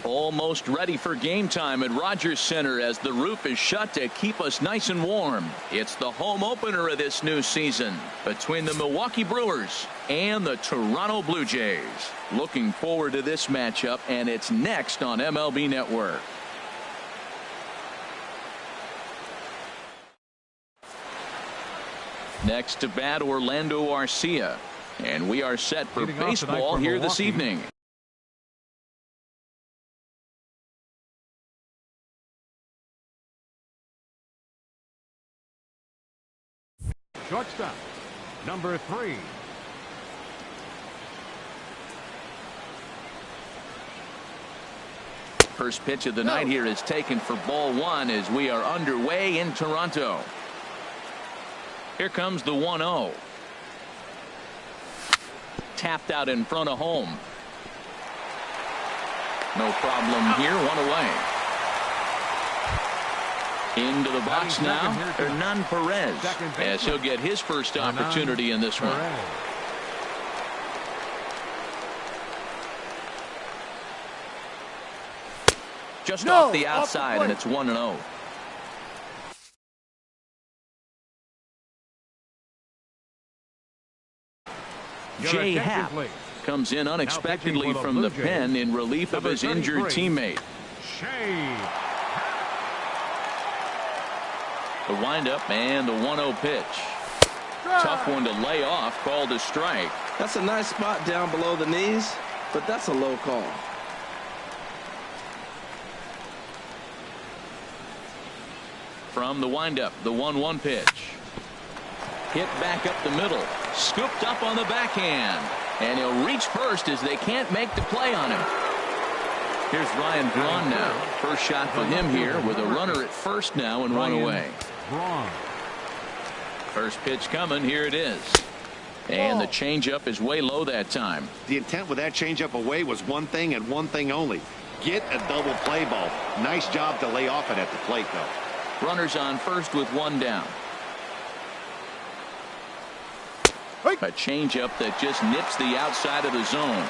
Almost ready for game time at Rogers Center as the roof is shut to keep us nice and warm. It's the home opener of this new season between the Milwaukee Brewers and the Toronto Blue Jays. Looking forward to this matchup, and it's next on MLB Network. Next to bat, Orlando Arcia. And we are set for baseball here this evening. Shortstop, number 3. First pitch of the night here is taken for ball 1 as we are underway in Toronto. Here comes the 1-0. Tapped out in front of home. No problem here. 1 away. Into the box now, Hernan Perez, as he'll get his first opportunity in this one. Just off the outside, and it's 1-0. Jay Happ comes in unexpectedly from the pen in relief of his injured teammate. The windup and the 1-0 pitch. Tough one to lay off, called a strike. That's a nice spot down below the knees, but that's a low call. From the windup, the 1-1 pitch. Hit back up the middle. Scooped up on the backhand. And he'll reach first as they can't make the play on him. Here's Ryan Braun now. First shot for him here with a runner at first now and 1 away. First pitch coming. Here it is. And the changeup is way low that time. The intent with that changeup away was one thing and one thing only. Get a double play ball. Nice job to lay off it at the plate, though. Runners on first with 1 down. A changeup that just nips the outside of the zone.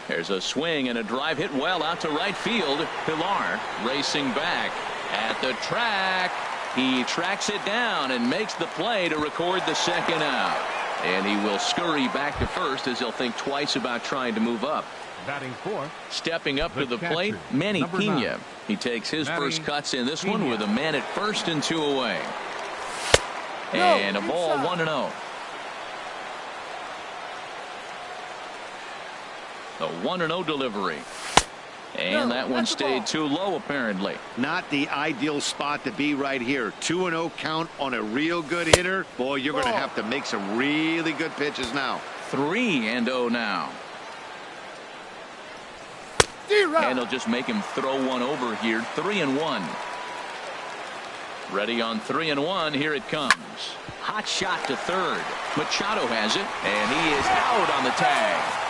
There's a swing and a drive hit well out to right field. Pilar racing back at the track. He tracks it down and makes the play to record the second out. And he will scurry back to first as he'll think twice about trying to move up. Batting fourth. Stepping up to the plate, Manny Pena. He takes his first cuts in this one with a man at first and 2 away. And a ball 1-0. The 1-0 delivery. And that one stayed too low, apparently. Not the ideal spot to be right here. 2-0 count on a real good hitter. Boy, you're going to have to make some really good pitches now. 3-0 now. And he'll just make him throw one over here. 3-1. Ready on 3-1. Here it comes. Hot shot to third. Machado has it, and he is out on the tag.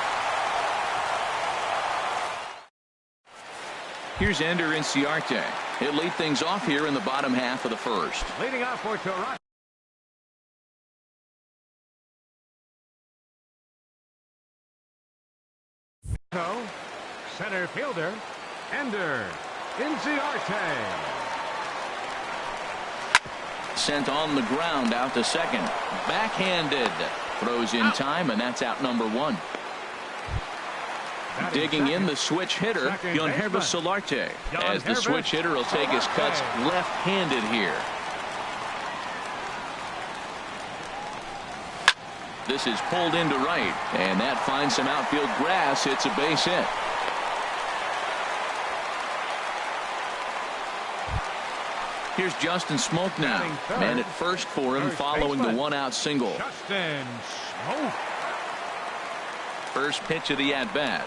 Here's Ender Inciarte. He'll lead things off here in the bottom half of the first. Leading off for Toronto. Center fielder, Ender Inciarte. Sent on the ground out to second. Backhanded. Throws in time, and that's out number 1. Digging in the switch hitter, Yangervis Solarte. As the switch hitter will take his cuts left-handed here. This is pulled into right, and that finds some outfield grass. It's a base hit. Here's Justin Smoke now. Man at first for him following the 1-out single. Justin Smoke. First pitch of the at-bat.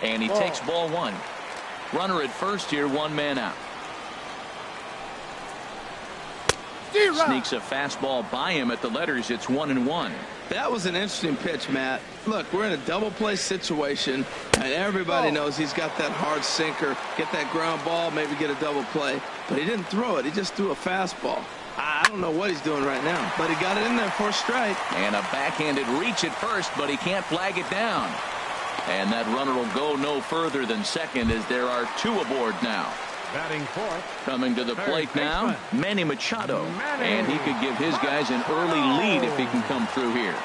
And he takes ball 1. Runner at first here, 1 man out. Sneaks a fastball by him at the letters. It's 1-1. That was an interesting pitch, Matt. Look, we're in a double play situation, and everybody knows he's got that hard sinker. Get that ground ball, maybe get a double play. But he didn't throw it. He just threw a fastball. I don't know what he's doing right now, but he got it in there for a strike. And a backhanded reach at first, but he can't flag it down. And that runner will go no further than second as there are two aboard now. Batting fourth. Coming to the plate now, Manny Machado. And he could give his guys an early lead if he can come through here.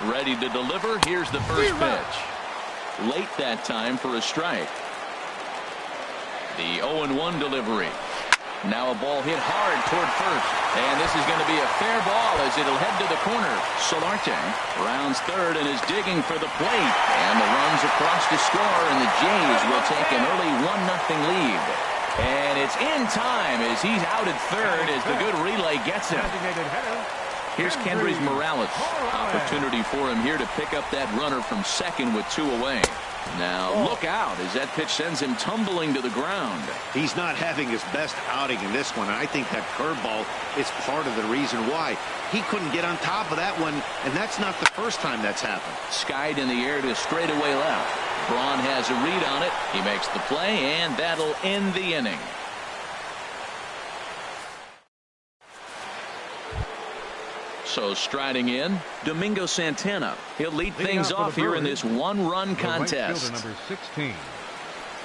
Ready to deliver. Here's the first pitch. Late that time for a strike. The 0-1 delivery. Now a ball hit hard toward first. And this is going to be a fair ball as it'll head to the corner. Solarte rounds third and is digging for the plate. And the runs across to score, and the Jays will take an early 1-0 lead. And it's in time as he's out at third as the good relay gets him. Here's Kendrys Morales. Opportunity for him here to pick up that runner from second with two away. Now look out as that pitch sends him tumbling to the ground. He's not having his best outing in this one, and I think that curveball is part of the reason why. He couldn't get on top of that one, and that's not the first time that's happened. Skied in the air to straightaway left. Braun has a read on it. He makes the play, and that'll end the inning. So striding in, Domingo Santana. He'll lead things off here in this one-run contest. Number 16,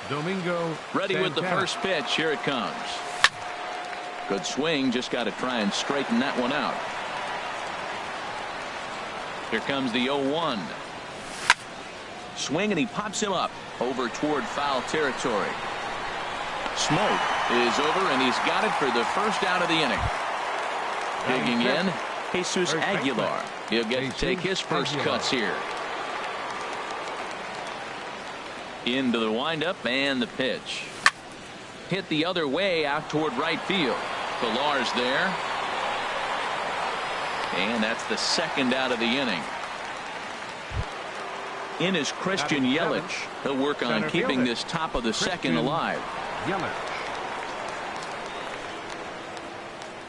Domingo Ready Santana. with the first pitch. Here it comes. Good swing. Just got to try and straighten that one out. Here comes the 0-1. Swing, and he pops him up over toward foul territory. Smoke is over, and he's got it for the first out of the inning. Digging in, Jesus Aguilar. He'll get to take his first cuts here. Into the windup and the pitch. Hit the other way out toward right field. Pilar's there. And that's the second out of the inning. In is Christian Yelich. He'll work on keeping this top of the second alive.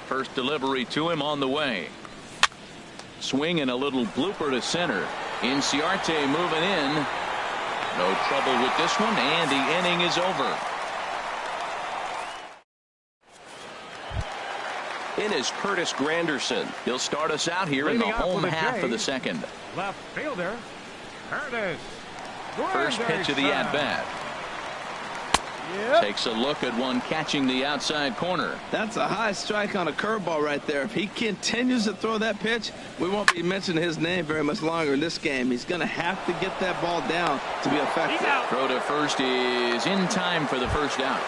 First delivery to him on the way. Swing and a little blooper to center. Inciarte moving in. No trouble with this one, and the inning is over. In is Curtis Granderson. He'll start us out here in the home half of the second. Left fielder, Curtis Granderson. First pitch of the at-bat. Takes a look at one catching the outside corner. That's a high strike on a curveball right there. If he continues to throw that pitch, we won't be mentioning his name very much longer in this game. He's going to have to get that ball down to be effective. Throw to first is in time for the first out.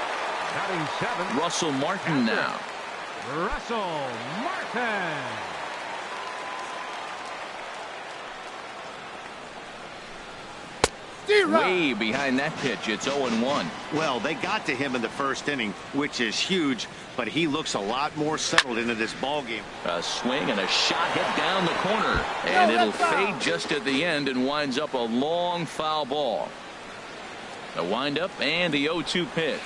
Batting seventh, Russell Martin now. Russell Martin. Way behind that pitch. It's 0-1. Well, they got to him in the first inning, which is huge, but he looks a lot more settled into this ball game. A swing and a shot hit down the corner, and it'll fade just at the end and winds up a long foul ball. A windup and the 0-2 pitch.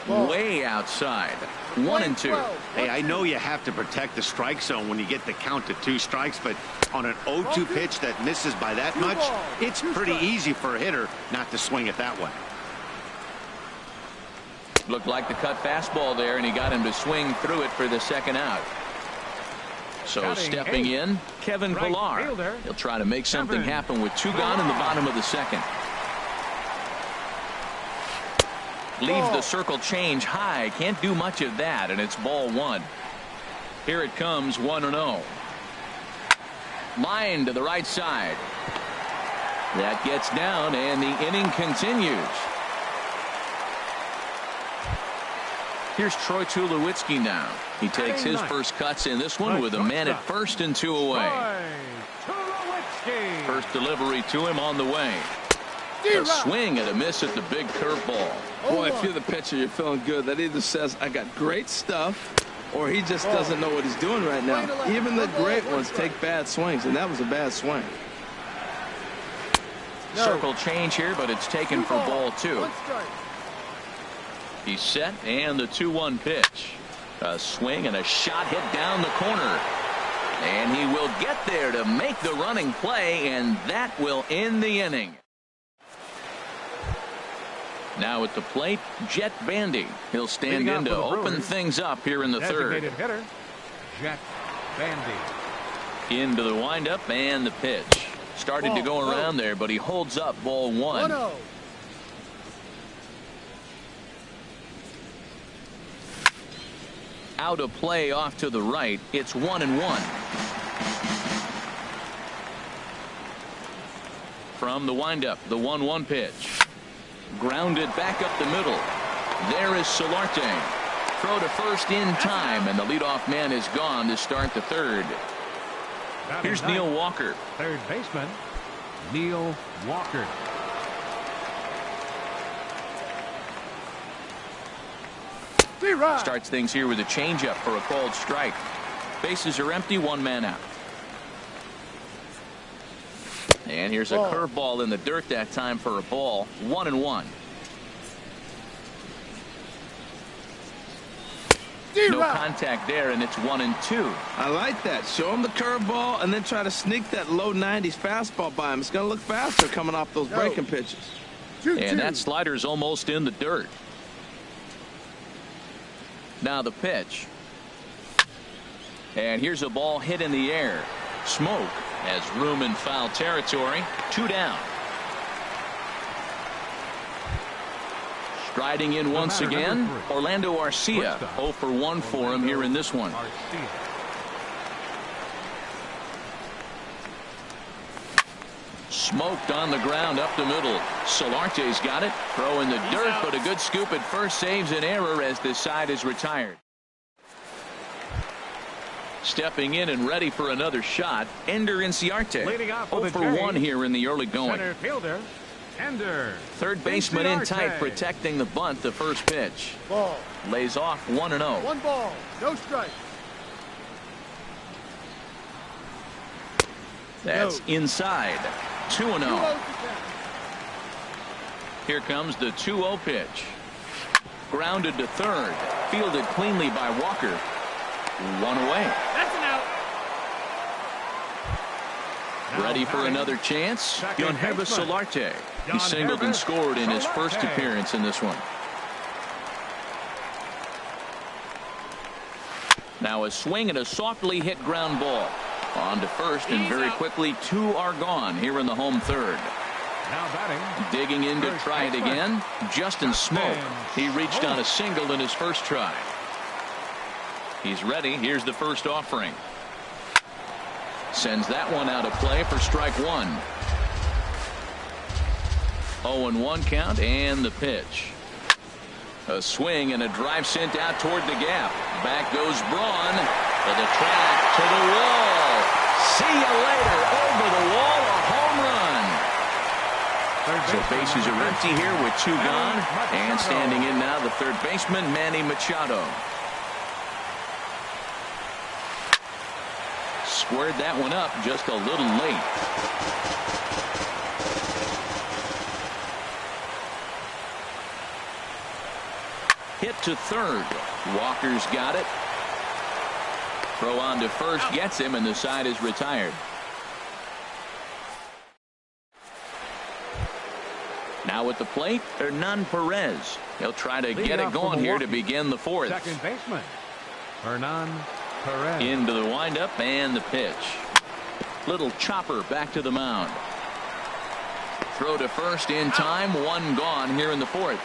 Way outside. 1-2. Hey, I know you have to protect the strike zone when you get the count to 2 strikes, but on an 0-2 pitch that misses by that much, it's pretty easy for a hitter not to swing it that way. Looked like the cut fastball there, and he got him to swing through it for the second out. So stepping in, Kevin Pilar. He'll try to make something happen with 2 gone in the bottom of the second. Leaves the circle change high. Can't do much of that, and it's ball 1. Here it comes, 1-0. Line to the right side. That gets down, and the inning continues. Here's Troy Tulowitzki now. He takes his first cuts in this one with a man at first and 2 away. First delivery to him on the way. A swing and a miss at the big curveball. Boy, if you're the pitcher, you're feeling good. That either says I got great stuff, or he just doesn't know what he's doing right now. Even the great ones take bad swings, and that was a bad swing. Circle change here, but it's taken for ball 2. He's set, and the 2-1 pitch. A swing and a shot hit down the corner. And he will get there to make the running play, and that will end the inning. Now at the plate, Jet Bandy. He'll stand in to open things up here in the third. Hitter, Jet Bandy. Into the windup and the pitch. Started to go around there, but he holds up ball one. 1-0. Out of play off to the right. It's 1-1. From the windup, the 1-1 pitch. Grounded back up the middle. There is Solarte. Throw to first in time, and the leadoff man is gone to start the third. Here's Neil Walker. Third baseman, Neil Walker. Starts things here with a changeup for a called strike. Bases are empty, one man out. And here's a curveball in the dirt that time for a ball. 1-1. No contact there, and it's 1-2. I like that. Show him the curveball and then try to sneak that low 90s fastball by him. It's going to look faster coming off those breaking pitches. And that slider's almost in the dirt. Now the pitch. And here's a ball hit in the air. Smoke has room in foul territory. 2 down. Striding in once again, Orlando Arcia. 0 for 1 for him here in this one. Smoked on the ground up the middle. Solarte's got it. Throw in the dirt, but a good scoop at first saves an error as this side is retired. Stepping in and ready for another shot, Ender Inciarte. 0 for 1 here in the early going. Center fielder, Ender. Third baseman in tight, protecting the bunt. The first pitch. Ball. Lays off 1-0. 1 ball, no strike. That's inside. 2-0. 2-0. Here comes the 2-0 pitch. Grounded to third. Fielded cleanly by Walker. 1 away. That's an out. Ready for another chance? Yangervis Solarte. He singled and scored in his first appearance in this one. Now a swing and a softly hit ground ball. On to first, and very quickly 2 are gone here in the home third. Now batting. Digging in to try it again. Justin Smoke. He reached on a single in his first try. He's ready. Here's the first offering. Sends that one out of play for strike 1. 0-1 count, and the pitch. A swing and a drive sent out toward the gap. Back goes Braun for the track to the wall. See you later. Over the wall, a home run. So bases are empty here with 2 gone. And standing in now, the third baseman, Manny Machado. Squared that one up just a little late. Hit to third. Walker's got it. Throw on to first gets him, and the side is retired. Now at the plate, Hernan Perez. He'll try to get it going here to begin the fourth. Second baseman, Hernan Perez. Into the windup and the pitch. Little chopper back to the mound. Throw to first in time. 1 gone here in the fourth.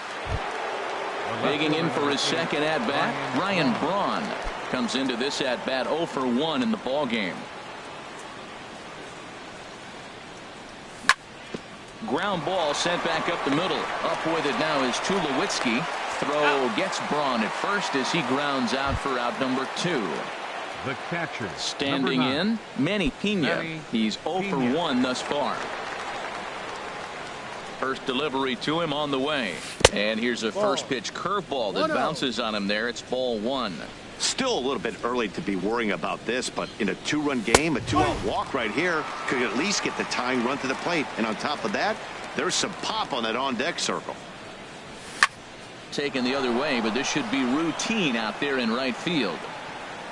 Digging in for his second at-bat, Ryan Braun comes into this at-bat 0 for 1 in the ball game. Ground ball sent back up the middle. Up with it now is Tulowitzki. Throw gets Braun at first as he grounds out for out number 2. The catcher. Standing in, Manny Pena. He's 0 for 1 thus far. First delivery to him on the way. And here's a first pitch curveball that bounces on him there. It's ball 1. Still a little bit early to be worrying about this, but in a 2-run game, a 2-out walk right here could at least get the tying run to the plate. And on top of that, there's some pop on that on-deck circle. Taken the other way, but this should be routine out there in right field.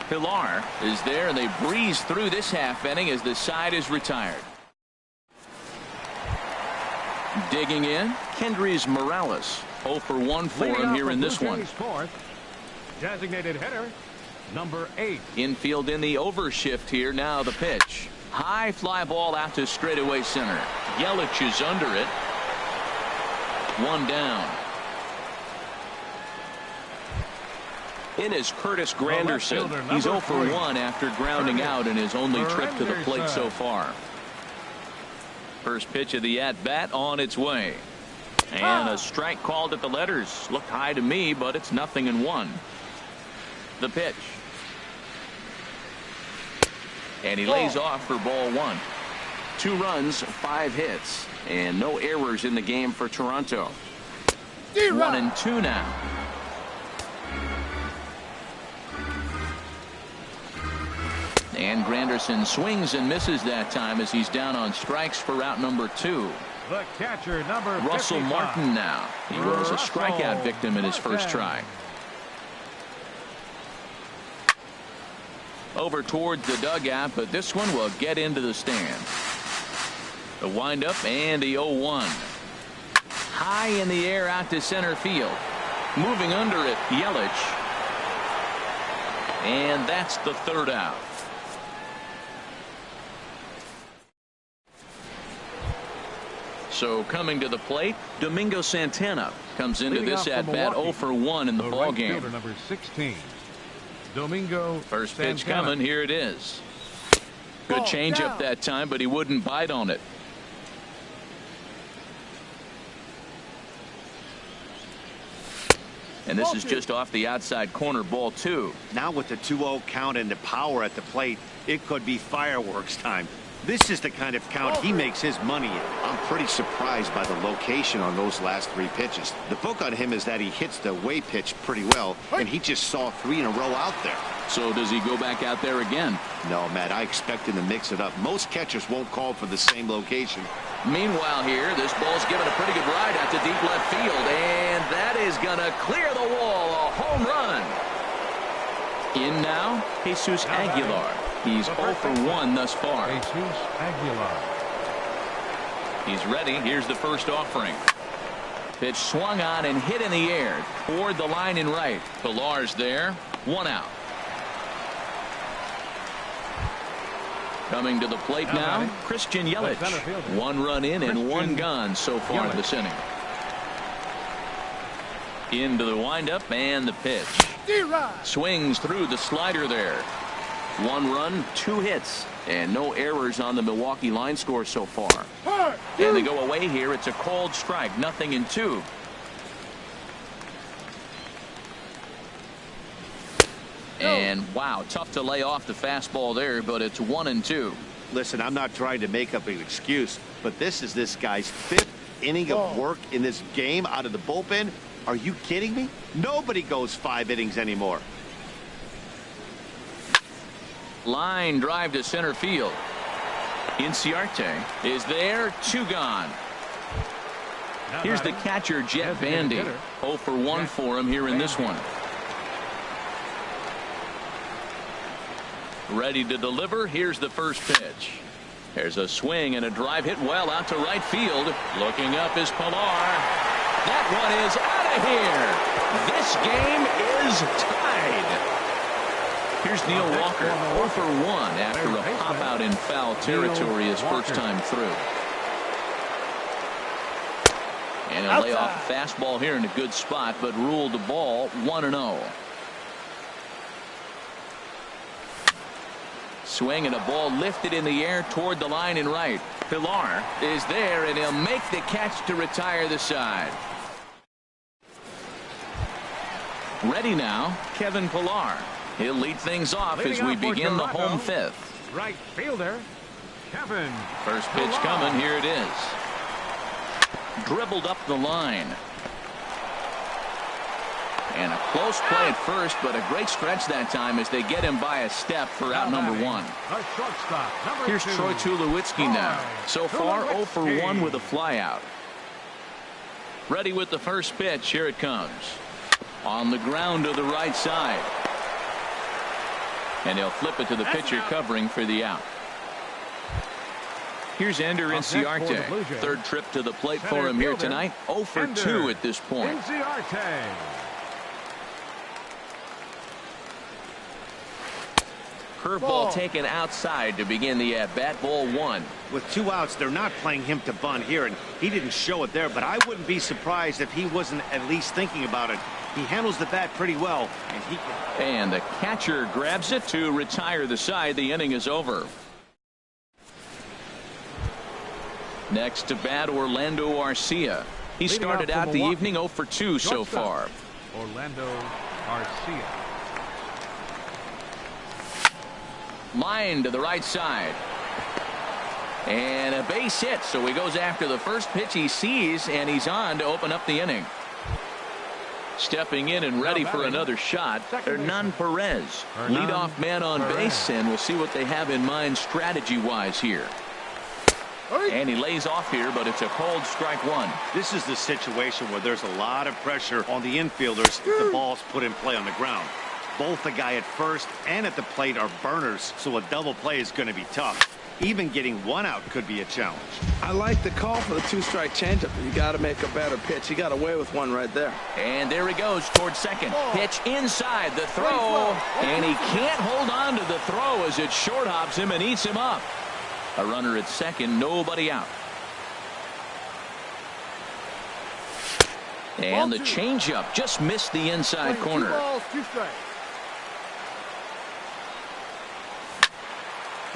Pilar is there, and they breeze through this half inning as the side is retired. Digging in, Kendrys Morales. 0 for 1 for him here in this one. Designated hitter, number 8. Infield in the overshift here. Now the pitch. High fly ball out to straightaway center. Yelich is under it. One down. In is Curtis Granderson. He's 0 for 1 after grounding out in his only trip to the plate so far. First pitch of the at-bat on its way. And a strike called at the letters. Looked high to me, but it's 0-1. The pitch. And he lays off for ball 1. 2 runs, 5 hits, and no errors in the game for Toronto. 1-2 now. And Granderson swings and misses that time as he's down on strikes for out number 2. The catcher, number Russell 55. Martin now. He was a strikeout victim in his first try. Over towards the dugout, but this one will get into the stand. The windup and the 0-1. High in the air out to center field. Moving under it, Yelich. And that's the 3rd out. So coming to the plate, Domingo Santana comes into this at-bat 0 for 1 in the ball game. Number 16. Domingo First pitch Santana. coming. Here it is. Good changeup that time, but he wouldn't bite on it. And this is just off the outside corner, ball 2. Now with the 2-0 count and the power at the plate, it could be fireworks time. This is the kind of count he makes his money in. I'm pretty surprised by the location on those last 3 pitches. The book on him is that he hits the away pitch pretty well, and he just saw 3 in a row out there. So does he go back out there again? No, Matt, I expect him to mix it up. Most catchers won't call for the same location. Meanwhile here, this ball's given a pretty good ride out to deep left field, and that is going to clear the wall. A home run. In now, Jesus Aguilar. He's 0 for 1 thus far. Jesus Aguilar. He's ready. Here's the first offering. Pitch swung on and hit in the air toward the line in right. Pilar's there. 1 out. Coming to the plate now, Christian Yelich. 1 run in and 1 gone so far this inning. Into the windup and the pitch. Swings through the slider there. 1 run, 2 hits, and no errors on the Milwaukee line score so far. And they go away here. It's a called strike, 0-2. And wow, tough to lay off the fastball there, but it's 1-2. Listen, I'm not trying to make up an excuse, but this is this guy's 5th inning of work in this game out of the bullpen. Are you kidding me? Nobody goes 5 innings anymore. Line drive to center field. Inciarte is there. 2 gone. Here's the catcher, Jet Bandy. 0 for 1 for him here in this one. Ready to deliver. Here's the first pitch. There's a swing and a drive hit well out to right field. Looking up is Pilar. That one is out of here. This game is tied. Here's Neil Walker, 0 for 1 after a pop out in foul territory his first time through. And he'll lay off a fastball here in a good spot, but ruled the ball 1-0. Swing and a ball lifted in the air toward the line in right. Pilar is there, and he'll make the catch to retire the side. Ready now, Kevin Pilar. He'll lead things off as we begin the home 5th. Right fielder, Kevin. First pitch coming. Here it is. Dribbled up the line. And a close play at first, but a great stretch that time as they get him by a step for out number 1. Here's Troy Tulowitzki now. So far 0 for 1 with a flyout. Ready with the first pitch. Here it comes. On the ground to the right side. And he'll flip it to the pitcher covering for the out. Here's Ender Inciarte. 3rd trip to the plate for him here tonight. 0 for 2 at this point. Curveball taken outside to begin the at-bat. Ball 1. With 2 outs, they're not playing him to bunt here, and he didn't show it there, but I wouldn't be surprised if he wasn't at least thinking about it. He handles the bat pretty well, and he can... And the catcher grabs it to retire the side. The inning is over. Next to bat, Orlando Arcia. He started out the evening 0 for 2 so far. Orlando Arcia. Line to the right side. And a base hit, so he goes after the first pitch he sees, and he's on to open up the inning. Stepping in and ready for another shot, Hernan Perez, leadoff man on base, and we'll see what they have in mind strategy-wise here. And he lays off here, but it's a cold strike 1. This is the situation where there's a lot of pressure on the infielders if the ball's put in play on the ground. Both the guy at first and at the plate are burners, so a double play is going to be tough. Even getting 1 out could be a challenge. I like the call for the 2-strike changeup. You got to make a better pitch. He got away with one right there. And there he goes towards second. Pitch inside the throw, and he can't hold on to the throw as it short hops him and eats him up. A runner at second, nobody out. And the changeup just missed the inside corner. 2 balls, 2 strikes.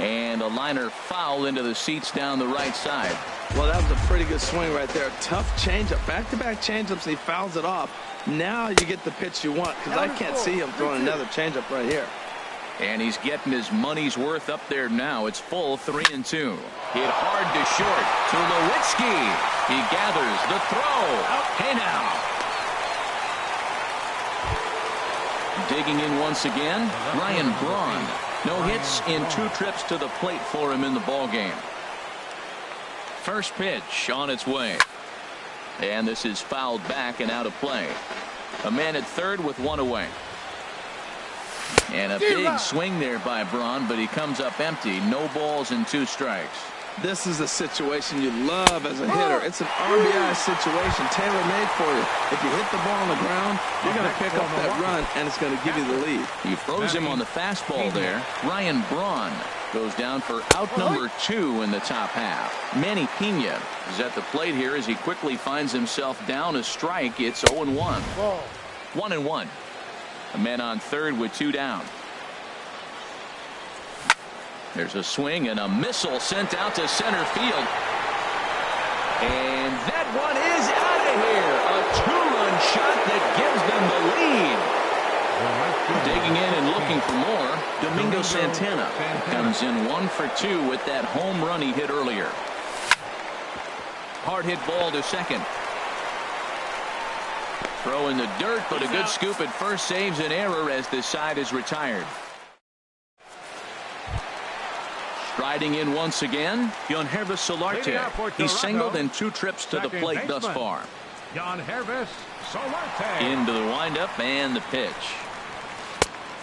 And a liner foul into the seats down the right side. Well, that was a pretty good swing right there. Tough changeup. Back-to-back changeups, and he fouls it off. Now you get the pitch you want, because I can't see him throwing another changeup right here. And he's getting his money's worth up there now. It's full 3-2. Hit hard to short. Tulowitzki. He gathers the throw. Hey now. Digging in once again, Ryan Braun. No hits in 2 trips to the plate for him in the ballgame. First pitch on its way. And this is fouled back and out of play. A man at third with 1 away. And a big swing there by Braun, but he comes up empty. No balls and 2 strikes. This is a situation you love as a hitter. It's an RBI situation, tailor-made for you. If you hit the ball on the ground, you're going to pick up that run, and it's going to give you the lead. He froze him on the fastball there. Ryan Braun goes down for out number 2 in the top half. Manny Pena is at the plate here as he quickly finds himself down a strike. It's 0-1. 1-1. A man on third with 2 down. There's a swing and a missile sent out to center field. And that one is out of here. A 2-run shot that gives them the lead. Digging in and looking for more. Domingo Santana comes in 1 for 2 with that home run he hit earlier. Hard hit ball to second. Throw in the dirt, but a good scoop at first saves an error as this side is retired. Striding in once again, Yangervis Solarte. He's singled in 2 trips to the plate thus far. Yangervis Solarte. Into the windup and the pitch.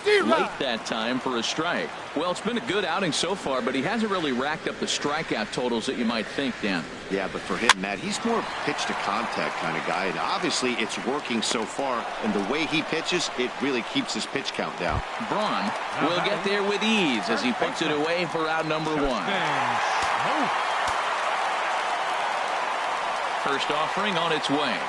Late that time for a strike. Well, it's been a good outing so far, but he hasn't really racked up the strikeout totals that you might think, Dan. Yeah, but for him, Matt, he's more pitch to contact kind of guy, and obviously it's working so far, and the way he pitches, it really keeps his pitch count down. Braun will get there with ease as he puts it away for out number 1. First offering on its way.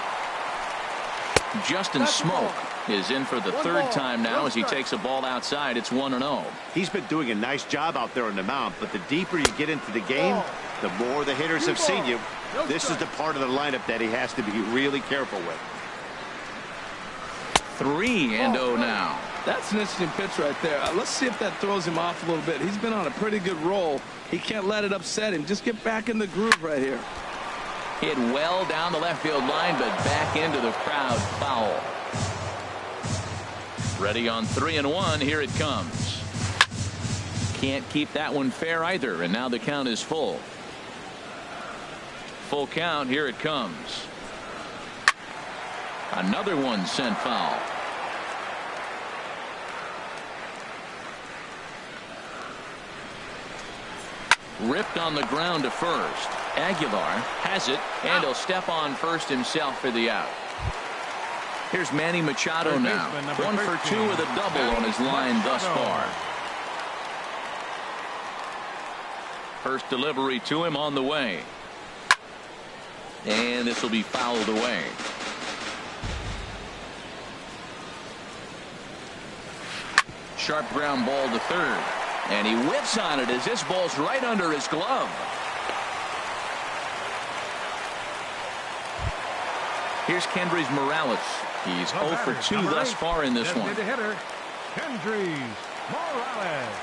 Justin Smoke is in for the 3rd time now as he takes a ball outside. It's 1-0. He's been doing a nice job out there on the mound, but the deeper you get into the game, the more the hitters have seen you. This is the part of the lineup that he has to be really careful with. 3-0 now. That's an interesting pitch right there. Let's see if that throws him off a little bit. He's been on a pretty good roll. He can't let it upset him. Just get back in the groove right here. Hit well down the left field line, but back into the crowd. Foul. Ready on 3-1. Here it comes. Can't keep that one fair either, and now the count is full. Full count. Here it comes. Another one sent foul. Ripped on the ground to first. Aguilar has it, and he'll step on first himself for the out. Here's Manny Machado now. 1 for 2 with a double on his line thus far. First delivery to him on the way. And this will be fouled away. Sharp ground ball to third. And he whiffs on it as this ball's right under his glove. Here's Kendrys Morales. He's 0 for 2 thus far in this one. Hitter, Kendrys Morales.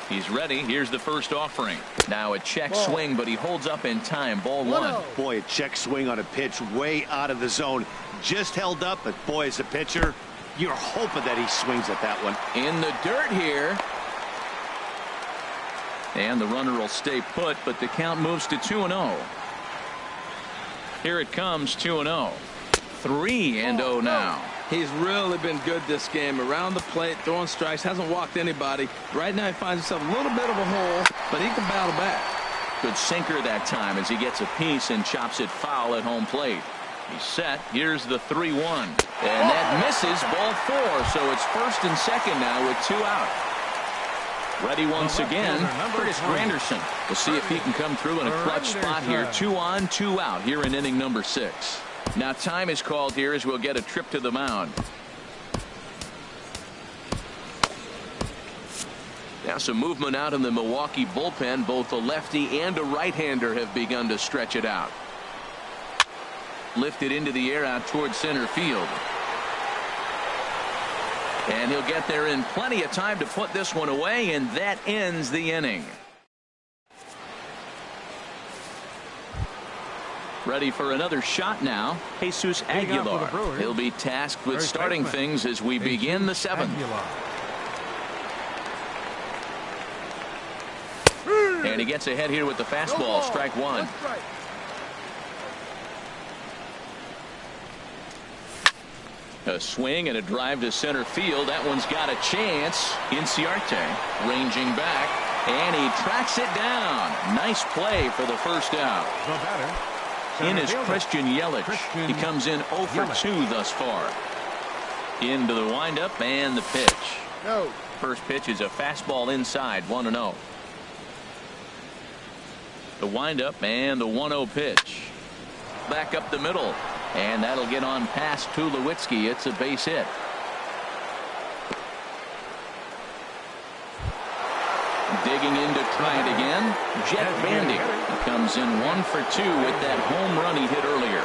He's ready. Here's the first offering. Now a check swing, but he holds up in time. Ball 1. Boy, a check swing on a pitch way out of the zone. Just held up, but boy, as a pitcher, you're hoping that he swings at that one. In the dirt here. And the runner will stay put, but the count moves to 2-0. Here it comes, 2-0. 3-0 now. He's really been good this game. Around the plate, throwing strikes, hasn't walked anybody. Right now he finds himself a little bit of a hole, but he can battle back. Good sinker that time as he gets a piece and chops it foul at home plate. He's set. Here's the 3-1. And that misses, ball 4. So it's first and second now with 2 out. Ready once again, Curtis Granderson. We'll see if he can come through in a clutch spot here. 2 on, 2 out here in inning number 6. Now time is called here as we'll get a trip to the mound. Now some movement out in the Milwaukee bullpen. Both a lefty and a right-hander have begun to stretch it out. Lifted into the air out towards center field. And he'll get there in plenty of time to put this one away, and that ends the inning. Ready for another shot now, Jesus Aguilar. He'll be tasked with starting things as we begin the 7th. And he gets ahead here with the fastball, strike 1. A swing and a drive to center field. That one's got a chance. Inciarte ranging back, and he tracks it down. Nice play for the first out. In is Christian Yelich. He comes in 0 for 2 thus far. Into the windup and the pitch. First pitch is a fastball inside, 1-0. The windup and the 1-0 pitch. Back up the middle. And that'll get on past Tulowitzki. It's a base hit. Digging in to try it again. Jet Bandy. He comes in 1 for 2 with that home run he hit earlier.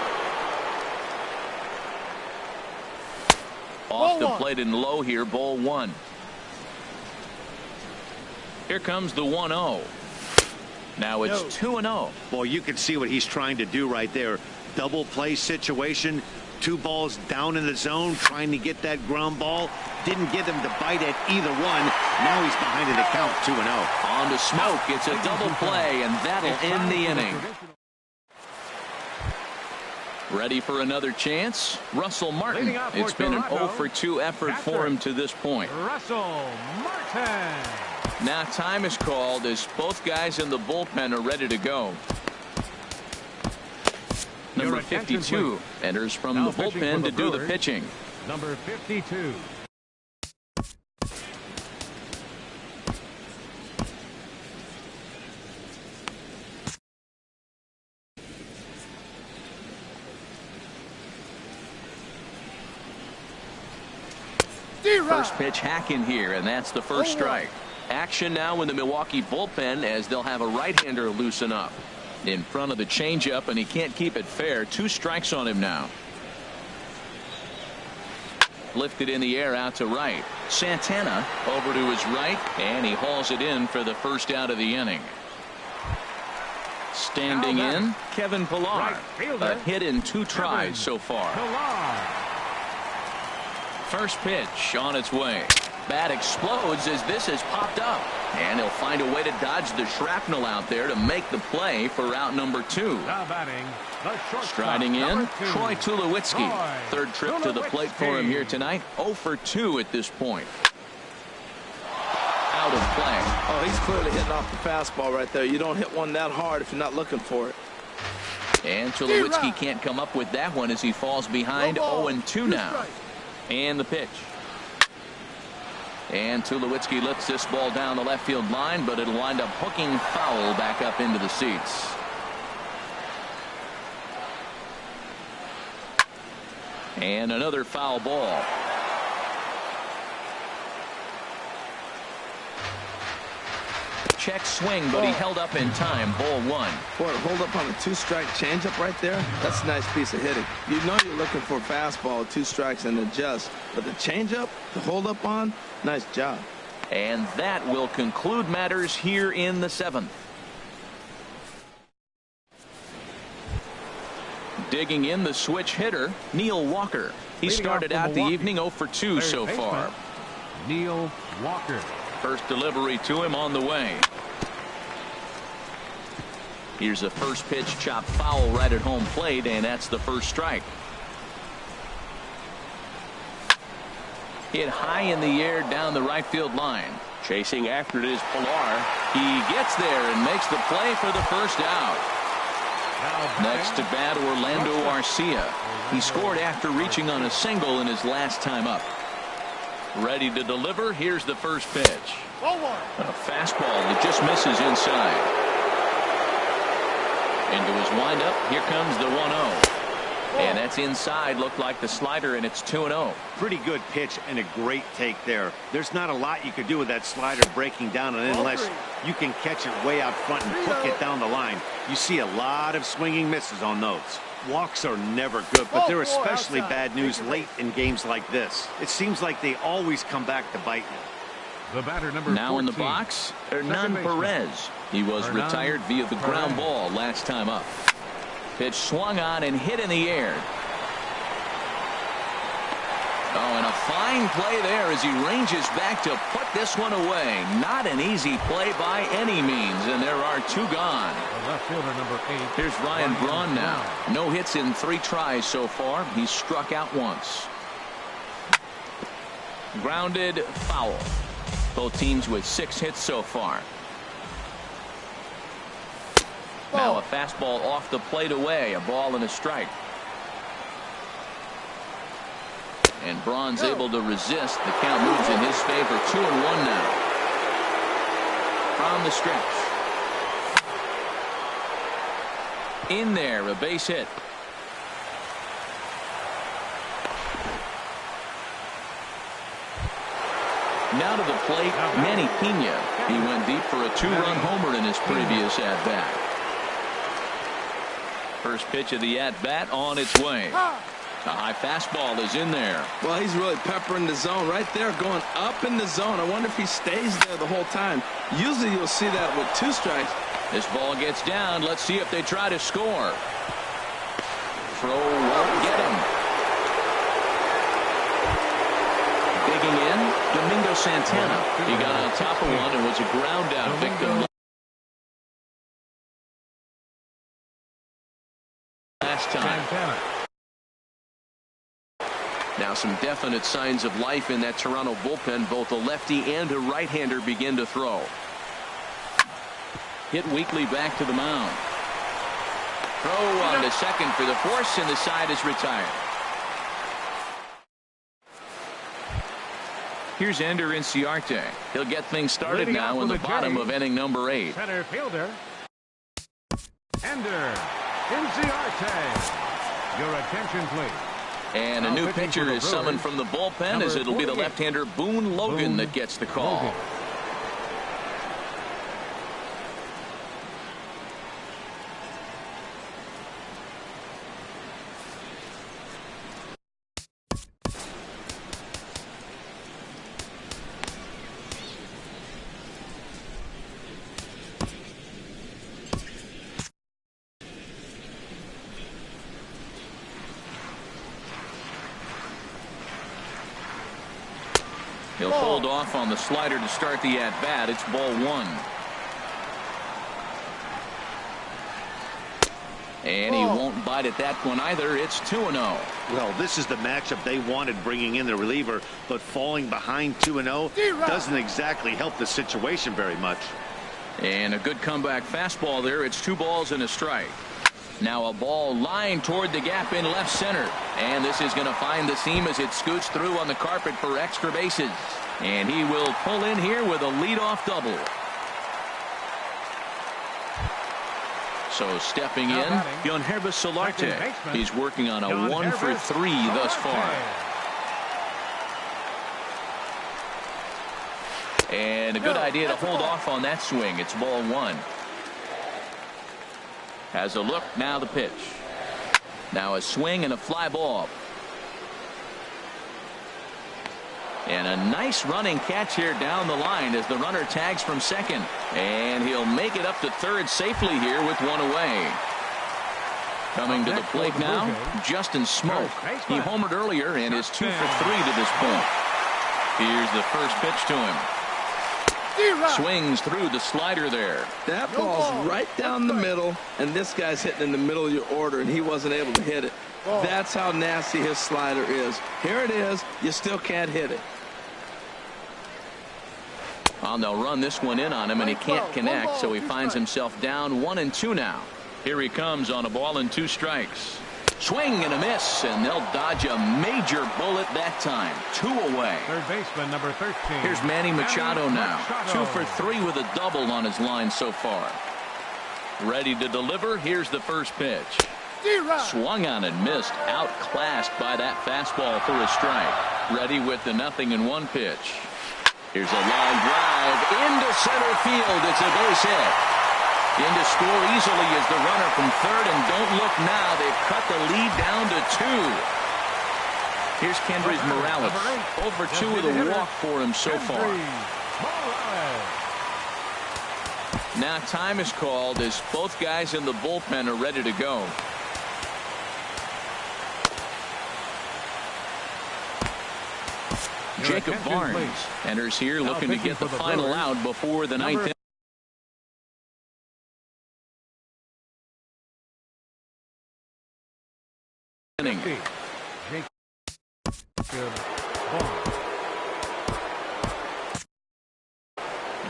Off the plate and low here, ball 1. Here comes the 1-0. Now it's 2-0. Boy, you can see what he's trying to do right there. Double play situation. 2 balls down in the zone, trying to get that ground ball. Didn't get him to bite at either one. Now he's behind in the count, 2-0. On to Smoke. It's a double play, and that'll end the inning. Ready for another chance? Russell Martin. It's been an 0 for 2 effort for him to this point. Russell Martin. Now time is called as both guys in the bullpen are ready to go. Number 52 enters from the bullpen to do the pitching. Number 52. First pitch hacking here, and that's the first strike. Action now in the Milwaukee bullpen as they'll have a right-hander loosen up. In front of the changeup, and he can't keep it fair. 2 strikes on him now. Lifted in the air out to right. Santana over to his right, and he hauls it in for the first out of the inning. Standing in, Kevin Pillar. A hit in 2 tries so far. First pitch on its way. Bat explodes as this has popped up. And he'll find a way to dodge the shrapnel out there to make the play for out number 2. Striding in, Troy Tulowitzki. Third trip to the plate for him here tonight. 0 for 2 at this point. Out of play. Oh, he's clearly hitting off the fastball right there. You don't hit one that hard if you're not looking for it. And Tulowitzki can't come up with that one as he falls behind 0-2 now. And the pitch. And Tulowitzki lifts this ball down the left field line, but it'll wind up hooking foul back up into the seats. And another foul ball. Check swing, but he held up in time. Ball one. Boy, hold up on a 2-strike changeup right there. That's a nice piece of hitting. You know you're looking for a fastball, 2 strikes and adjust. But the changeup, the hold up on, nice job. And that will conclude matters here in the 7th. Digging in the switch hitter, Neil Walker. He started out the evening 0 for 2 so far. Neil Walker. First delivery to him on the way. Here's a first pitch chop foul right at home plate, and that's the first strike. Hit high in the air down the right field line. Chasing after it is Pilar. He gets there and makes the play for the first out. Next to bat, Orlando Arcia. He scored after reaching on a single in his last time up. Ready to deliver. Here's the first pitch. A fastball that just misses inside. Into his windup. Here comes the 1-0. And that's inside. Looked like the slider, and it's 2-0. Pretty good pitch and a great take there. There's not a lot you could do with that slider breaking down unless you can catch it way out front and hook it down the line. You see a lot of swinging misses on those. Walks are never good, but they're especially bad news late in games like this. It seems like they always come back to bite you. The batter number now 14, in the box, Hernan Perez. He was retired via the ground ball last time up. Pitch swung on and hit in the air. Oh, and a fine play there as he ranges back to put this one away. Not an easy play by any means, and there are 2 gone. The left fielder number 8. Here's Ryan Braun now. No hits in 3 tries so far. He's struck out once. Grounded foul. Both teams with 6 hits so far. Now a fastball off the plate away. A ball and a strike. And Braun's able to resist. The count moves in his favor. 2-1 now. From the stretch. In there, a base hit. Now to the plate, Manny Pena. He went deep for a 2-run homer in his previous at-bat. First pitch of the at-bat on its way. A high fastball is in there. Well, he's really peppering the zone right there, going up in the zone. I wonder if he stays there the whole time. Usually you'll see that with 2 strikes. This ball gets down. Let's see if they try to score. Throw won't get him. Digging in, Domingo Santana. He got on top of one and was a ground out victim last time. Now some definite signs of life in that Toronto bullpen. Both a lefty and a right-hander begin to throw. Hit weakly back to the mound. Throw on to second for the force, and the side is retired. Here's Ender Inciarte. He'll get things started now in the bottom of inning number 8. Center fielder, Ender Inciarte. Your attention, please. And a new pitcher is summoned from the bullpen, as it'll be the left-hander Boone Logan that gets the call. He'll hold off on the slider to start the at-bat. It's ball 1. And he won't bite at that one either. It's 2-0. Well, this is the matchup they wanted, bringing in the reliever, but falling behind 2-0 doesn't exactly help the situation very much. And a good comeback fastball there. It's 2 balls and a strike. Now a ball lined toward the gap in left center. And this is going to find the seam as it scoots through on the carpet for extra bases. And he will pull in here with a leadoff double. So stepping in, Yonhervis Solarte. He's working on a 1-for-3 thus far. And a good idea to hold off on that swing. It's ball 1. Has a look, now the pitch. Now a swing and a fly ball. And a nice running catch here down the line as the runner tags from second. And he'll make it up to third safely here with one away. Coming to the plate now, Justin Smoke. He homered earlier and is 2 for 3 to this point. Here's the first pitch to him. Swings through the slider there. That ball's right down the middle, and this guy's hitting in the middle of your order, and he wasn't able to hit it. That's how nasty his slider is. Here it is. You still can't hit it. Well, they'll run this one in on him, and he can't connect, so he finds himself down 1-2 now. Here he comes on a ball and 2 strikes. Swing and a miss, and they'll dodge a major bullet that time. 2 away. Third baseman, number 13. Here's Manny Machado now. 2 for 3 with a double on his line so far. Ready to deliver. Here's the first pitch. Swung on and missed. Outclassed by that fastball for a strike. Ready with the 0-1 pitch. Here's a line drive into center field. It's a base hit. In to score easily is the runner from third, and don't look now. They've cut the lead down to 2. Here's Kendrys Morales. Over 2 with a walk for him so far. Now time is called as both guys in the bullpen are ready to go. Jacob Barnes enters here looking to get the final out before the 9th inning.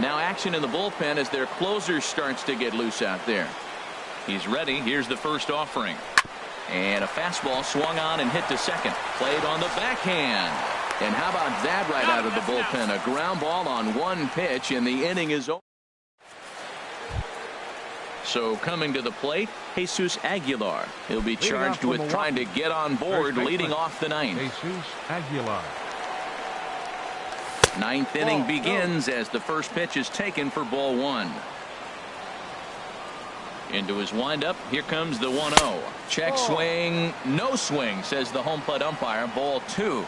Now action in the bullpen as their closer starts to get loose out there. He's ready. Here's the first offering. And a fastball swung on and hit to second. Played on the backhand. And how about that right out of the bullpen? A ground ball on 1 pitch, and the inning is over. So coming to the plate, Jesus Aguilar. He'll be charged with trying to get on board leading off the 9th. Jesus Aguilar. 9th inning begins as the first pitch is taken for ball 1. Into his windup. Here comes the 1-0. Check swing. No swing, says the home plate umpire. Ball 2.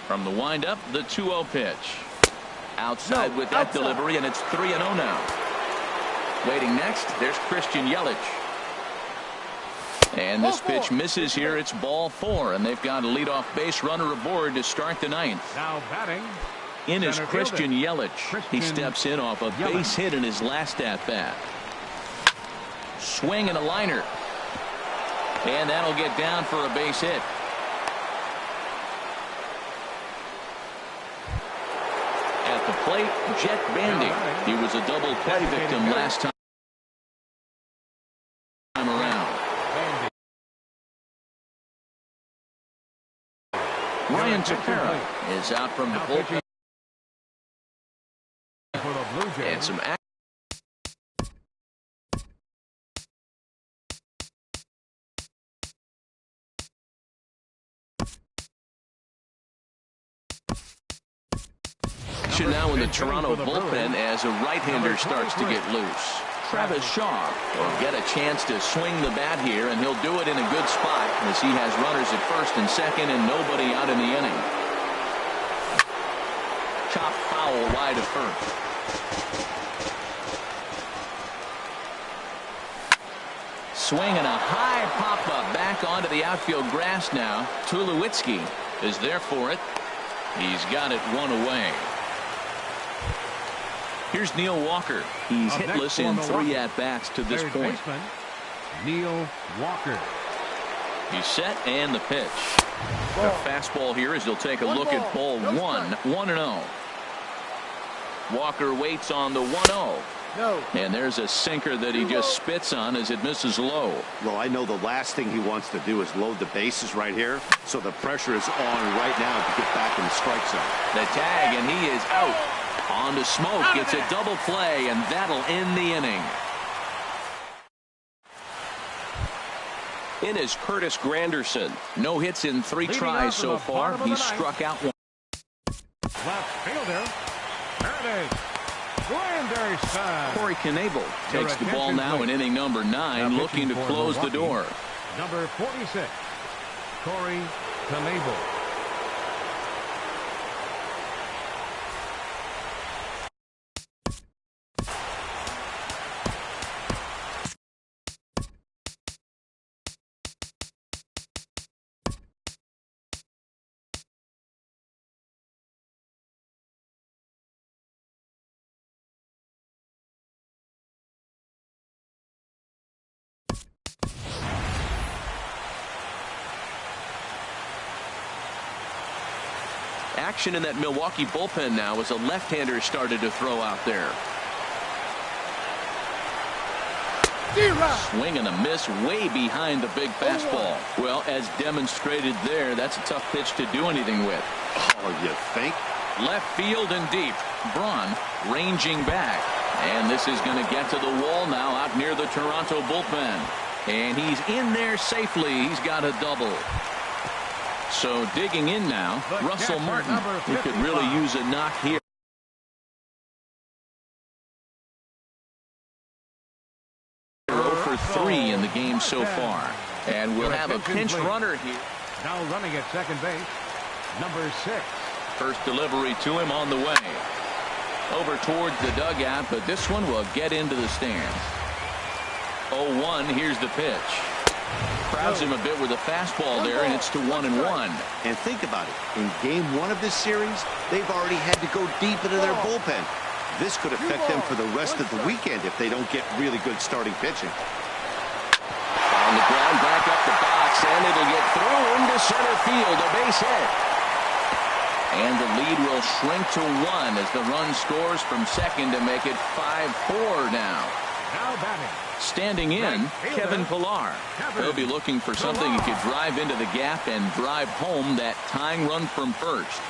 From the windup, the 2-0 pitch. Outside with that delivery, and it's 3-0 now. Waiting next, there's Christian Yelich. And this pitch misses here. It's ball 4, and they've got a leadoff base runner aboard to start the 9th. Now batting. In is Christian Yelich. He steps in off a base hit in his last at-bat. Swing and a liner. And that'll get down for a base hit. At the plate, Jet Bandy. He was a double play victim last time around. Ryan Tepera is out from the bullpen. And some action now in the Toronto bullpen as a right-hander starts to get loose. Travis Shaw will get a chance to swing the bat here, and he'll do it in a good spot as he has runners at first and second and nobody out in the inning. Chop foul wide of first. Swing and a high pop-up back onto the outfield grass now. Tulowitzki is there for it. He's got it 1 away. Here's Neil Walker. He's hitless in 3 at-bats to this point. Neil Walker. He's set and the pitch. The fastball here as he'll take a look at ball 1. 1-0. Walker waits on the 1-0. No. And there's a sinker that he just spits on as it misses low. Well, I know the last thing he wants to do is load the bases right here, so the pressure is on right now to get back in the strike zone. The tag, and he is out. On to Smoke. It's a double play, and that'll end the inning. In is Curtis Granderson. No hits in 3 tries so far. He's struck out 1. Left fielder. There it is. Granderson. Corey Knebel takes the ball now in inning number 9, looking to close the door. Number 46, Corey Knebel. Action in that Milwaukee bullpen now as a left-hander started to throw out there. Swing and a miss way behind the big fastball. Well, as demonstrated there, that's a tough pitch to do anything with. Oh, you think? Left field and deep. Braun ranging back. And this is going to get to the wall now out near the Toronto bullpen. And he's in there safely. He's got a double. So digging in now, Russell Martin. He could really use a knock here. 0 for 3 in the game so far. And we'll have a pinch runner here. Now running at second base, number 6. First delivery to him on the way. Over towards the dugout, but this one will get into the stands. 0-1, here's the pitch. Crowds him a bit with a fastball there, and it's to 1-1. And think about it. In game 1 of this series, they've already had to go deep into their bullpen. This could affect them for the rest of the weekend if they don't get really good starting pitching. On the ground, back up the box, and it'll get through into center field, a base hit. And the lead will shrink to 1 as the run scores from second to make it 5-4 now. Now batting. Standing in, Kevin Pillar. He'll be looking for something he could drive into the gap and drive home that tying run from first.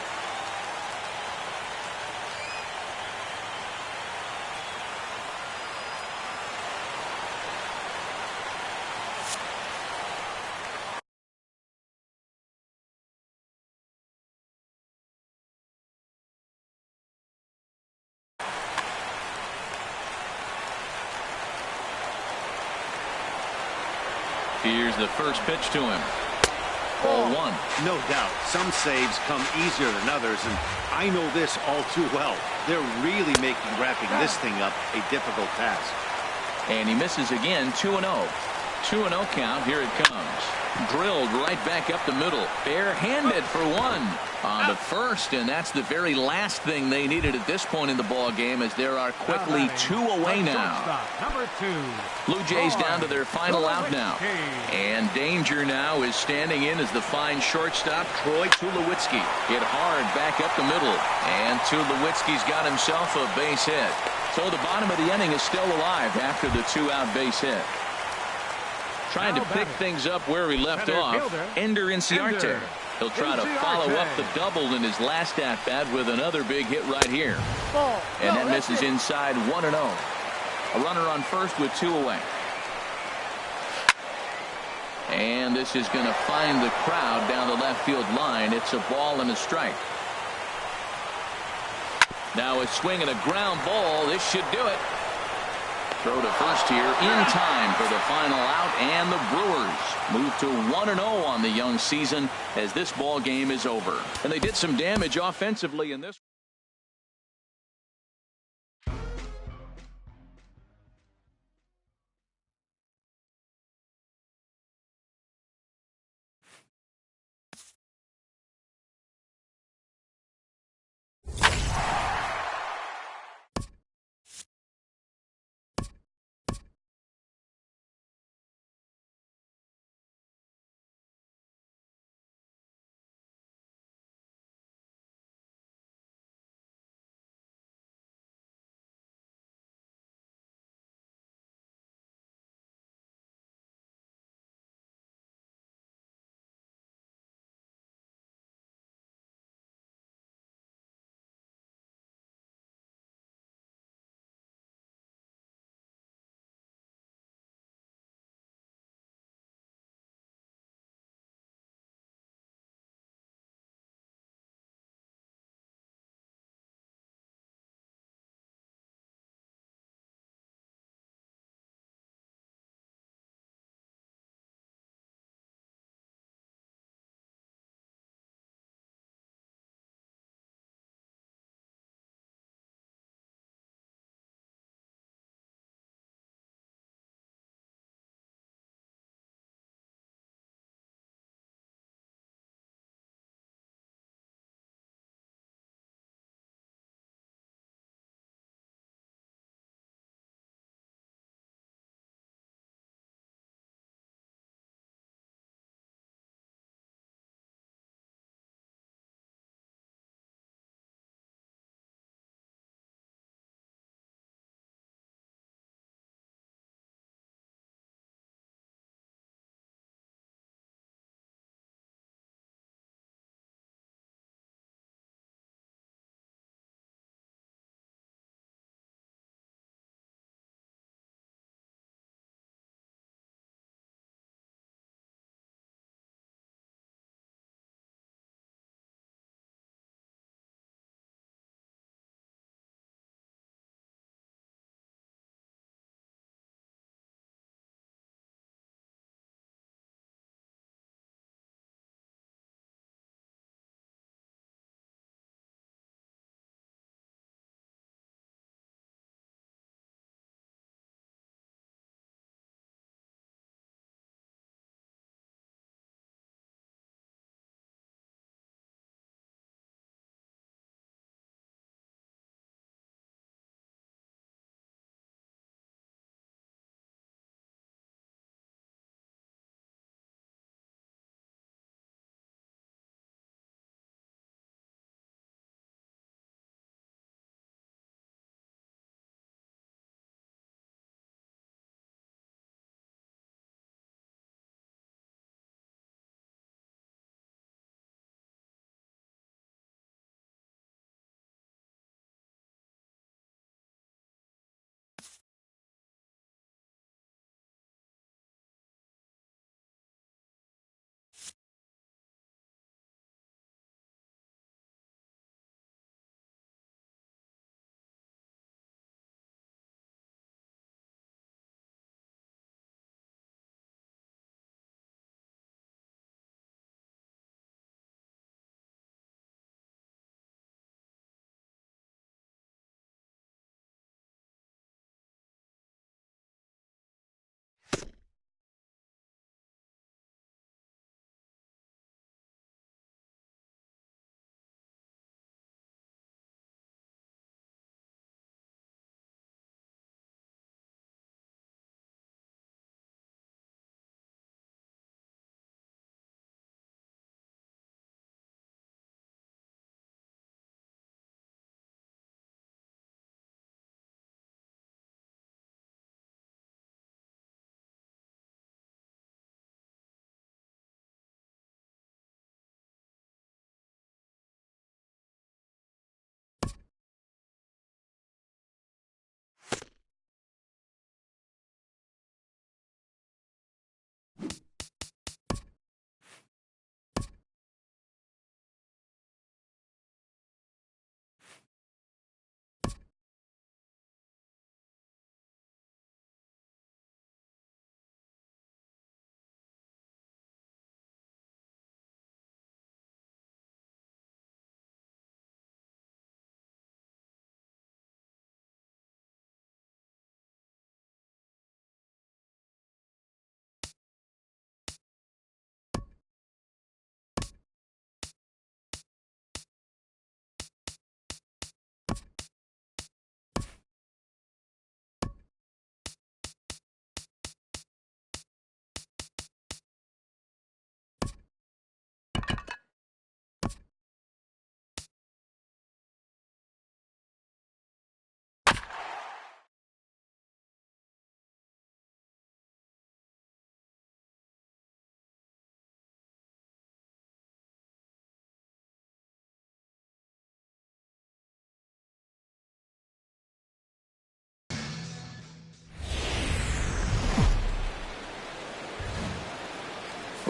Here's the first pitch to him. 0-1. No doubt. Some saves come easier than others, and I know this all too well. They're really making wrapping this thing up a difficult task. And he misses again. 2-0. 2-0 count. Here it comes. Drilled right back up the middle. Bare-handed for 1 on the first, and that's the very last thing they needed at this point in the ball game, as there are quickly 2 away now. Number 2. Blue Jays down to their final out now. And danger now is standing in as the fine shortstop, Troy Tulowitzki. Hit hard back up the middle. And Tulowitzki's got himself a base hit. So the bottom of the inning is still alive after the 2-out base hit. Trying to pick things up where he left off. Ender Inciarte. He'll try to follow up the double in his last at-bat with another big hit right here. And that misses inside 1-0. A runner on first with 2 away. And this is going to find the crowd down the left field line. It's a ball and a strike. Now a swing and a ground ball. This should do it. Throw to first here in time for the final out, and the Brewers move to 1-0 on the young season as this ball game is over. And they did some damage offensively in this.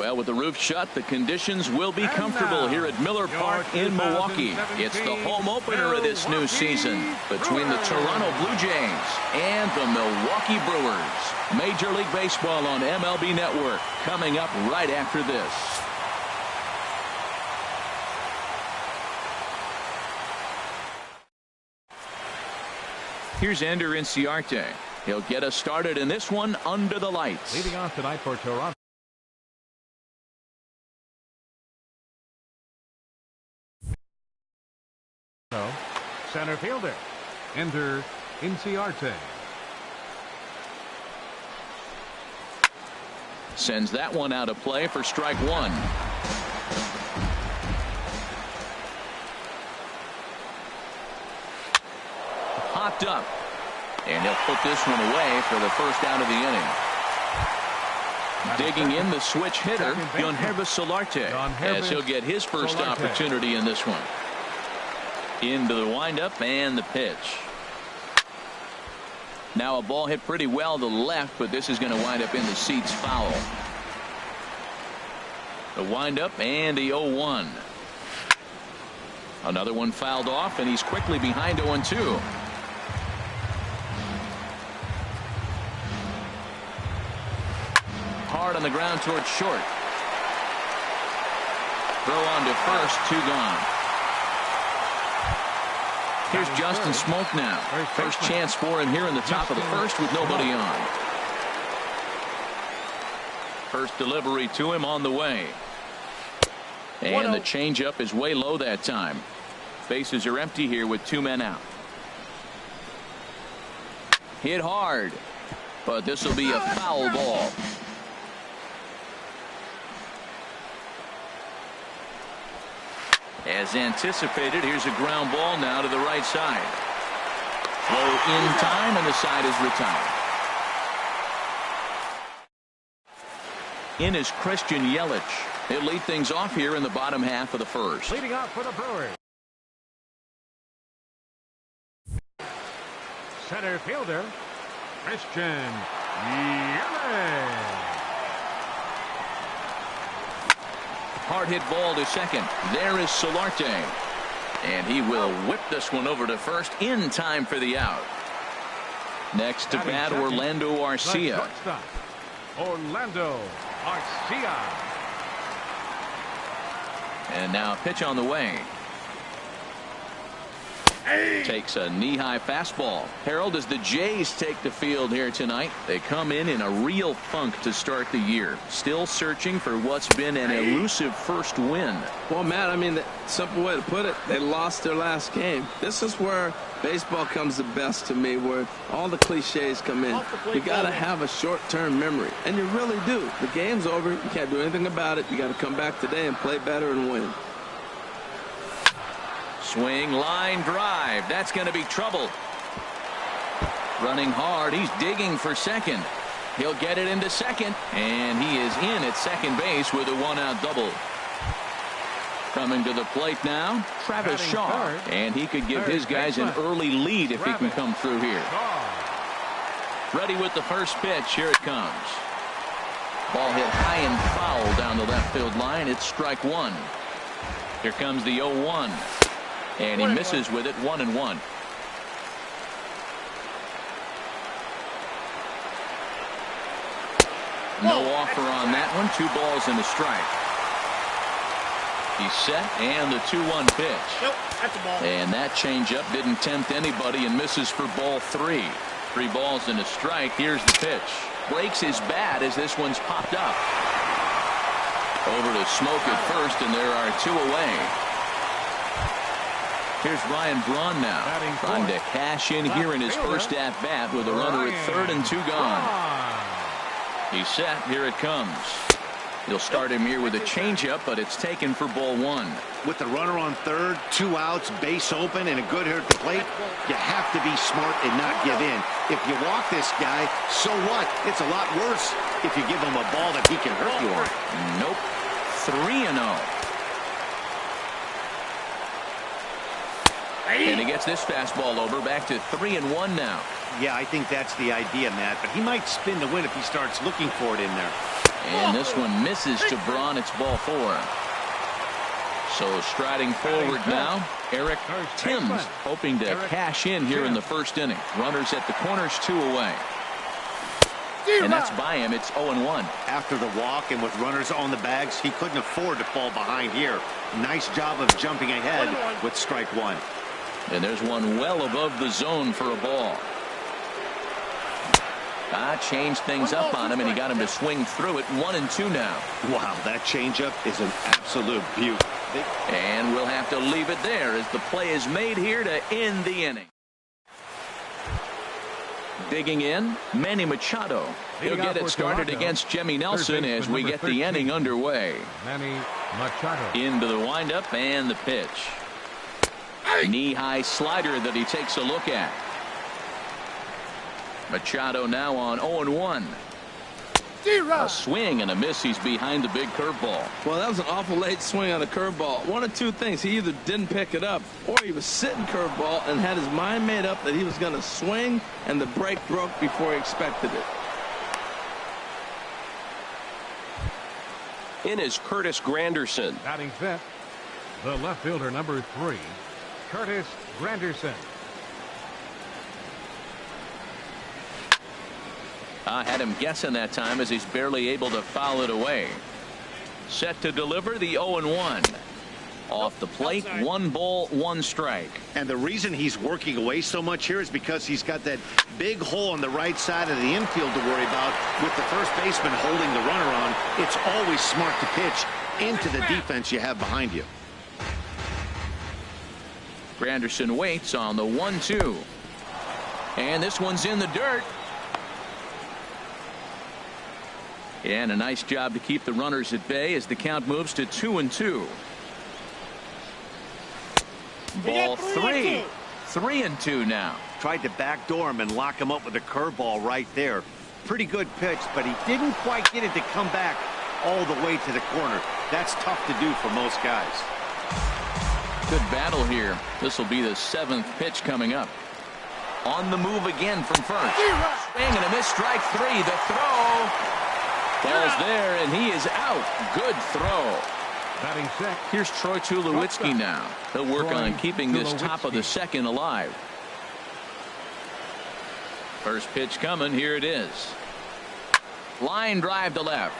Well, with the roof shut, the conditions will be comfortable here at Miller Park in Milwaukee. It's the home opener of this new season between the Toronto Blue Jays and the Milwaukee Brewers. Major League Baseball on MLB Network coming up right after this. Here's Ender Inciarte. He'll get us started in this one under the lights. Leading off tonight for Toronto. Center fielder, Ender Inciarte. Sends that one out of play for strike one. Popped up. And he'll put this one away for the first out of the inning. Digging in the switch hitter, Yonhervis Solarte, as he'll get his first opportunity in this one. Into the windup and the pitch. Now a ball hit pretty well to the left, but this is going to wind up in the seats foul. The windup and the 0-1. Another one fouled off, and he's quickly behind 0-2. Hard on the ground towards short. Throw on to first, 2 gone. Here's Justin Smoke now. First chance for him here in the top of the first with nobody on. First delivery to him on the way. And the changeup is way low that time. Bases are empty here with 2 men out. Hit hard, but this will be a foul ball. As anticipated, here's a ground ball now to the right side. Throw in time, and the side is retired. In is Christian Yelich. He'll lead things off here in the bottom half of the first. Leading off for the Brewers, center fielder, Christian Yelich. Hard hit ball to second. There is Solarte. And he will whip this one over to first in time for the out. Next to bat, Orlando Arcia. Orlando Arcia. And now a pitch on the way. Takes a knee-high fastball. Harold, as the Jays take the field here tonight, they come in a real funk to start the year. Still searching for what's been an elusive first win. Well, Matt, I mean, the simple way to put it, they lost their last game. This is where baseball comes the best to me, where all the cliches come in. You got to have a short-term memory, and you really do. The game's over. You can't do anything about it. You got to come back today and play better and win. Swing, line drive. That's going to be trouble. Running hard. He's digging for second. He'll get it into second, and he is in at second base with a 1-out double. Coming to the plate now, Travis Shaw, and he could give his guys an early lead if he can come through here. Ready with the first pitch. Here it comes. Ball hit high and foul down the left field line. It's strike one. Here comes the 0-1. And he misses with it, 1-1. No offer on that one. 2 balls and a strike. He's set, and the 2-1 pitch. Nope, that's a ball. And that changeup didn't tempt anybody and misses for ball 3. 3 balls and a strike. Here's the pitch. Breaks his bat as this one's popped up. Over to Smoke at first, and there are 2 away. Here's Ryan Braun now, trying to cash in here in his first at-bat with a runner at third and 2 gone. He's set. Here it comes. He'll start him here with a changeup, but it's taken for ball 1. With the runner on third, 2 outs, base open, and a good hitter at the plate, you have to be smart and not give in. If you walk this guy, so what? It's a lot worse if you give him a ball that he can hurt you on. Nope. 3-0. And he gets this fastball over, back to 3-1 now. Yeah, I think that's the idea, Matt. But he might spin the win if he starts looking for it in there. And this one misses to Braun. It's ball 4. So striding forward now, Eric Timms hoping to cash in here in the first inning. Runners at the corners, 2 away. And that's by him. It's 0-1. After the walk and with runners on the bags, he couldn't afford to fall behind here. Nice job of jumping ahead with strike 1. And there's one well above the zone for a ball. Changed things up on him, and he got him to swing through it. 1-2 now. Wow, that changeup is an absolute beauty. And we'll have to leave it there as the play is made here to end the inning. Digging in, Manny Machado. He'll get it started against Jimmy Nelson as we get the inning underway. Manny Machado. Into the windup and the pitch. Knee-high slider that he takes a look at. Machado now on 0-1. A swing and a miss. He's behind the big curveball. Well, that was an awful late swing on a curveball. One of two things. He either didn't pick it up or he was sitting curveball and had his mind made up that he was going to swing, and the break broke before he expected it. In is Curtis Granderson. Batting fifth, the left fielder, number 3, Curtis Granderson. I had him guessing that time as he's barely able to foul it away. Set to deliver the 0-1. Off the plate, 1 ball, 1 strike. And the reason he's working away so much here is because he's got that big hole on the right side of the infield to worry about. With the first baseman holding the runner on, it's always smart to pitch into the defense you have behind you. Granderson waits on the 1-2. And this one's in the dirt. And a nice job to keep the runners at bay as the count moves to 2-2. Ball 3. 3-2 now. Tried to backdoor him and lock him up with a curveball right there. Pretty good pitch, but he didn't quite get it to come back all the way to the corner. That's tough to do for most guys. Good battle here. This will be the 7th pitch coming up. On the move again from first. Swing and a miss, strike 3. The throw. Ball's there, and he is out. Good throw. Batting sixth. Here's Troy Tulowitzki now. He'll work on keeping this top of the second alive. First pitch coming. Here it is. Line drive to left.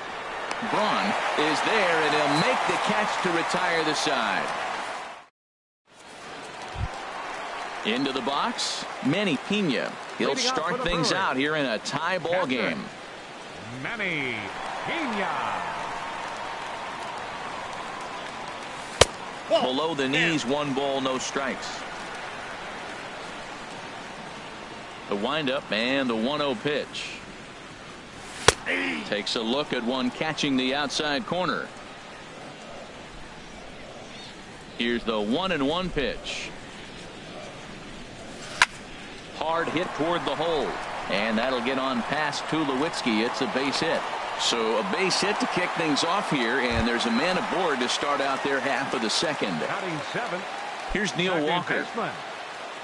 Braun is there, and he'll make the catch to retire the side. Into the box, Manny Pena. He'll start things out here in a tie ball game. Manny Pena. Below the knees, 1 ball, no strikes. The windup and the 1-0 pitch. Takes a look at one catching the outside corner. Here's the 1-1 pitch. Hard hit toward the hole. And that'll get on past Tulowitzki. It's a base hit. So a base hit to kick things off here, and there's a man aboard to start out their half of the second. Batting 7th. Here's Neil Walker.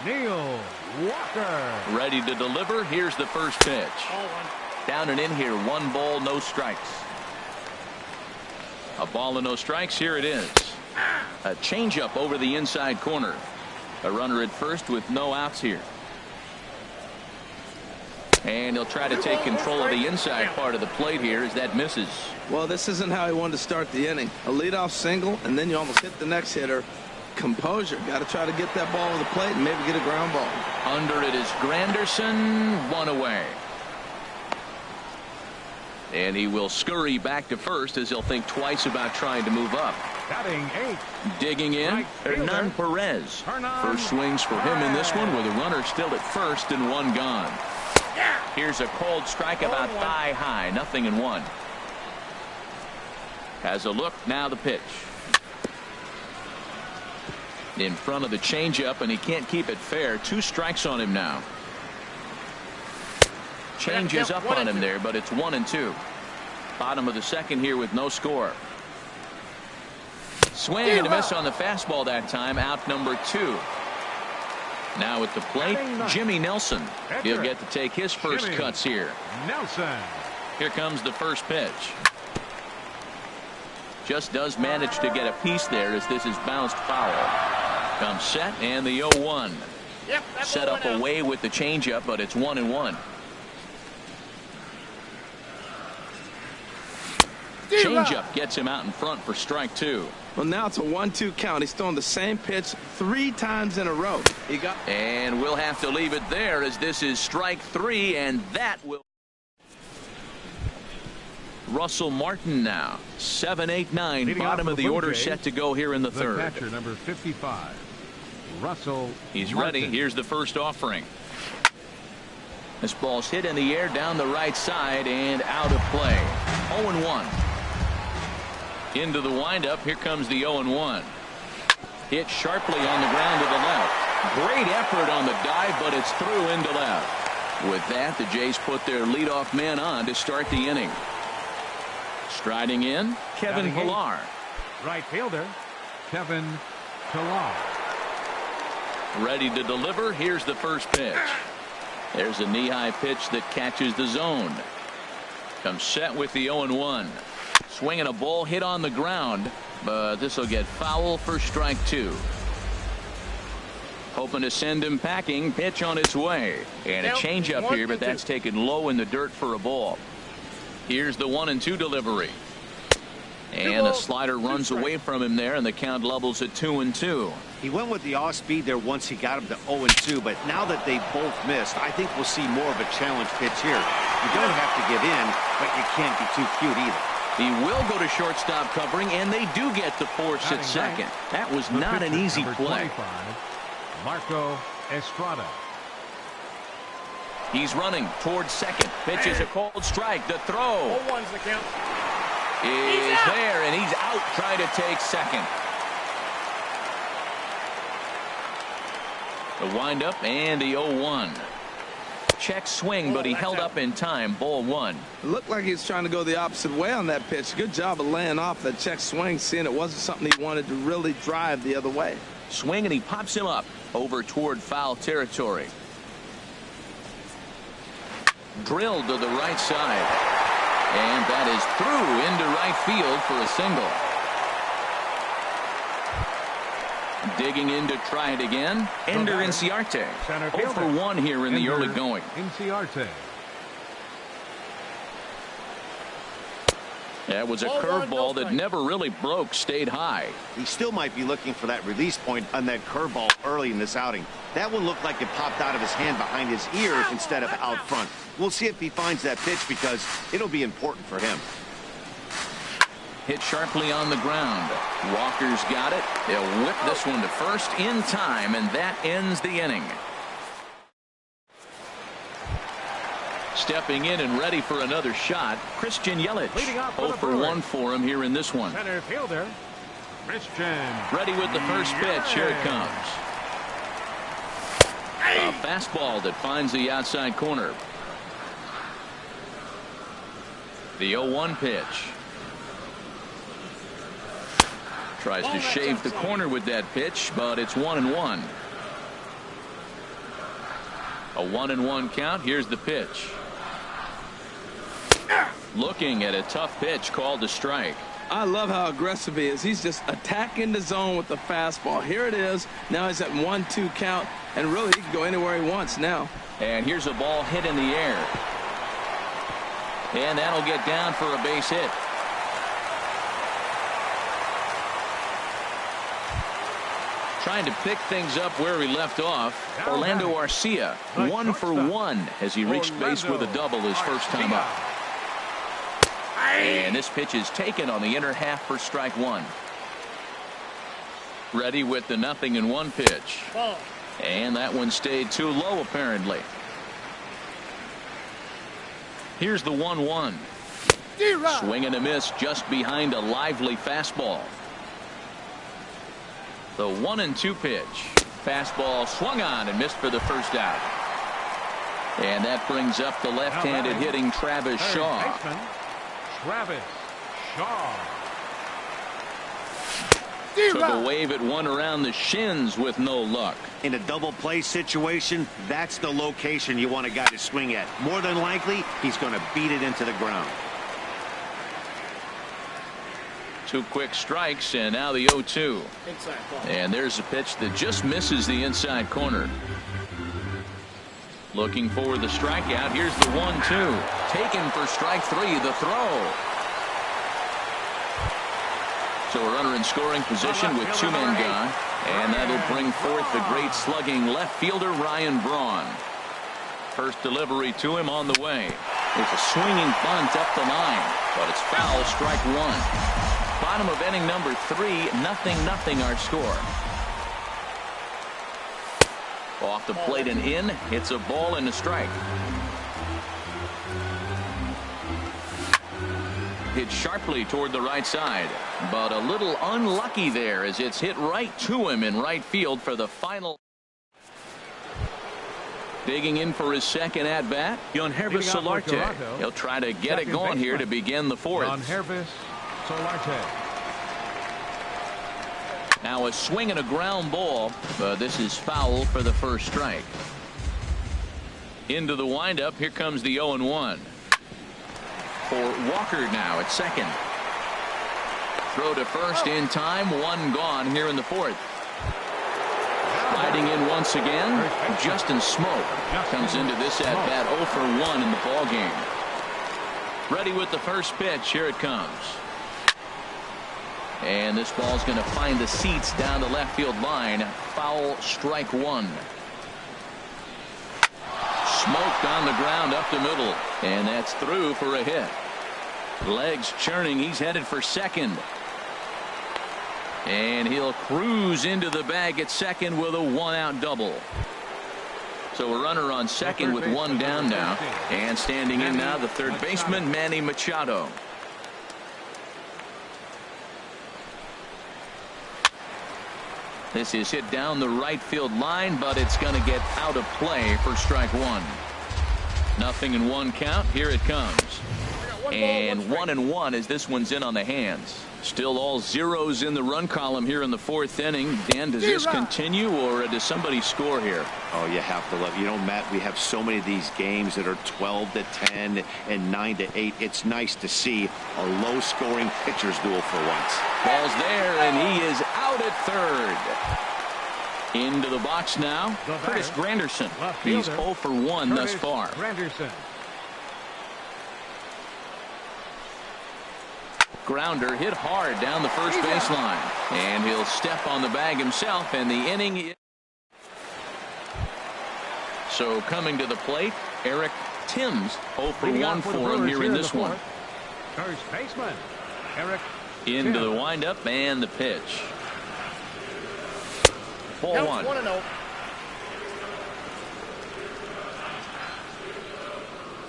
Neil Walker. Ready to deliver. Here's the first pitch. Down and in here, 1 ball, no strikes. A ball and no strikes. Here it is. A changeup over the inside corner. A runner at first with no outs here. And he'll try to take control of the inside part of the plate here as that misses. Well, this isn't how he wanted to start the inning. A leadoff single, and then you almost hit the next hitter. Composure. Got to try to get that ball over the plate and maybe get a ground ball. Under it is Granderson. 1 away. And he will scurry back to first as he'll think twice about trying to move up. Batting 8th. Digging in, Hernan Perez. First swings for him in this one with a runner still at first and 1 gone. Here's a cold strike about thigh high. 0-1. Has a look. Now the pitch. In front of the changeup, and he can't keep it fair. 2 strikes on him now. Changes up on him there, but it's 1-2. Bottom of the second here with no score. Swing and a miss on the fastball that time. Out number 2. Now at the plate, Jimmy Nelson. He'll get to take his first cuts here. Nelson. Here comes the first pitch. Just does manage to get a piece there as this is bounced foul. Comes set and the 0-1. Yep, Set up away with the changeup, but it's 1-1. Changeup gets him out in front for strike 2. Well, now it's a 1-2 count. He's throwing the same pitch 3 times in a row. And we'll have to leave it there as this is strike 3, and that will. Russell Martin now. 7-8-9. Leading Bottom off of for the Blue order Jays, set to go here in the third. Catcher number 55, Russell. He's Martin. ready. Here's the first offering. This ball's hit in the air down the right side and out of play. 0-1. Into the windup. Here comes the 0-1. Hit sharply on the ground to the left. Great effort on the dive, but it's through into left. With that, the Jays put their leadoff man on to start the inning. Striding in, Kevin Pillar. Right fielder, Kevin Pillar. Ready to deliver. Here's the first pitch. There's a knee-high pitch that catches the zone. Comes set with the 0-1. Swinging a ball hit on the ground, but this will get foul for strike 2. Hoping to send him packing. Pitch on its way. And a changeup here, but that's taken low in the dirt for a ball. Here's the 1-2 delivery. And the slider runs away from him there, and the count levels at 2-2. He went with the off speed there once he got him to 0-2, but now that they both missed, I think we'll see more of a challenge pitch here. You don't have to give in, but you can't be too cute either. He will go to shortstop covering, and they do get the force at second. That was not an easy play. 25, Marco Estrada. He's running towards second. Pitches a cold strike. The throw 0-1's the count. is there, and he's out trying to take second. The windup and the 0-1. Check swing, but he held up in time. Ball 1. It looked like he was trying to go the opposite way on that pitch. Good job of laying off that check swing, seeing it wasn't something he wanted to really drive the other way. Swing, and he pops him up over toward foul territory. Drilled to the right side. And that is through into right field for a single. Digging in to try it again. Ender Inciarte. 0 for 1 here in the early going. Inciarte. That was a curveball that never really broke, stayed high. He still might be looking for that release point on that curveball early in this outing. That one looked like it popped out of his hand behind his ear instead of out front. We'll see if he finds that pitch because it'll be important for him. Hit sharply on the ground. Walker's got it. They'll whip this one to first in time, and that ends the inning. Stepping in and ready for another shot, Christian Yelich. 0 for 1 for him here in this one. Center fielder, Christian. Ready with the first pitch. Here it comes. A fastball that finds the outside corner. The 0-1 pitch. Tries to shave the corner with that pitch, but it's 1-1. A 1-1 count. Here's the pitch. Looking at a tough pitch called a strike. I love how aggressive he is. He's just attacking the zone with the fastball. Here it is. Now he's at 1-2 count, and really he can go anywhere he wants now. And here's a ball hit in the air. And that'll get down for a base hit. Trying to pick things up where he left off. Orlando Arcia, 1 for 1 as he reached base with a double his first time up. And this pitch is taken on the inner half for strike 1. Ready with the 0-1 pitch. And that one stayed too low apparently. Here's the 1-1. Swing and a miss just behind a lively fastball. The 1-2 pitch. Fastball swung on and missed for the first out. And that brings up the left-handed hitting Travis Shaw. Travis Shaw. Took a wave at one around the shins with no luck. In a double play situation, that's the location you want a guy to swing at. More than likely, he's going to beat it into the ground. 2 quick strikes, and now the 0-2. And there's a pitch that just misses the inside corner. Looking for the strikeout. Here's the 1-2. Taken for strike 3. The throw. So a runner in scoring position with 2 men gone. And that'll bring forth the great slugging left fielder Ryan Braun. First delivery to him on the way. It's a swinging bunt up the line, but it's foul, strike 1. Bottom of inning number 3, 0-0 our score. Off the plate and in. It's a ball and a strike. Hit sharply toward the right side, but a little unlucky there as it's hit right to him in right field for the final. Digging in for his second at bat, Yonhervis Solarte. He'll try to get it going here to begin the 4th. Yonhervis Solarte. Now a swing and a ground ball, but this is foul for the first strike. Into the windup. Here comes the 0-1. For Walker now at second. Throw to first in time. 1 gone here in the 4th. Riding in once again, Justin Smoke comes into this at bat 0 for 1 in the ball game. Ready with the first pitch. Here it comes. And this ball's going to find the seats down the left field line. Foul, strike 1. Smoked on the ground up the middle, and that's through for a hit. Legs churning. He's headed for second. And he'll cruise into the bag at second with a 1-out double. So a runner on second with 1 down now. And standing in now, the third baseman, Manny Machado. This is hit down the right field line, but it's going to get out of play for strike 1. 0-1 count. Here it comes. And 1-1 as this one's in on the hands. Still all zeros in the run column here in the 4th inning. Dan, does this continue, or does somebody score here? Oh, you have to love. You know, Matt, we have so many of these games that are 12-10 and 9-8. It's nice to see a low-scoring pitcher's duel for once. Ball's there, and he is out at third. Into the box now, Curtis Granderson. He's 0 for 1 thus far. Granderson. Grounder hit hard down the first baseline, and he'll step on the bag himself, and the inning. So coming to the plate, Eric Timms. 0 for 1 for him here in this one. First baseman Eric into the windup and the pitch. Ball 1. 1-0.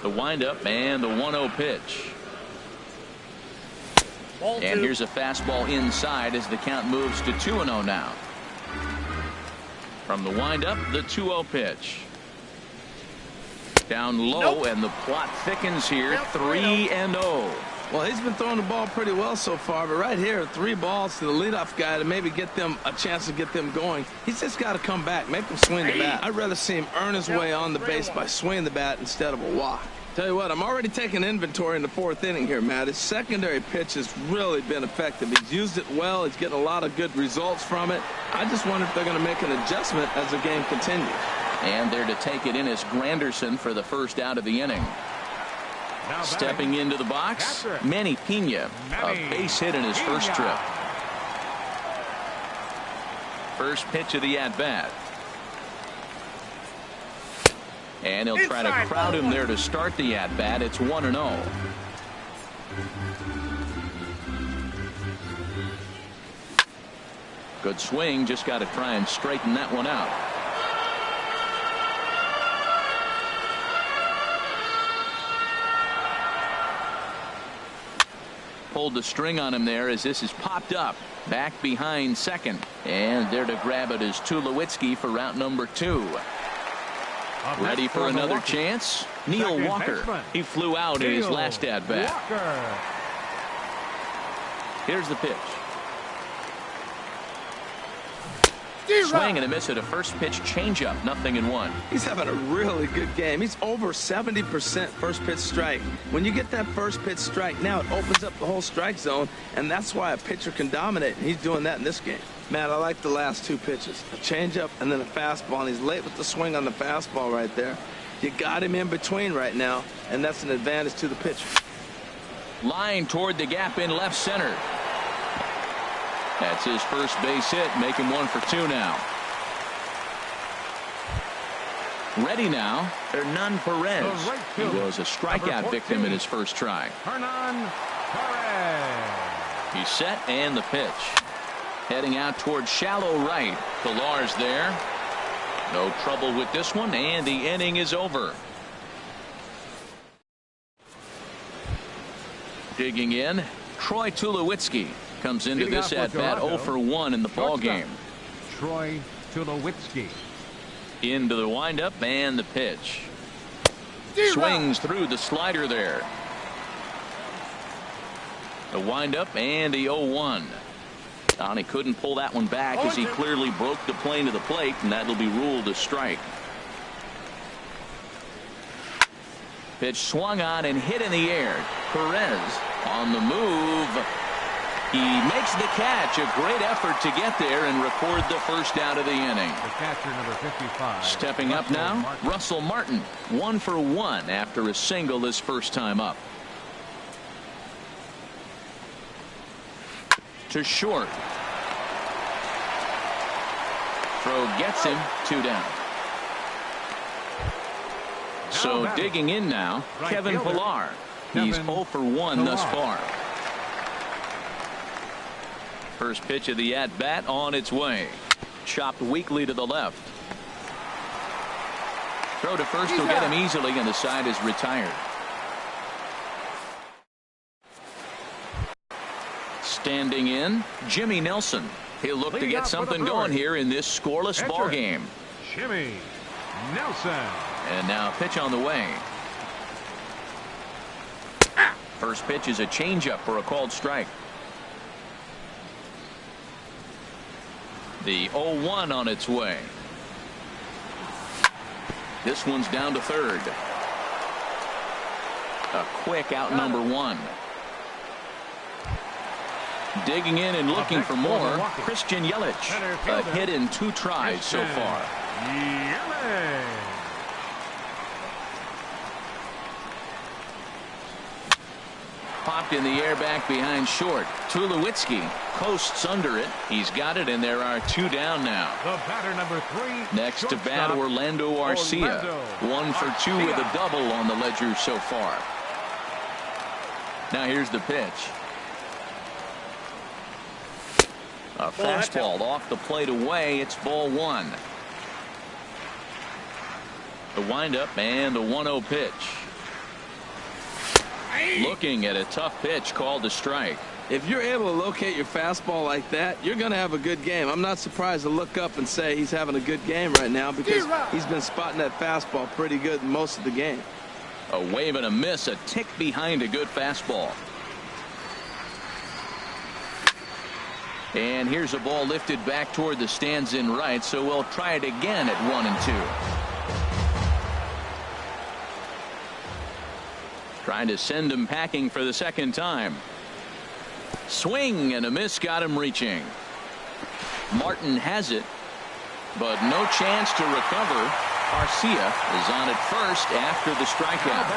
The windup and the 1-0 pitch. And here's a fastball inside as the count moves to 2-0 now. From the windup, the 2-0 pitch. Down low, and the plot thickens here. 3-0. Well, he's been throwing the ball pretty well so far, but right here, 3 balls to the leadoff guy to maybe get them a chance to get them going. He's just got to come back, make him swing the bat. I'd rather see him earn his way on the base by swinging the bat instead of a walk. Tell you what, I'm already taking inventory in the 4th inning here, Matt. His secondary pitch has really been effective. He's used it well. He's getting a lot of good results from it. I just wonder if they're going to make an adjustment as the game continues. And there to take it in is Granderson for the first out of the inning. Now stepping into the box, Manny Pena, a base hit in his first trip. First pitch of the at-bat. And he'll try to crowd him there to start the at-bat. It's 1-0. Good swing. Just got to try and straighten that one out. Pulled the string on him there as this is popped up. Back behind second. And there to grab it is Tulowitzki for route number 2. Ready for another chance? Neil Walker. He flew out in his last at-bat. Here's the pitch. Swing and a miss at a first pitch changeup. 0-1. He's having a really good game. He's over 70% first pitch strike. When you get that first pitch strike, now it opens up the whole strike zone, and that's why a pitcher can dominate, and he's doing that in this game. Man, I like the last two pitches. A changeup and then a fastball, and he's late with the swing on the fastball right there. You got him in between right now, and that's an advantage to the pitcher. Line toward the gap in left center. That's his first base hit, make him 1 for 2 now. Ready now, Hernan Perez. Right He was a strikeout victim in his first try. Hernan Perez. He's set and the pitch. Heading out toward shallow right. Pilar's there. No trouble with this one, and the inning is over. Digging in, Troy Tulowitzki comes into this at bat 0 for 1 in the ball game. Troy Tulowitzki. Into the windup and the pitch. Swings through the slider there. The windup and the 0-1. He couldn't pull that one back as he clearly broke the plane to the plate, and that'll be ruled a strike. Pitch swung on and hit in the air. Perez on the move. He makes the catch. A great effort to get there and record the first out of the inning. The catcher, number 55. Stepping up now, Russell Martin. 1 for 1 after a single his first time up. To short. Throw gets him. 2 down. So digging in now, Kevin Pillar. He's 0 for 1 thus far. First pitch of the at-bat on its way. Chopped weakly to the left. Throw to first will get him easily, and the side is retired. Standing in, Jimmy Nelson. He'll look to get something going here in this scoreless ball game. Jimmy Nelson. And now a pitch on the way. First pitch is a changeup for a called strike. The 0-1 on its way. This one's down to third. A quick out number 1. Digging in and looking for more, Christian Yelich. A hit in 2 tries so far. Popped in the air back behind short. Tulowitzki coasts under it. He's got it, and there are 2 down now. The batter, number 3. Next to bat, Orlando Arcia. 1 for 2 with a double on the ledger so far. Now here's the pitch. A fastball off the plate away. It's ball 1. The windup and the 1-0 pitch. Looking at a tough pitch called a strike. If you're able to locate your fastball like that, you're going to have a good game. I'm not surprised to look up and say he's having a good game right now, because he's been spotting that fastball pretty good most of the game. A wave and a miss, a tick behind a good fastball. And here's a ball lifted back toward the stands in right, so we'll try it again at 1-2. Trying to send him packing for the second time. Swing and a miss got him reaching. Martin has it, but no chance to recover. Arcia is on at first after the strikeout.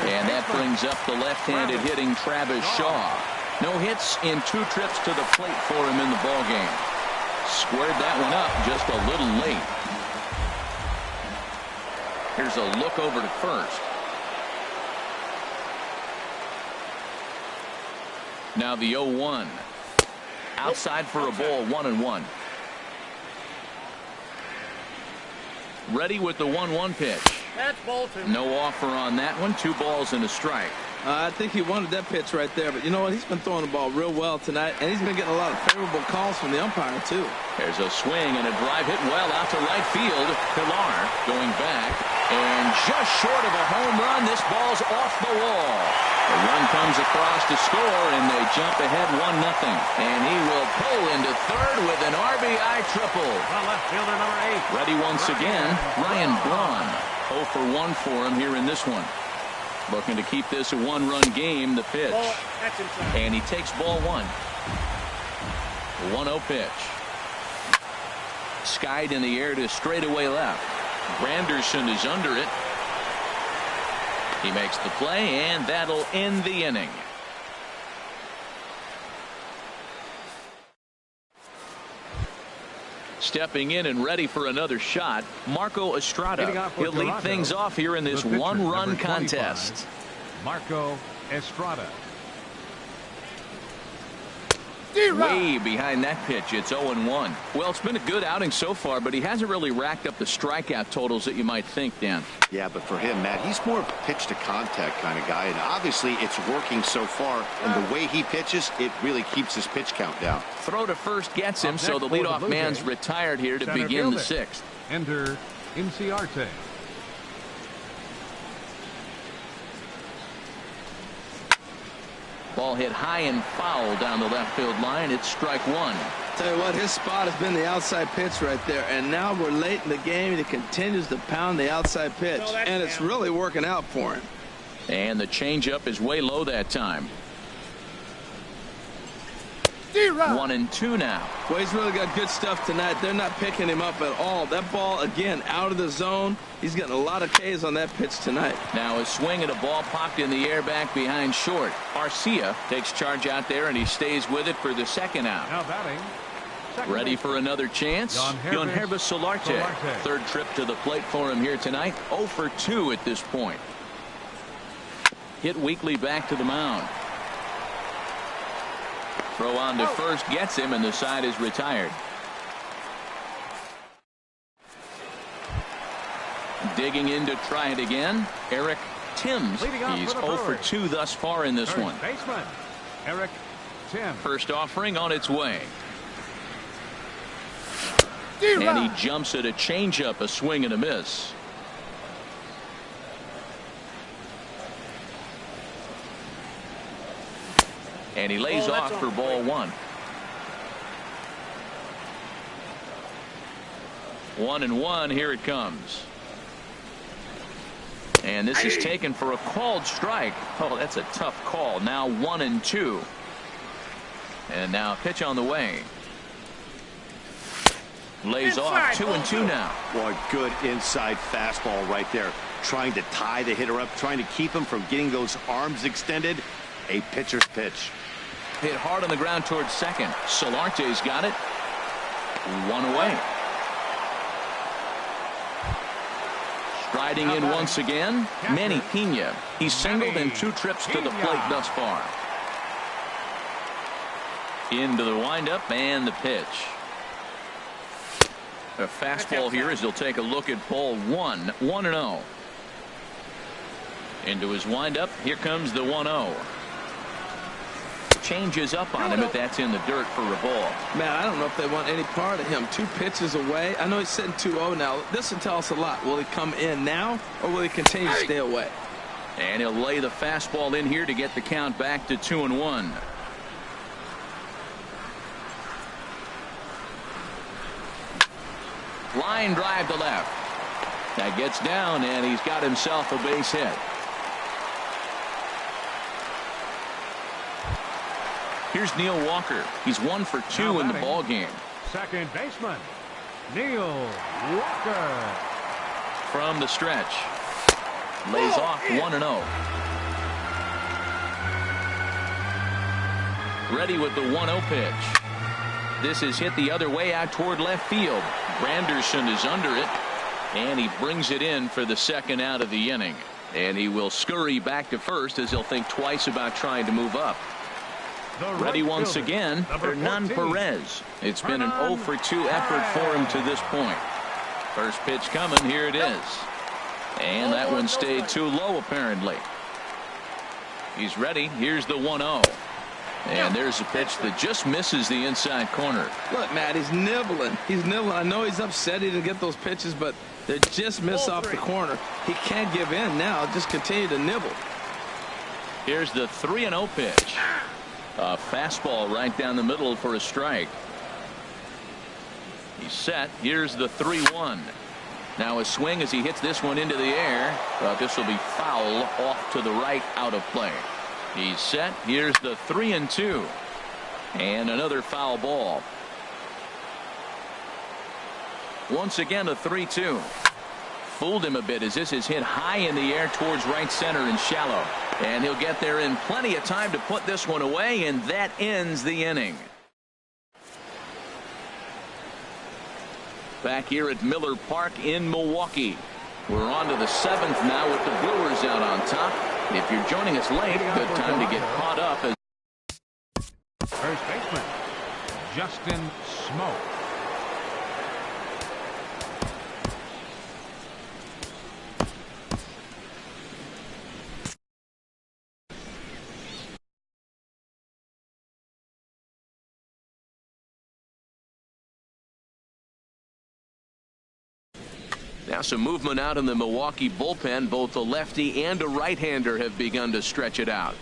And that brings up the left-handed hitting Travis Shaw. No hits in 2 trips to the plate for him in the ballgame. Squared that one up just a little late. Here's a look over to first. Now the 0-1. Outside for a ball, 1-1. Ready with the 1-1 pitch. That's ball two. No offer on that one. 2 balls and a strike. I think he wanted that pitch right there, but you know what? He's been throwing the ball real well tonight, and he's been getting a lot of favorable calls from the umpire, too. There's a swing and a drive hit well out to right field. Pilar going back, and just short of a home run, this ball's off the wall. The run comes across to score, and they jump ahead 1-0. And he will pull into third with an RBI triple. The left fielder, number 8. Ready once again, Ryan Braun. 0 for 1 for him here in this one. Looking to keep this a 1-run game. The pitch. That's inside. And he takes ball 1. 1-0 pitch. Skied in the air to straightaway left. Granderson is under it. He makes the play, and that'll end the inning. Stepping in and ready for another shot, Marco Estrada. He'll lead things off here in this 1-run contest. Marco Estrada. Way behind that pitch. It's 0-1. Well, it's been a good outing so far, but he hasn't really racked up the strikeout totals that you might think, Dan. Yeah, but for him, Matt, he's more of a pitch to contact kind of guy, and obviously it's working so far, and the way he pitches, it really keeps his pitch count down. Throw to first gets him, so the leadoff man's retired here to begin the 6th. Enter Inciarte. Ball hit high and foul down the left field line. It's strike 1. Tell you what, his spot has been the outside pitch right there, and now we're late in the game, and he continues to pound the outside pitch, and it's really working out for him. And the changeup is way low that time. 1-2 now. Well, he's really got good stuff tonight. They're not picking him up at all. That ball, again, out of the zone. He's getting a lot of Ks on that pitch tonight. Now a swing and a ball popped in the air back behind short. Arcia takes charge out there, and he stays with it for the 2nd out. Now batting. Ready for another chance? Yohanhervis Solarte. 3rd trip to the plate for him here tonight. 0 for 2 at this point. Hit weakly back to the mound. Throw on to first gets him, and the side is retired. Digging in to try it again, Eric Timms. He's 0 for 2 thus far in this one. Baseman Eric Timms. First offering on its way. And he jumps at a changeup, a swing and a miss. And he lays off for ball 1. 1-1. Here it comes. And this is taken for a called strike. Oh, that's a tough call. Now 1-2. And now pitch on the way. Lays off 2-2 now. Boy, good inside fastball right there. Trying to tie the hitter up, trying to keep him from getting those arms extended. A pitcher's pitch. Hit hard on the ground towards second. Solarte's got it. 1 away. Striding in once again, Manny Pena. He's singled in 2 trips to the plate thus far. Into the windup and the pitch. A fastball here as he'll take a look at ball 1. 1-0. Into his windup. Here comes the 1-0. Changes up on him, but that's in the dirt for a ball. Man, I don't know if they want any part of him. 2 pitches away. I know he's sitting 2-0 now. This will tell us a lot. Will he come in now, or will he continue to stay away? And he'll lay the fastball in here to get the count back to 2-1. Line drive to left. That gets down, and he's got himself a base hit. Here's Neil Walker. He's 1 for 2 in the ball game. Second baseman Neil Walker. From the stretch. Lays off 1-0. Ready with the 1-0 pitch. This is hit the other way out toward left field. Granderson is under it, and he brings it in for the 2nd out of the inning. And he will scurry back to first as he'll think twice about trying to move up. Ready once again, Hernan Perez. It's been an 0 for 2 effort for him to this point. First pitch coming. Here it is. And that one stayed too low, apparently. He's ready. Here's the 1-0. And there's a pitch that just misses the inside corner. Look, Matt, he's nibbling. He's nibbling. I know he's upset he didn't get those pitches, but they just miss off the corner. He can't give in now. Just continue to nibble. Here's the 3-0 pitch. A fastball right down the middle for a strike. He's set. Here's the 3-1. Now a swing as he hits this one into the air. But this will be foul off to the right, out of play. He's set. Here's the 3-2. And another foul ball. Once again a 3-2. Fooled him a bit as this is hit high in the air towards right center and shallow. And he'll get there in plenty of time to put this one away, and that ends the inning. Back here at Miller Park in Milwaukee. We're on to the 7th now with the Brewers out on top. If you're joining us late, good time to get caught up. First baseman, Justin Smoke. Now some movement out in the Milwaukee bullpen. Both a lefty and a right-hander have begun to stretch it out.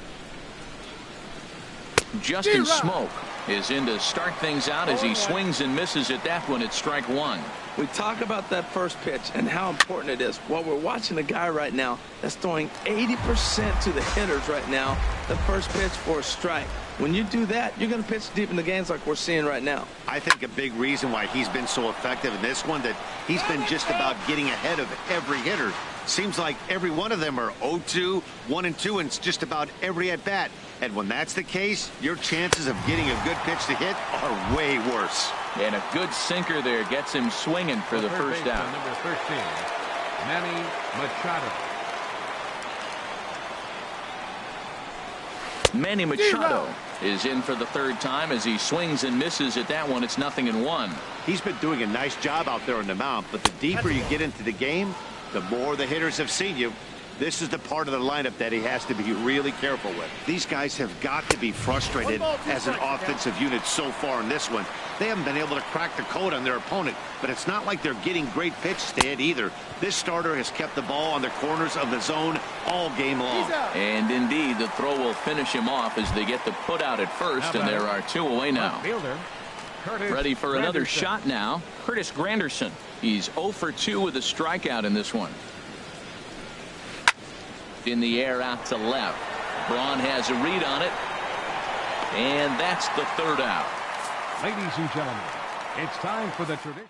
Justin Smoke is in to start things out as he swings and misses at that one at strike one. We talk about that first pitch and how important it is. Well, we're watching a guy right now that's throwing 80% to the hitters right now. The first pitch for a strike. When you do that, you're going to pitch deep in the games like we're seeing right now. I think a big reason why he's been so effective in this one, that he's been just about getting ahead of every hitter. Seems like every one of them are 0-2, 1-2, and it's just about every at bat. And when that's the case, your chances of getting a good pitch to hit are way worse. And a good sinker there gets him swinging for the first out. Number 13, Manny Machado. Manny Machado is in for the third time as he swings and misses at that one. It's 0-1. He's been doing a nice job out there on the mound, but the deeper you get into the game, the more the hitters have seen you. This is the part of the lineup that he has to be really careful with. These guys have got to be frustrated as an offensive unit so far in this one. They haven't been able to crack the code on their opponent, but it's not like they're getting great pitches to hit either. This starter has kept the ball on the corners of the zone all game long. And indeed, the throw will finish him off as they get the put out at first, and there are two away now. Ready for another shot now. Curtis Granderson. He's 0 for 2 with a strikeout in this one. In the air out to left. Braun has a read on it. And that's the third out. Ladies and gentlemen, it's time for the tradition.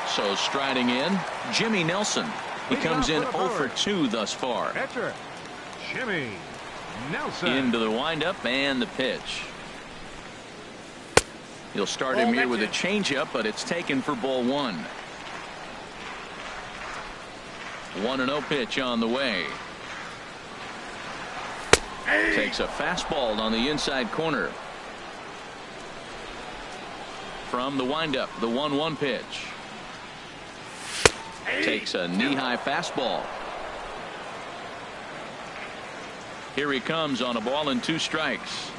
So striding in, Jimmy Nelson. He comes in 0 for 2 thus far. Catcher, Jimmy Nelson. Into the windup and the pitch. He'll start him here with a changeup, but it's taken for ball one. 1-0 pitch on the way. Takes a fastball on the inside corner. From the windup, the 1-1 pitch. Takes a knee-high fastball. Here he comes on a ball and 2 strikes.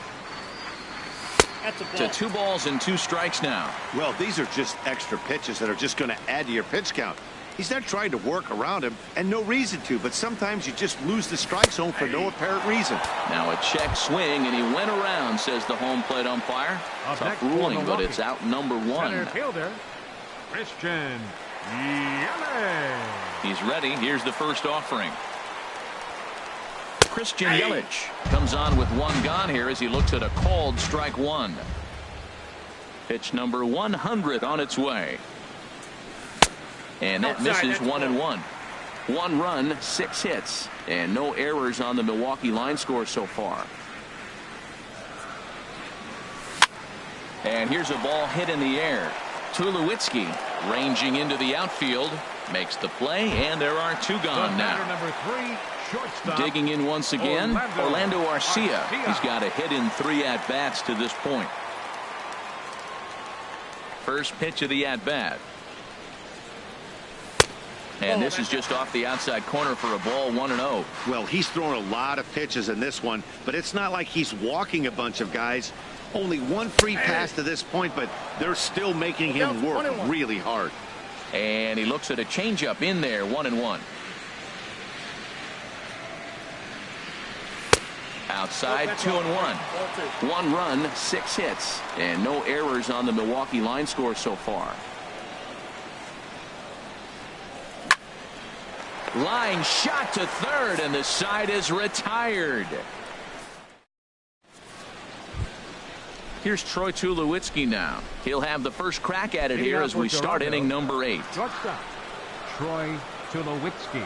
To 2 balls and 2 strikes now. Well, these are just extra pitches that are just going to add to your pitch count. He's not trying to work around him, and no reason to, but sometimes you just lose the strike zone for no apparent reason. Now a check swing, and he went around, says the home plate umpire. Tough ruling, but it's out number 1. Center fielder, Christian Yelich. He's ready. Here's the first offering. Christian Yelich comes on with 1 gone here as he looks at a called strike 1. Pitch number 100 on its way. And that misses 1-1. 1 run, 6 hits, and no errors on the Milwaukee line score so far. And here's a ball hit in the air. Tulowitzki ranging into the outfield, makes the play, and there are 2 gone now. Number 3, shortstop. Digging in once again, Orlando Arcia. He's got a hit in 3 at-bats to this point. First pitch of the at-bat. And this is just off the outside corner for a ball, 1-0. Well, he's thrown a lot of pitches in this one, but it's not like he's walking a bunch of guys. Only one free pass to this point, but they're still making him work really hard. And he looks at a changeup in there, 1-1. Outside, 2-1. 1 run, 6 hits, and no errors on the Milwaukee line score so far. Line shot to third, and the side is retired. Here's Troy Tulowitzki now. He'll have the first crack at it here as we start inning number 8. Shortstop, Troy Tulowitzki.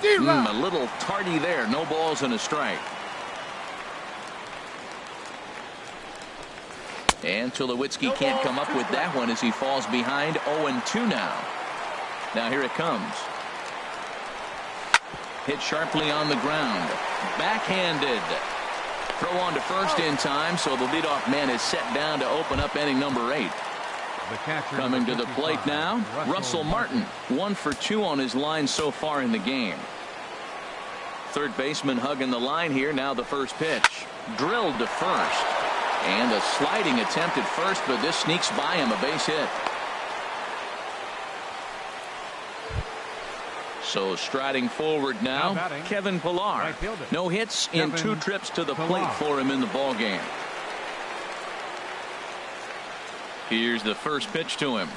A little tardy there. No balls and a strike. And Tulowitzki can't come up with that one as he falls behind 0-2 now. Now here it comes. Hit sharply on the ground. Backhanded. Throw on to first in time, so the leadoff man is set down to open up inning number 8. Coming to the plate now, Russell Martin. 1 for 2 on his line so far in the game. Third baseman hugging the line here. Now the first pitch. Drilled to first. And a sliding attempt at first, but this sneaks by him, a base hit. So striding forward now, Kevin Pillar. No hits in 2 trips to the plate for him in the ball game. Here's the first pitch to him.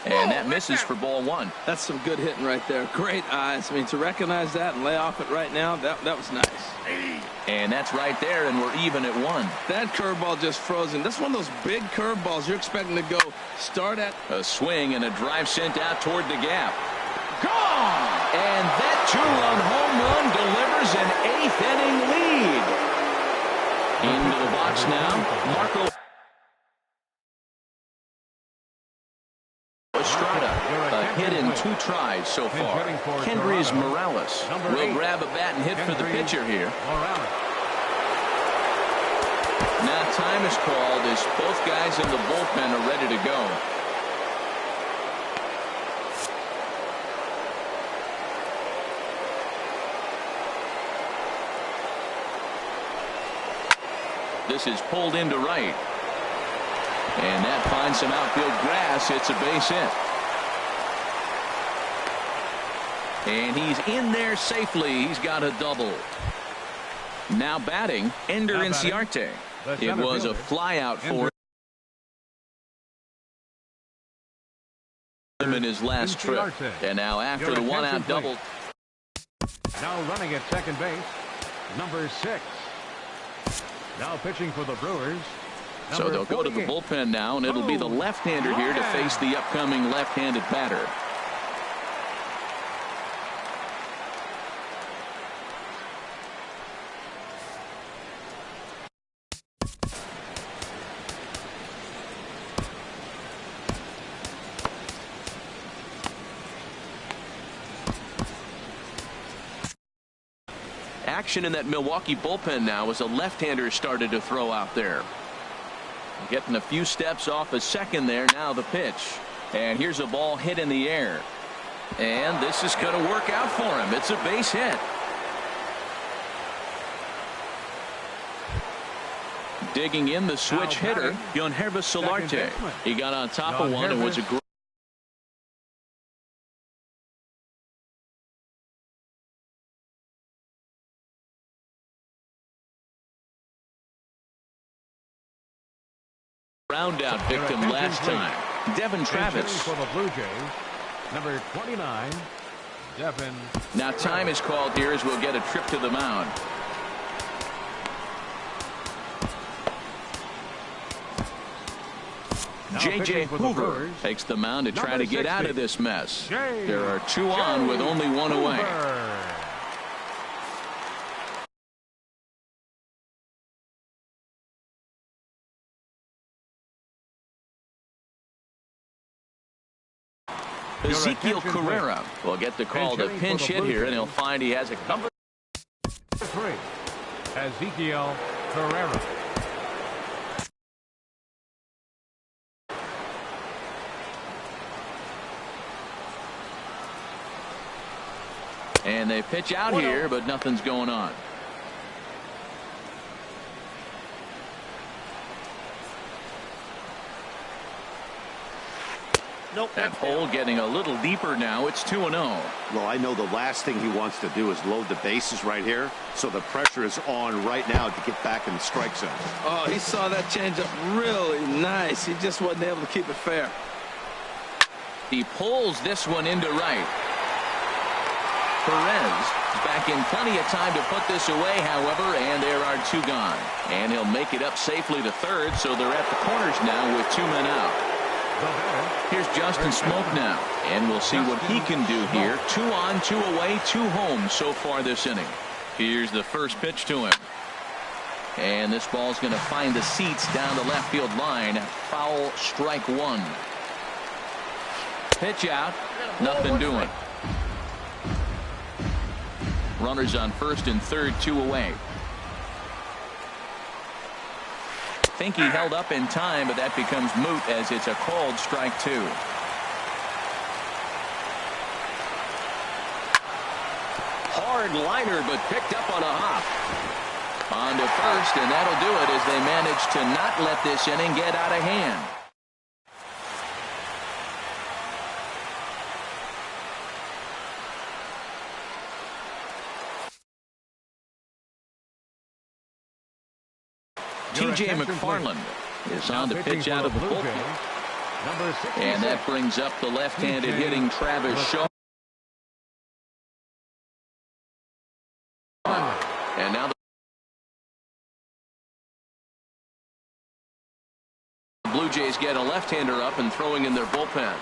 And that misses for ball 1. That's some good hitting right there. Great eyes. I mean, to recognize that and lay off it right now, that was nice. And that's right there, and we're even at 1. That curveball just frozen. That's one of those big curveballs you're expecting to go start at. A swing and a drive sent out toward the gap. Gone! And that 2-run home run delivers an 8th inning lead. Into the box now, Marco Estrada. A hit in 2 tries so far. Kendrys Morales will grab a bat and hit for the pitcher here. Now time is called as both guys in the bullpen are ready to go. This is pulled into right. And that finds some outfield grass. It's a base hit. And he's in there safely. He's got a double. Now batting, Ender Inciarte. It was a flyout for him in his last trip. And now after the 1-out double. Now running at second base, number 6. Now pitching for the Brewers. So they'll go to the bullpen now, and it'll be the left-hander here to face the upcoming left-handed batter. Action in that Milwaukee bullpen now as a left-hander started to throw out there. Getting a few steps off a second there. Now the pitch. And here's a ball hit in the air. And this is going to work out for him. It's a base hit. Digging in the switch hitter, Yonhervis Solarte. He got on top of one and was a great round out victim last time. Devin Travis. For the Blue Jays, number 29, Devin. Now time is called here as we'll get a trip to the mound. J.J. Hoover takes the mound to try to get out of this mess. There are 2 on with only 1 away. Ezekiel Carrera will get the call to pinch hit here, and he'll find he has a cover. 3, Ezekiel Carrera. And they pitch out here, but nothing's going on. Nope. That hole getting a little deeper now. It's 2-0. Well, I know the last thing he wants to do is load the bases right here, so the pressure is on right now to get back in the strike zone. Oh, he saw that changeup really nice. He just wasn't able to keep it fair. He pulls this one into right. Perez is back in plenty of time to put this away, however, and there are 2 gone. And he'll make it up safely to third, so they're at the corners now with 2 men out. Here's Justin Smoke now, and we'll see what he can do here. 2 on, 2 away, 2 home so far this inning. Here's the first pitch to him. And this ball's going to find the seats down the left field line. Foul, strike 1. Pitch out, nothing doing. Runners on first and third, 2 away. Think he held up in time, but that becomes moot as it's a called strike 2. Hard liner, but picked up on a hop. On to first, and that'll do it as they manage to not let this inning get out of hand. TJ McFarland is on to pitch out of the bullpen. And that brings up the left-handed hitting Travis Shaw. And now the Blue Jays get a left-hander up and throwing in their bullpen.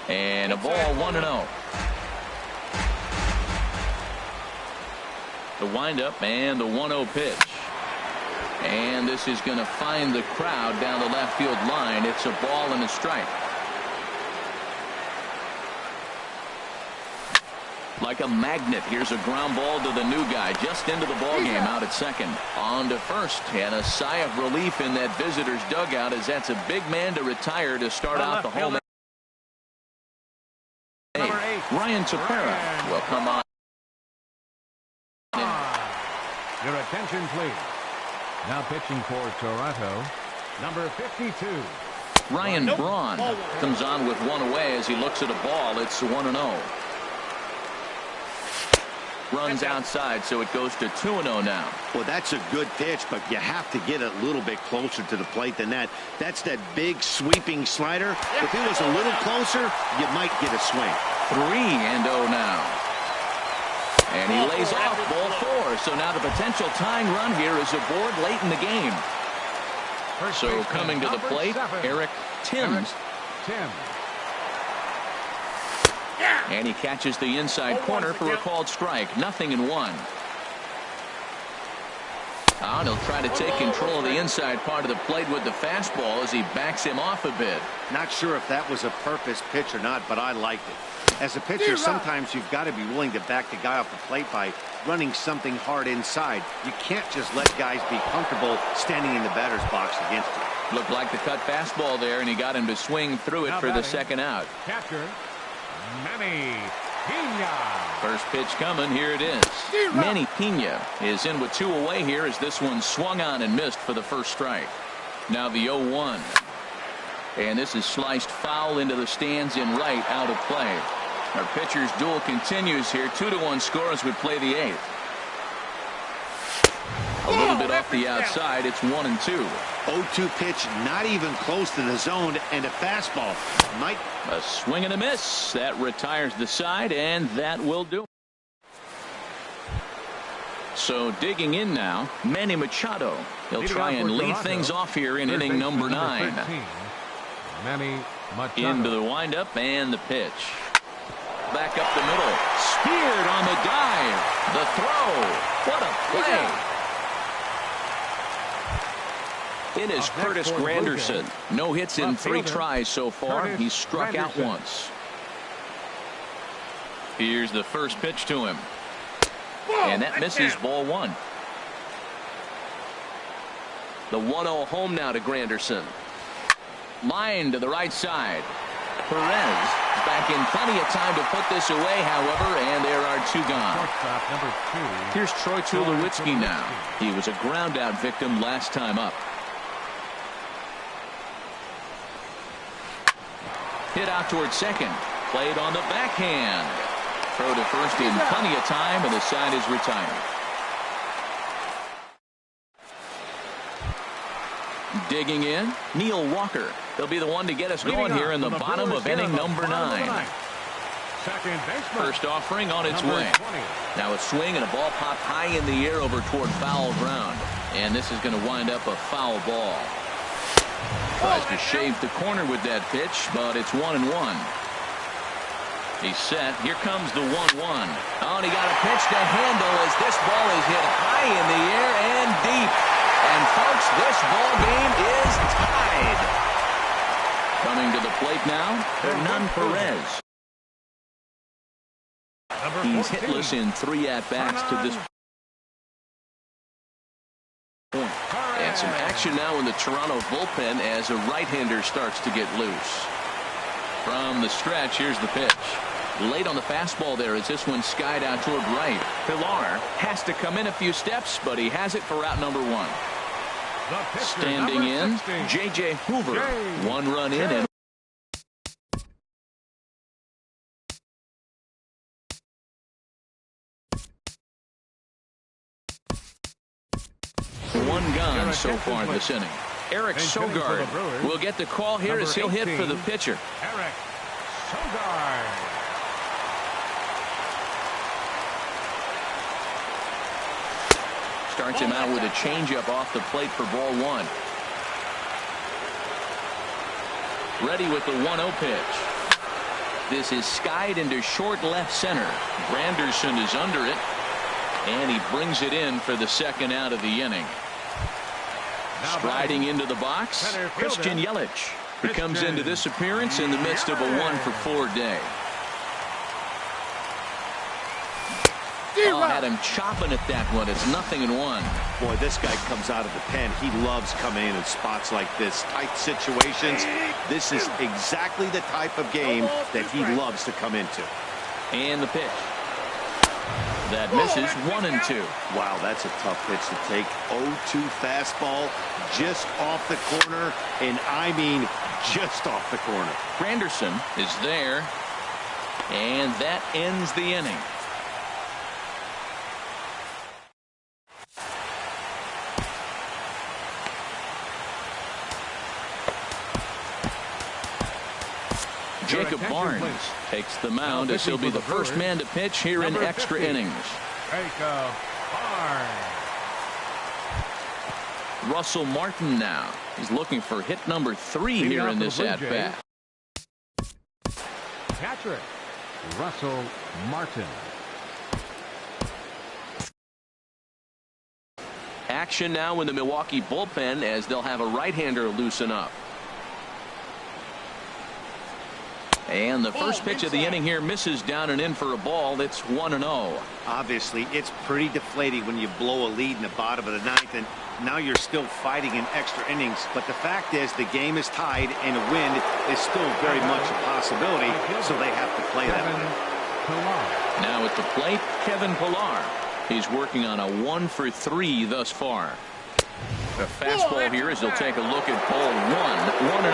And a ball, 1-0. The windup and the 1-0 pitch. And this is going to find the crowd down the left field line. It's a ball and a strike. Like a magnet, here's a ground ball to the new guy just into the ball game out at second. On to first, and a sigh of relief in that visitor's dugout as that's a big man to retire to start out the home. Ryan Tepera will come on. Your attention, please. Now pitching for Toronto, number 52. Ryan Braun comes on with 1 away as he looks at a ball. It's 1-0. Runs outside, so it goes to 2-0 now. Well, that's a good pitch, but you have to get a little bit closer to the plate than that. That's that big sweeping slider. If it was a little closer, you might get a swing. 3-0 now. And he lays off ball 4. So now the potential tying run here is aboard late in the game. So coming to the plate, Eric Timms. And he catches the inside corner for a called strike. 0-1. And he'll try to take control of the inside part of the plate with the fastball as he backs him off a bit. Not sure if that was a purpose pitch or not, but I liked it. As a pitcher, sometimes you've got to be willing to back the guy off the plate by running something hard inside. You can't just let guys be comfortable standing in the batter's box against you. Looked like the cut fastball there, and he got him to swing through it for the second out. Catcher, Manny Pena. First pitch coming. Here it is. Manny Pena is in with 2 away here as this one swung on and missed for the first strike. Now the 0-1. And this is sliced foul into the stands in right, out of play. Our pitcher's duel continues here. 2-1 score as we play the 8th. A little bit off the outside. It's 1-2. 0-2 pitch, not even close to the zone, and a fastball. A swing and a miss. That retires the side, and that will do. So digging in now, Manny Machado. He'll try and lead things off here in inning number 9. Manny Machado. Into the windup and the pitch. Back up the middle. Speared on the dive. The throw. What a play. In is Curtis Granderson. No hits in 3 tries so far. He's struck out once. Here's the first pitch to him. And that misses, ball 1. The 1-0 home now to Granderson. Line to the right side. Perez back in plenty of time to put this away, however, and there are 2 gone. Shortstop number 2. Here's Troy Tulowitzki now. He was a ground-out victim last time up. Hit out towards second. Played on the backhand. Throw to first in plenty of time, and the side is retired. Digging in, Neil Walker. He'll be the one to get us going here in the bottom of inning number 9. First offering on its way. Now a swing and a ball popped high in the air over toward foul ground. And this is going to wind up a foul ball. Tries to shave the corner with that pitch, but it's 1-1. He's set. Here comes the 1-1. Oh, and he got a pitch to handle as this ball is hit high in the air and deep. And folks, this ball game is tied. Coming to the plate now, Hernan Perez. He's hitless in 3 at-bats to this point. And some action now in the Toronto bullpen as a right-hander starts to get loose. From the stretch, here's the pitch. Late on the fastball there as this one skied out toward right. Pilar has to come in a few steps, but he has it for out number 1. Standing in, J.J. Hoover. 1 run in and 1 gone so far this inning. Eric Sogard will get the call here as he'll hit for the pitcher. Eric Sogard. Starts him out with a changeup off the plate for ball 1. Ready with the 1-0 pitch. This is skied into short left center. Granderson is under it, and he brings it in for the second out of the inning. Striding into the box, Christian Yelich, who comes into this appearance in the midst of a 1-for-4 day. Oh, had him chopping at that one. It's 0-1. Boy, this guy comes out of the pen. He loves coming in spots like this, tight situations. This is exactly the type of game that he loves to come into. And the pitch. That misses 1-2. Wow, that's a tough pitch to take. 0-2 fastball just off the corner, and I mean just off the corner. Granderson is there, and that ends the inning. Jacob Barnes takes the mound as he'll be the first man to pitch here in extra innings. Jacob Barnes. Russell Martin now. He's looking for hit number 3 here in this at-bat. Catcher, Russell Martin. Action now in the Milwaukee bullpen as they'll have a right-hander loosen up. And the first pitch of the inning here misses down and in for a ball. It's 1-0. Obviously, it's pretty deflating when you blow a lead in the bottom of the 9th, and now you're still fighting in extra innings. But the fact is, the game is tied, and a win is still very much a possibility, so they have to play that way. Now at the plate, Kevin Pillar. He's working on a 1-for-3 thus far. The fastball here as they'll take a look at ball 1, 1-0.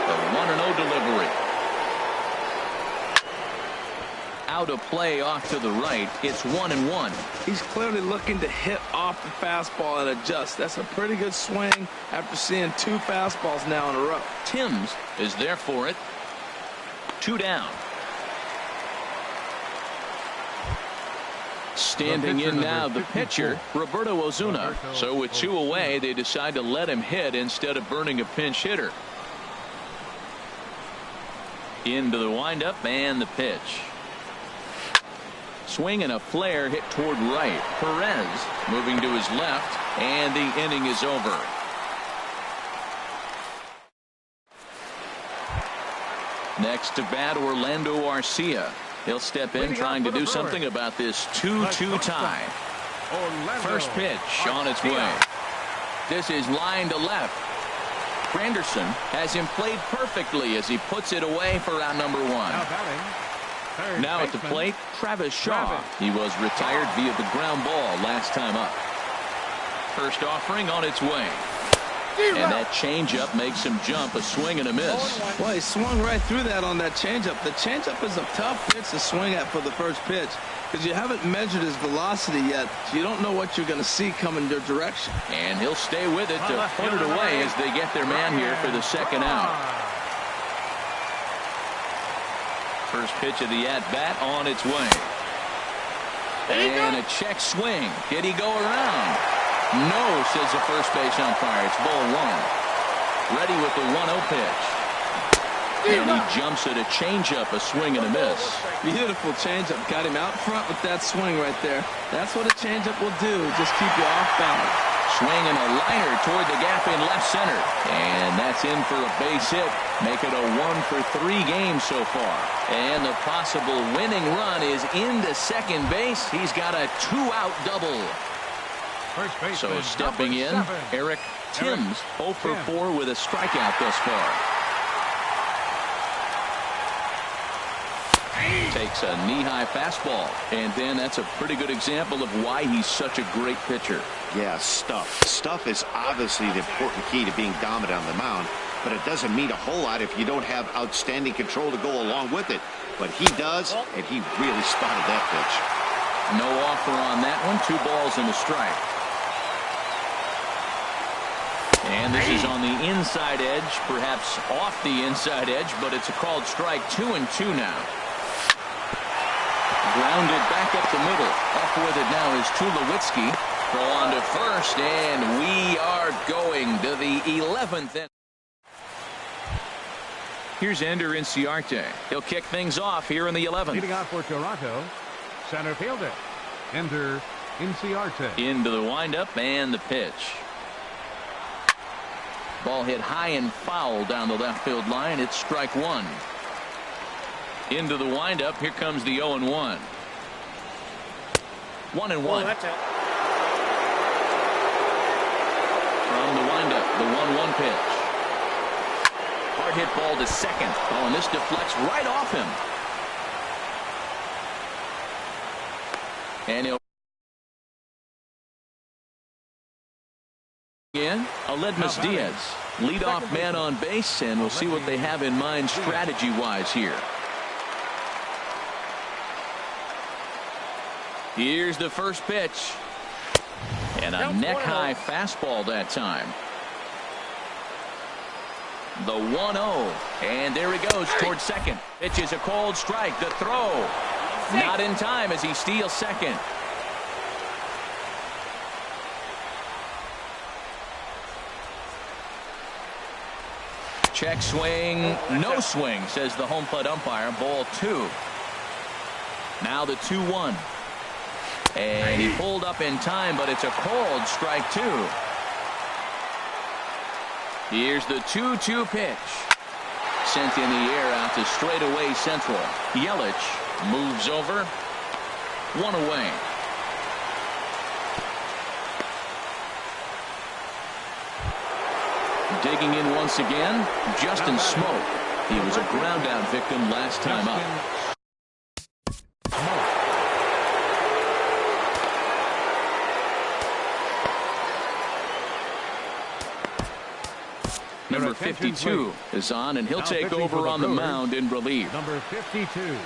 The 1-0 delivery. Out of play off to the right. It's 1-1. He's clearly looking to hit off the fastball and adjust. That's a pretty good swing after seeing 2 fastballs now in a row. Timms is there for it. 2 down. Standing in now, the pitcher, Roberto Ozuna. So with 2 away, they decide to let him hit instead of burning a pinch hitter. Into the windup and the pitch. Swing and a flare hit toward right. Perez moving to his left, and the inning is over. Next to bat, Orlando Arcia. He'll step in trying to do something about this 2-2 tie. First pitch on its way. This is line to left. Granderson has him played perfectly as he puts it away for out number 1. Now at the plate, Travis Shaw. He was retired via the ground ball last time up. First offering on its way. And that changeup makes him jump, a swing and a miss. Well, he swung right through that on that changeup. The changeup is a tough pitch to swing at for the first pitch because you haven't measured his velocity yet. So you don't know what you're going to see coming your direction. And he'll stay with it to put it away as they get their man here for the second out. First pitch of the at-bat on its way. And a check swing. Did he go around? No, says the first base umpire. It's ball 1. Ready with the 1-0 pitch. And he jumps at a changeup, a swing and a miss. Beautiful changeup. Got him out front with that swing right there. That's what a changeup will do. Just keep you off balance. Swinging a liner toward the gap in left center. And that's in for a base hit. Make it a 1-for-3 game so far. And the possible winning run is into second base. He's got a 2-out double. So stepping in, Eric Timms, 0 for 4 with a strikeout thus far. Takes a knee-high fastball, and then that's a pretty good example of why he's such a great pitcher. Yeah, stuff. Stuff is obviously the important key to being dominant on the mound, but it doesn't mean a whole lot if you don't have outstanding control to go along with it. But he does, and he really spotted that pitch. No offer on that one. 2 balls and a strike. And this is on the inside edge, perhaps off the inside edge, but it's a called strike. 2-2 now. Grounded back up the middle. Up with it now is Tulowitzki. Throw on to first, and we are going to the 11th inning. Here's Ender Inciarte. He'll kick things off here in the 11th. Leading off for Toronto, center fielder, Ender Inciarte. Into the windup and the pitch. Ball hit high and foul down the left field line. It's strike 1. Into the windup. Here comes the 0-1. 1-1. Oh, that's out. From the windup, the 1-1 pitch. Hard hit ball to second. Oh, and this deflects right off him. And he'll in. Aledmus Diaz, leadoff man on base, and we'll see what they have in mind strategy-wise here. Here's the first pitch. And a neck-high fastball that time. The 1-0. And there he goes towards second. Pitch is a cold strike. The throw. Not in time as he steals second. Check swing. No swing, says the home plate umpire. Ball 2. Now the 2-1. And he pulled up in time, but it's a cold strike 2. Here's the 2-2 pitch. Sent in the air out to straightaway central. Yelich moves over. 1 away. Digging in once again, Justin Smoke. He was a ground out victim last time up. Number 52 is on, and he'll take over on the mound in relief. Number 52.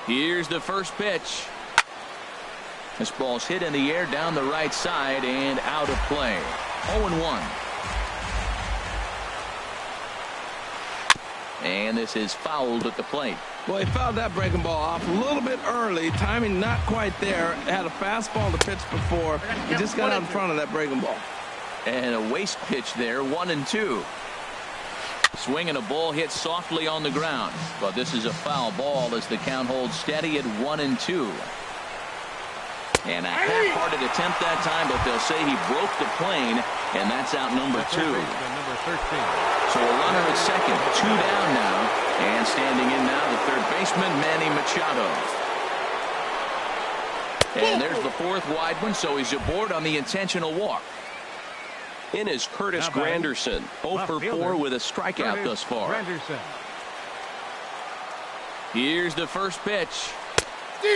Here's the first pitch. This ball's hit in the air down the right side and out of play. 0-1. And this is fouled at the plate. Well, he fouled that breaking ball off a little bit early. Timing not quite there. Had a fastball to pitch before. He just got out in front of that breaking ball. And a waste pitch there, 1-2. Swing and a ball hit softly on the ground, but this is a foul ball as the count holds steady at 1-2. And a half-hearted attempt that time, but they'll say he broke the plane, and that's out number 2. Number 13. So a runner at second, 2 down now, and standing in now the third baseman, Manny Machado. And there's the 4th wide one, so he's aboard on the intentional walk. In is Curtis Granderson, 0 for 4 with a strikeout thus far. Granderson. Here's the first pitch.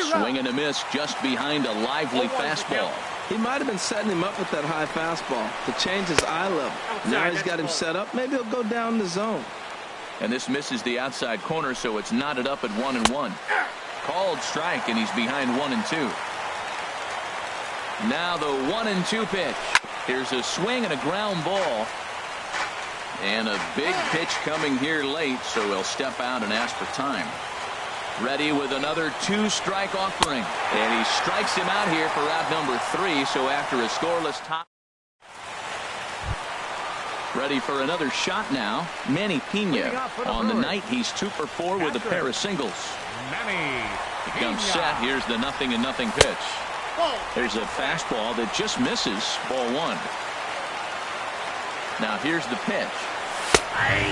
Swing and a miss just behind a lively fastball. He might have been setting him up with that high fastball to change his eye level. Now he's got him set up. Maybe he'll go down the zone. And this misses the outside corner, so it's knotted up at 1-1. Called strike, and he's behind 1-2. Now the 1-2 pitch. Here's a swing and a ground ball. And a big pitch coming here late, so he'll step out and ask for time. Ready with another 2-strike offering. And he strikes him out here for out number 3, so after a scoreless top. Ready for another shot now. Manny Pena. On the night, he's 2 for 4 with a pair of singles. Manny. He comes set. Here's the 0-0 pitch. There's a fastball that just misses. Ball 1. Now here's the pitch.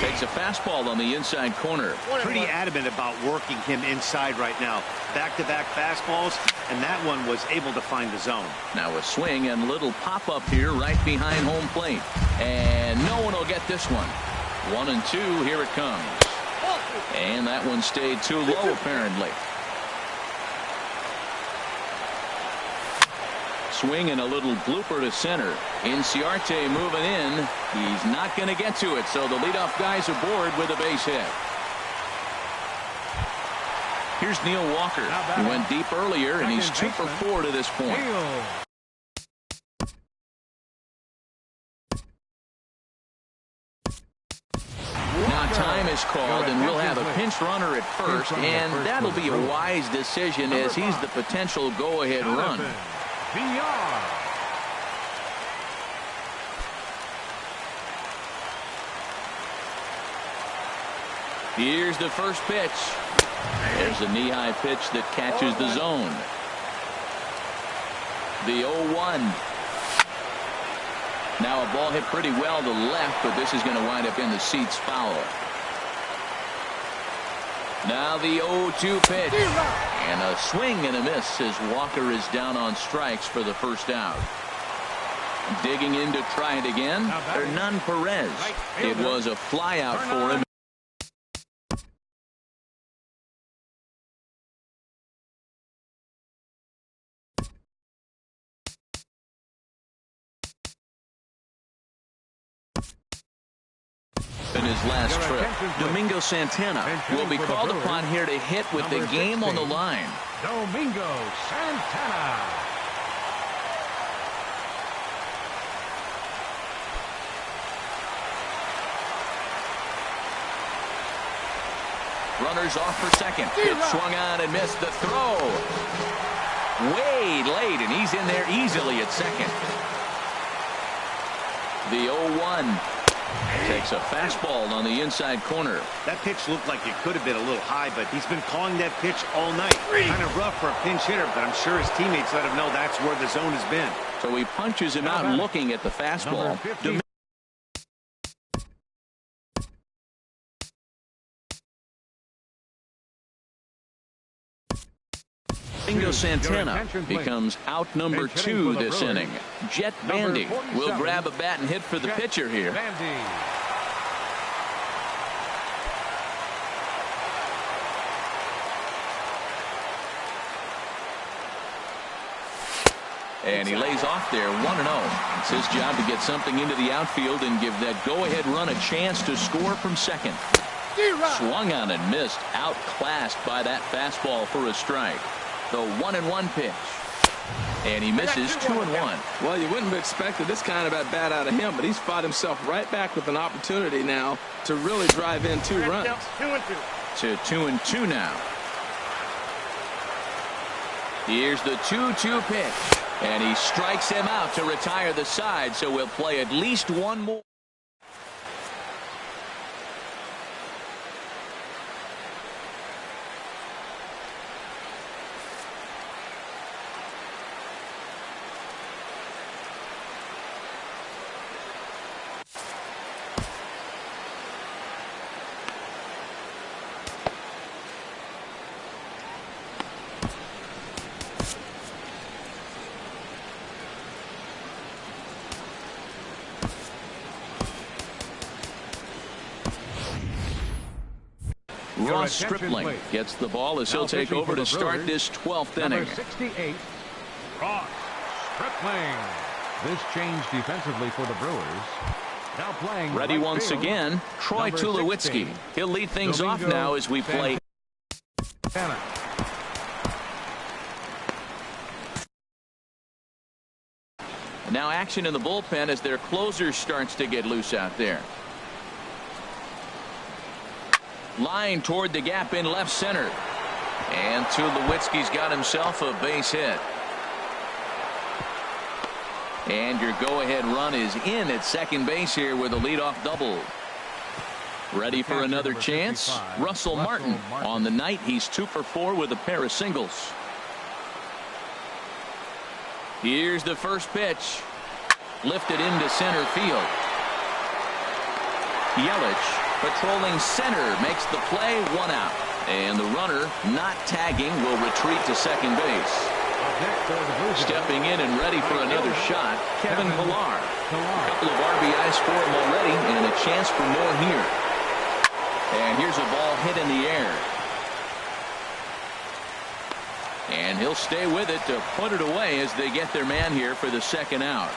Takes a fastball on the inside corner. Pretty adamant about working him inside right now. Back-to-back fastballs, and that one was able to find the zone. Now a swing and little pop-up here right behind home plate. And no one will get this one. 1-2, here it comes. And that one stayed too low, apparently. Swing and a little blooper to center. Inciarte moving in. He's not going to get to it, so the leadoff guy's aboard with a base hit. Here's Neil Walker. He went deep earlier, and he's 2 for 4 to this point. Now time is called, and we'll have a pinch runner at first, and that'll be a wise decision as he's the potential go-ahead run. Here's the first pitch. There's a knee-high pitch that catches the zone. The 0-1. Now a ball hit pretty well to left, but this is going to wind up in the seats foul. Now the 0-2 pitch. And a swing and a miss as Walker is down on strikes for the first out. Digging in to try it again, Hernan Perez. It was a flyout for him. In his last trip, Domingo Santana will be called upon here to hit with the game on the line. Domingo Santana. Runners off for second. It swung on and missed the throw. Way late, and he's in there easily at second. The 0-1. Takes a fastball on the inside corner. That pitch looked like it could have been a little high, but he's been calling that pitch all night. Kind of rough for a pinch hitter, but I'm sure his teammates let him know that's where the zone has been. So he punches him out looking at the fastball. Domingo Santana becomes out number 2 this inning. Jet Bandy will grab a bat and hit for the pitcher here. And he lays off there 1-0. It's his job to get something into the outfield and give that go-ahead run a chance to score from second. Swung on and missed, outclassed by that fastball for a strike. The 1-1 pitch. And he misses 2-1. Well, you wouldn't have expected this kind of at bat out of him, but he's fought himself right back with an opportunity now to really drive in 2 runs. 2-2. To 2-2 now. Here's the 2-2 pitch. And he strikes him out to retire the side, so we'll play at least one more. Ross Stripling gets the ball as he'll take over to start this 12th inning. Number 68, Ross Stripling. This change defensively for the Brewers. Now playing ready right once field, again, Troy number Tulowitzki. 16, He'll lead things off now as we play. Santana. Now action in the bullpen as their closer starts to get loose out there. Line toward the gap in left center. And Tulowitzki's got himself a base hit. And your go-ahead run is in at second base here with a leadoff double. Ready for another chance? Russell Martin. On the night, he's 2 for 4 with a pair of singles. Here's the first pitch. Lifted into center field. Yelich patrolling center makes the play, 1 out. And the runner not tagging will retreat to second base. Stepping in and ready for another shot, Kevin Pillar. A couple of RBIs for him already and a chance for more here. And here's a ball hit in the air. And he'll stay with it to put it away as they get their man here for the second out.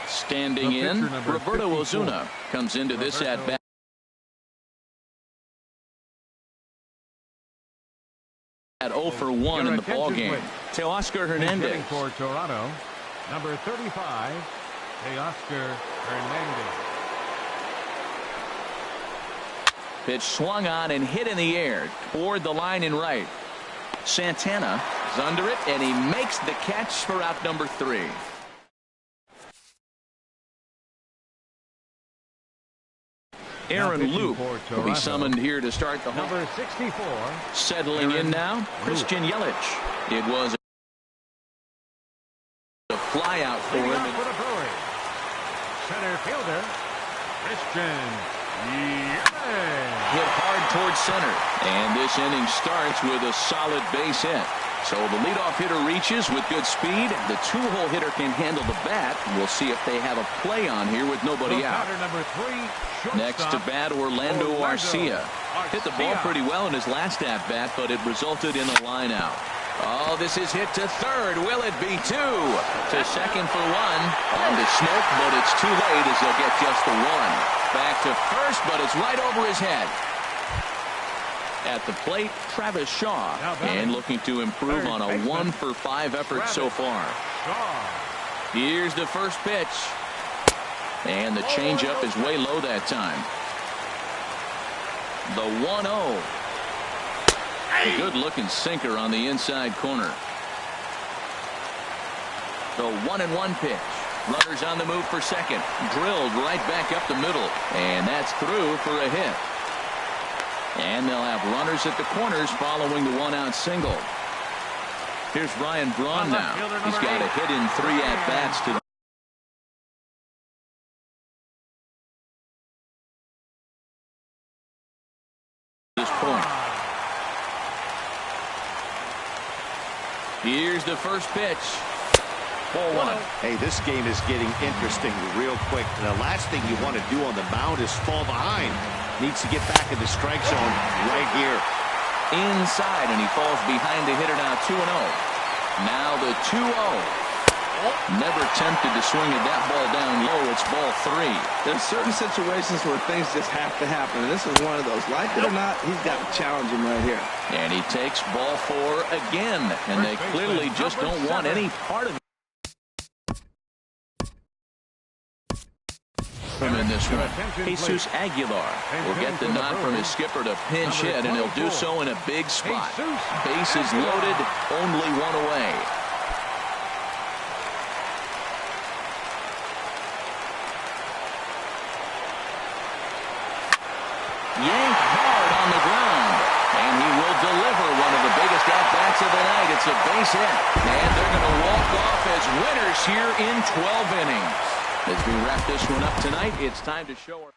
Standing in, Roberto Ozuna comes into this at-bat. At 0 for 1 in the ball game. Teoscar Hernandez. For Toronto, number 35, Teoscar Hernandez. Pitch swung on and hit in the air toward the line and right. Santana is under it, and he makes the catch for out number 3. Aaron Loup will be summoned here to start the home. Number 64. Settling in now, Christian Yelich. It was a fly out for him. For the Brewers. Center fielder, Christian Yelich. Hit hard towards center. And this inning starts with a solid base hit. So the leadoff hitter reaches with good speed. The 2-hole hitter can handle the bat. We'll see if they have a play on here with nobody out. Number 3, next to bat, Orlando Arcia. Hit the ball pretty well in his last at-bat, but it resulted in a line out. Oh, this is hit to third. Will it be 2? To second for 1. On to Smoke, but it's too late as they'll get just the 1. Back to first, but it's right over his head. At the plate, Travis Shaw, and looking to improve on a 1 for 5 effort so far. Here's the first pitch. And the changeup is way low that time. The 1-0. A good-looking sinker on the inside corner. The 1-1 pitch. Runners on the move for second. Drilled right back up the middle. And that's through for a hit. And they'll have runners at the corners following the 1-out single. Here's Ryan Braun now. He's got a hit in 3 at-bats to this point. Here's the first pitch. 4-1. Hey, this game is getting interesting real quick. The last thing you want to do on the mound is fall behind. Needs to get back in the strike zone right here. Inside, and he falls behind the hitter now. 2-0. Now the 2-0. Never tempted to swing at that ball down low. It's ball 3. There's certain situations where things just have to happen, and this is one of those. Like it or not, he's got to challenge him right here. And he takes ball 4 again, and they clearly just don't want any part of it. In this one, Jesus Aguilar will get the nod from his skipper to pinch hit, and he'll do so in a big spot. Bases loaded, only 1 away. Yanked hard on the ground, and he will deliver one of the biggest at-bats of the night. It's a base hit, and they're going to walk off as winners here in 12 innings. As we wrap this one up tonight, it's time to show our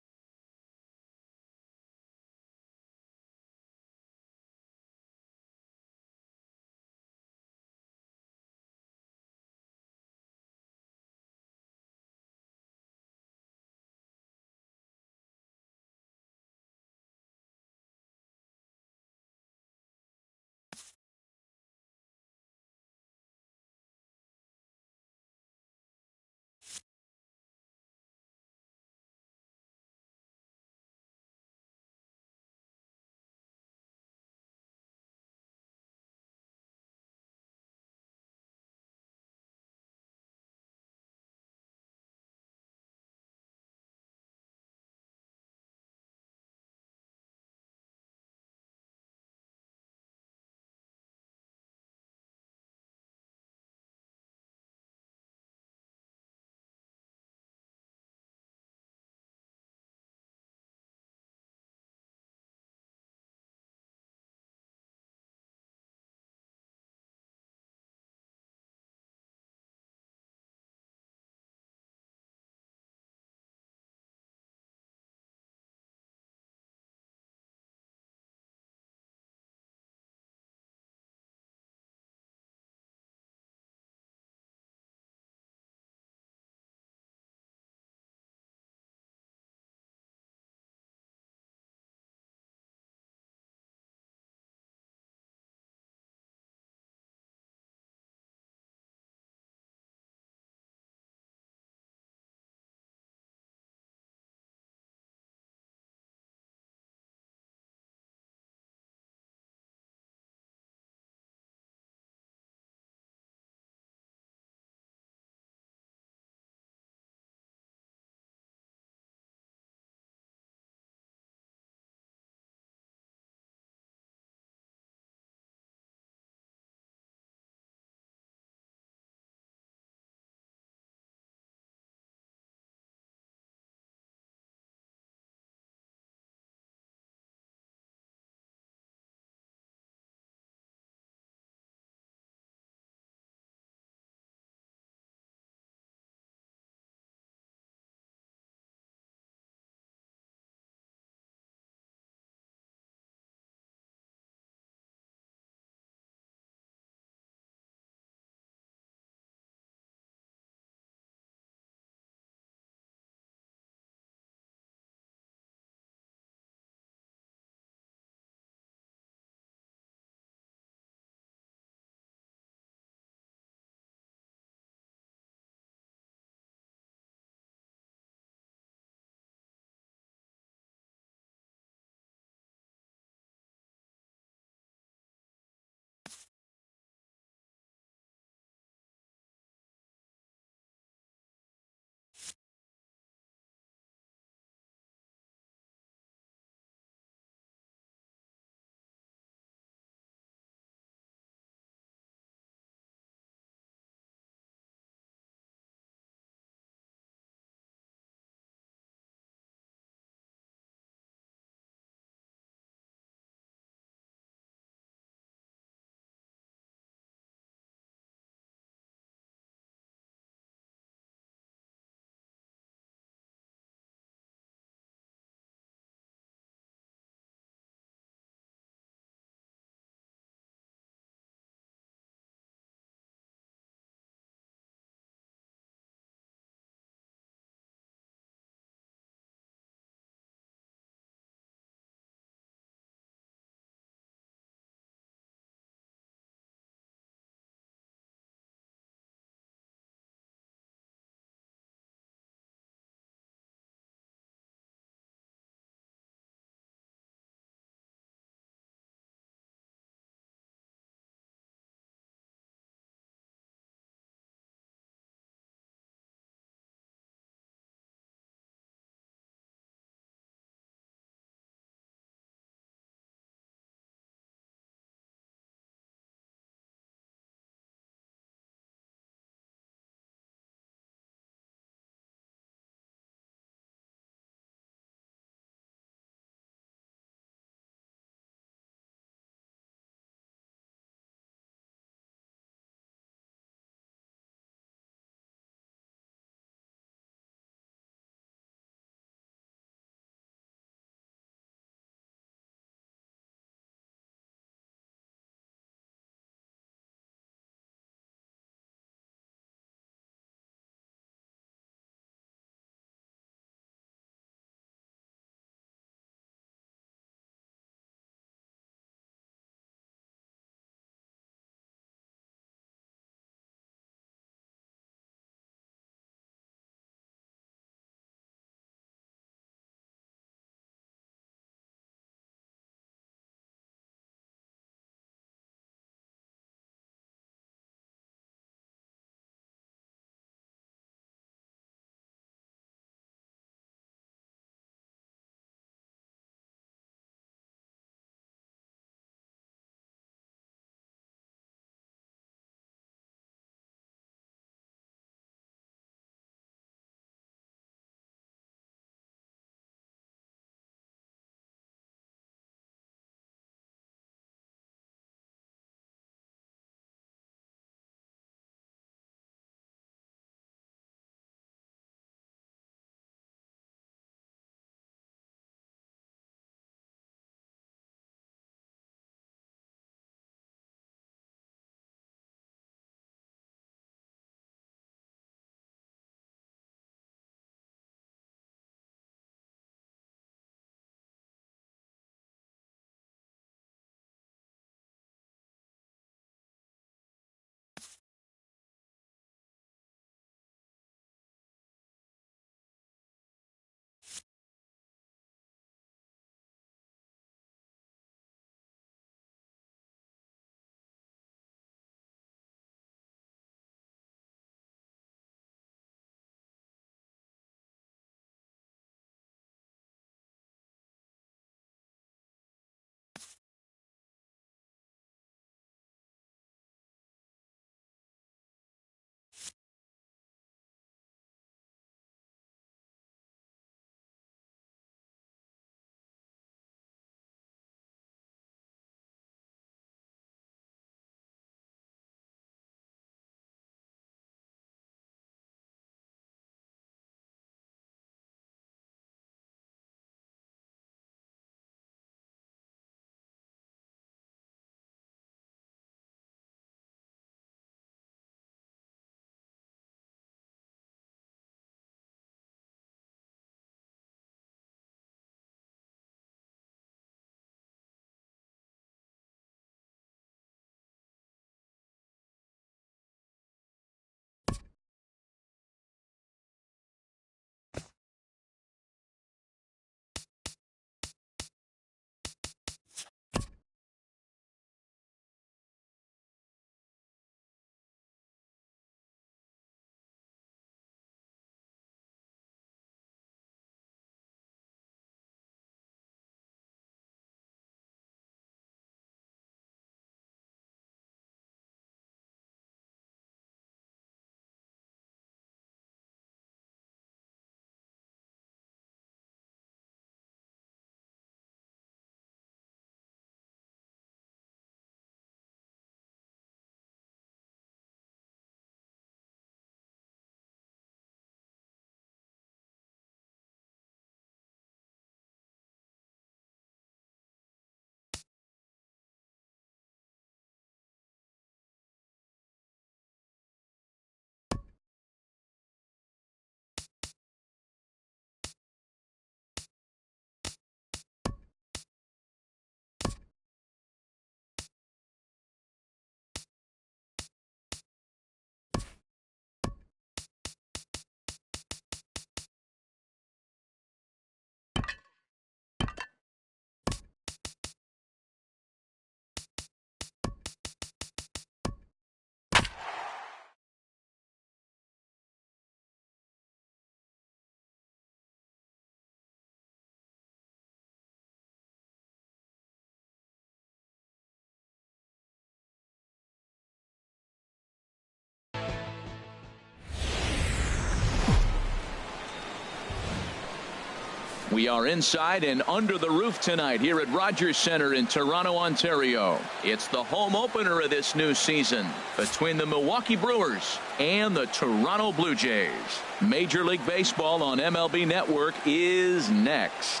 We are inside and under the roof tonight here at Rogers Centre in Toronto, Ontario. It's the home opener of this new season between the Milwaukee Brewers and the Toronto Blue Jays. Major League Baseball on MLB Network is next.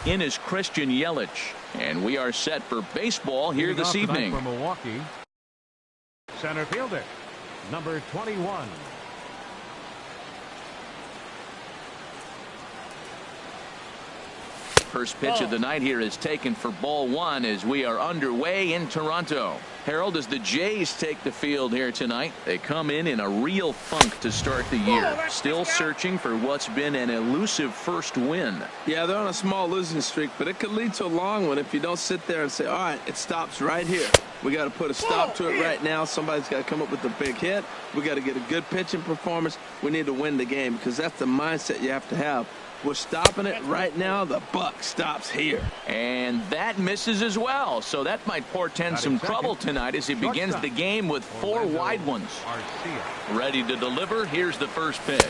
In is Christian Yelich, and we are set for baseball here this evening. For Milwaukee, center fielder, number 21. First pitch of the night here is taken for ball one as we are underway in Toronto. Harold, as the Jays take the field here tonight, they come in a real funk to start the year. Still searching for what's been an elusive first win. Yeah, they're on a small losing streak, but it could lead to a long one if you don't sit there and say, all right, it stops right here. We got to put a stop to it right now. Somebody's got to come up with a big hit. We got to get a good pitching performance. We need to win the game because that's the mindset you have to have. We're stopping it right now. The buck stops here. And that misses as well. So that might portend some trouble tonight as he begins the game with 4 wide ones. Ready to deliver. Here's the first pitch.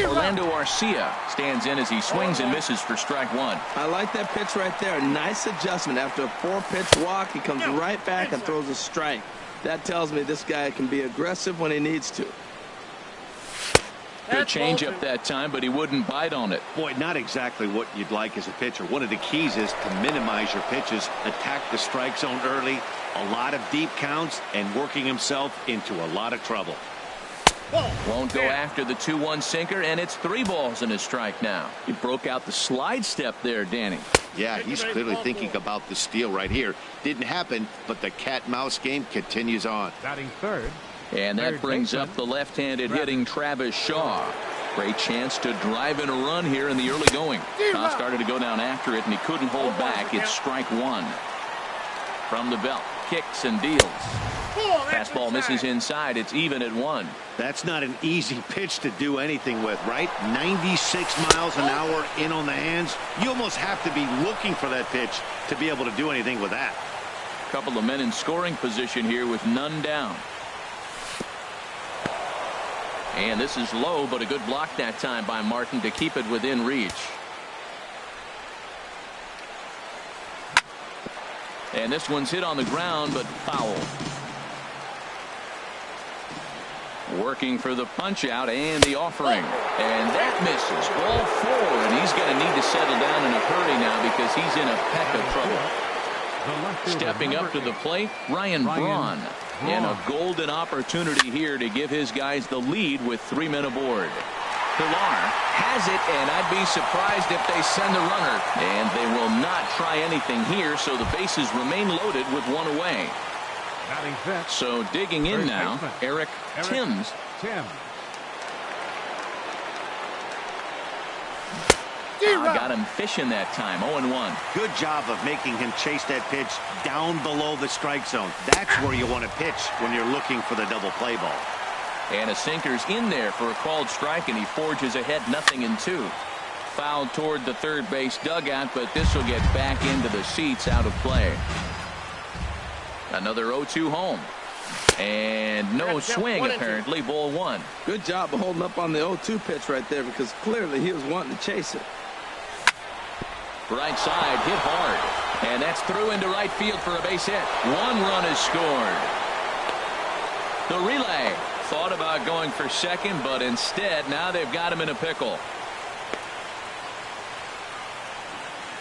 Orlando Arcia stands in as he swings and misses for strike one. I like that pitch right there. Nice adjustment. After a 4-pitch walk, he comes right back and throws a strike. That tells me this guy can be aggressive when he needs to. Good changeup that time, but he wouldn't bite on it. Boy, not exactly what you'd like as a pitcher. One of the keys is to minimize your pitches, attack the strike zone early, a lot of deep counts, and working himself into a lot of trouble. Won't go after the 2-1 sinker, and it's 3 balls and a strike now. He broke out the slide step there, Danny. Yeah, he's clearly thinking about the steal right here. Didn't happen, but the cat-mouse game continues on. Batting third. And that brings up the left-handed hitting Travis Shaw. Great chance to drive in a run here in the early going. Shaw started to go down after it, and he couldn't hold back. It's strike one. From the belt, kicks and deals. Fastball misses inside. It's even at 1. That's not an easy pitch to do anything with, right? 96 miles an hour in on the hands. You almost have to be looking for that pitch to be able to do anything with that. Couple of men in scoring position here with none down. And this is low, but a good block that time by Martin to keep it within reach. And this one's hit on the ground, but foul. Working for the punch out and the offering. And that misses. Ball 4, and he's going to need to settle down in a hurry now because he's in a peck of trouble. Stepping up to the plate, Ryan Braun. And a golden opportunity here to give his guys the lead with 3 men aboard. Pilar has it, and I'd be surprised if they send the runner. And they will not try anything here, so the bases remain loaded with 1 away. So digging in now, Eric Timms. Got him fishing that time. 0-1. Good job of making him chase that pitch down below the strike zone. That's where you want to pitch when you're looking for the double play ball. And a sinker's in there for a called strike, and he forges ahead 0-2. Fouled toward the third base dugout, but this will get back into the seats out of play. Another 0-2 home. And no swing, apparently. Ball 1. Good job of holding up on the 0-2 pitch right there because clearly he was wanting to chase it. Right side, hit hard. And that's through into right field for a base hit. 1 run is scored. The relay thought about going for second, but instead now they've got him in a pickle.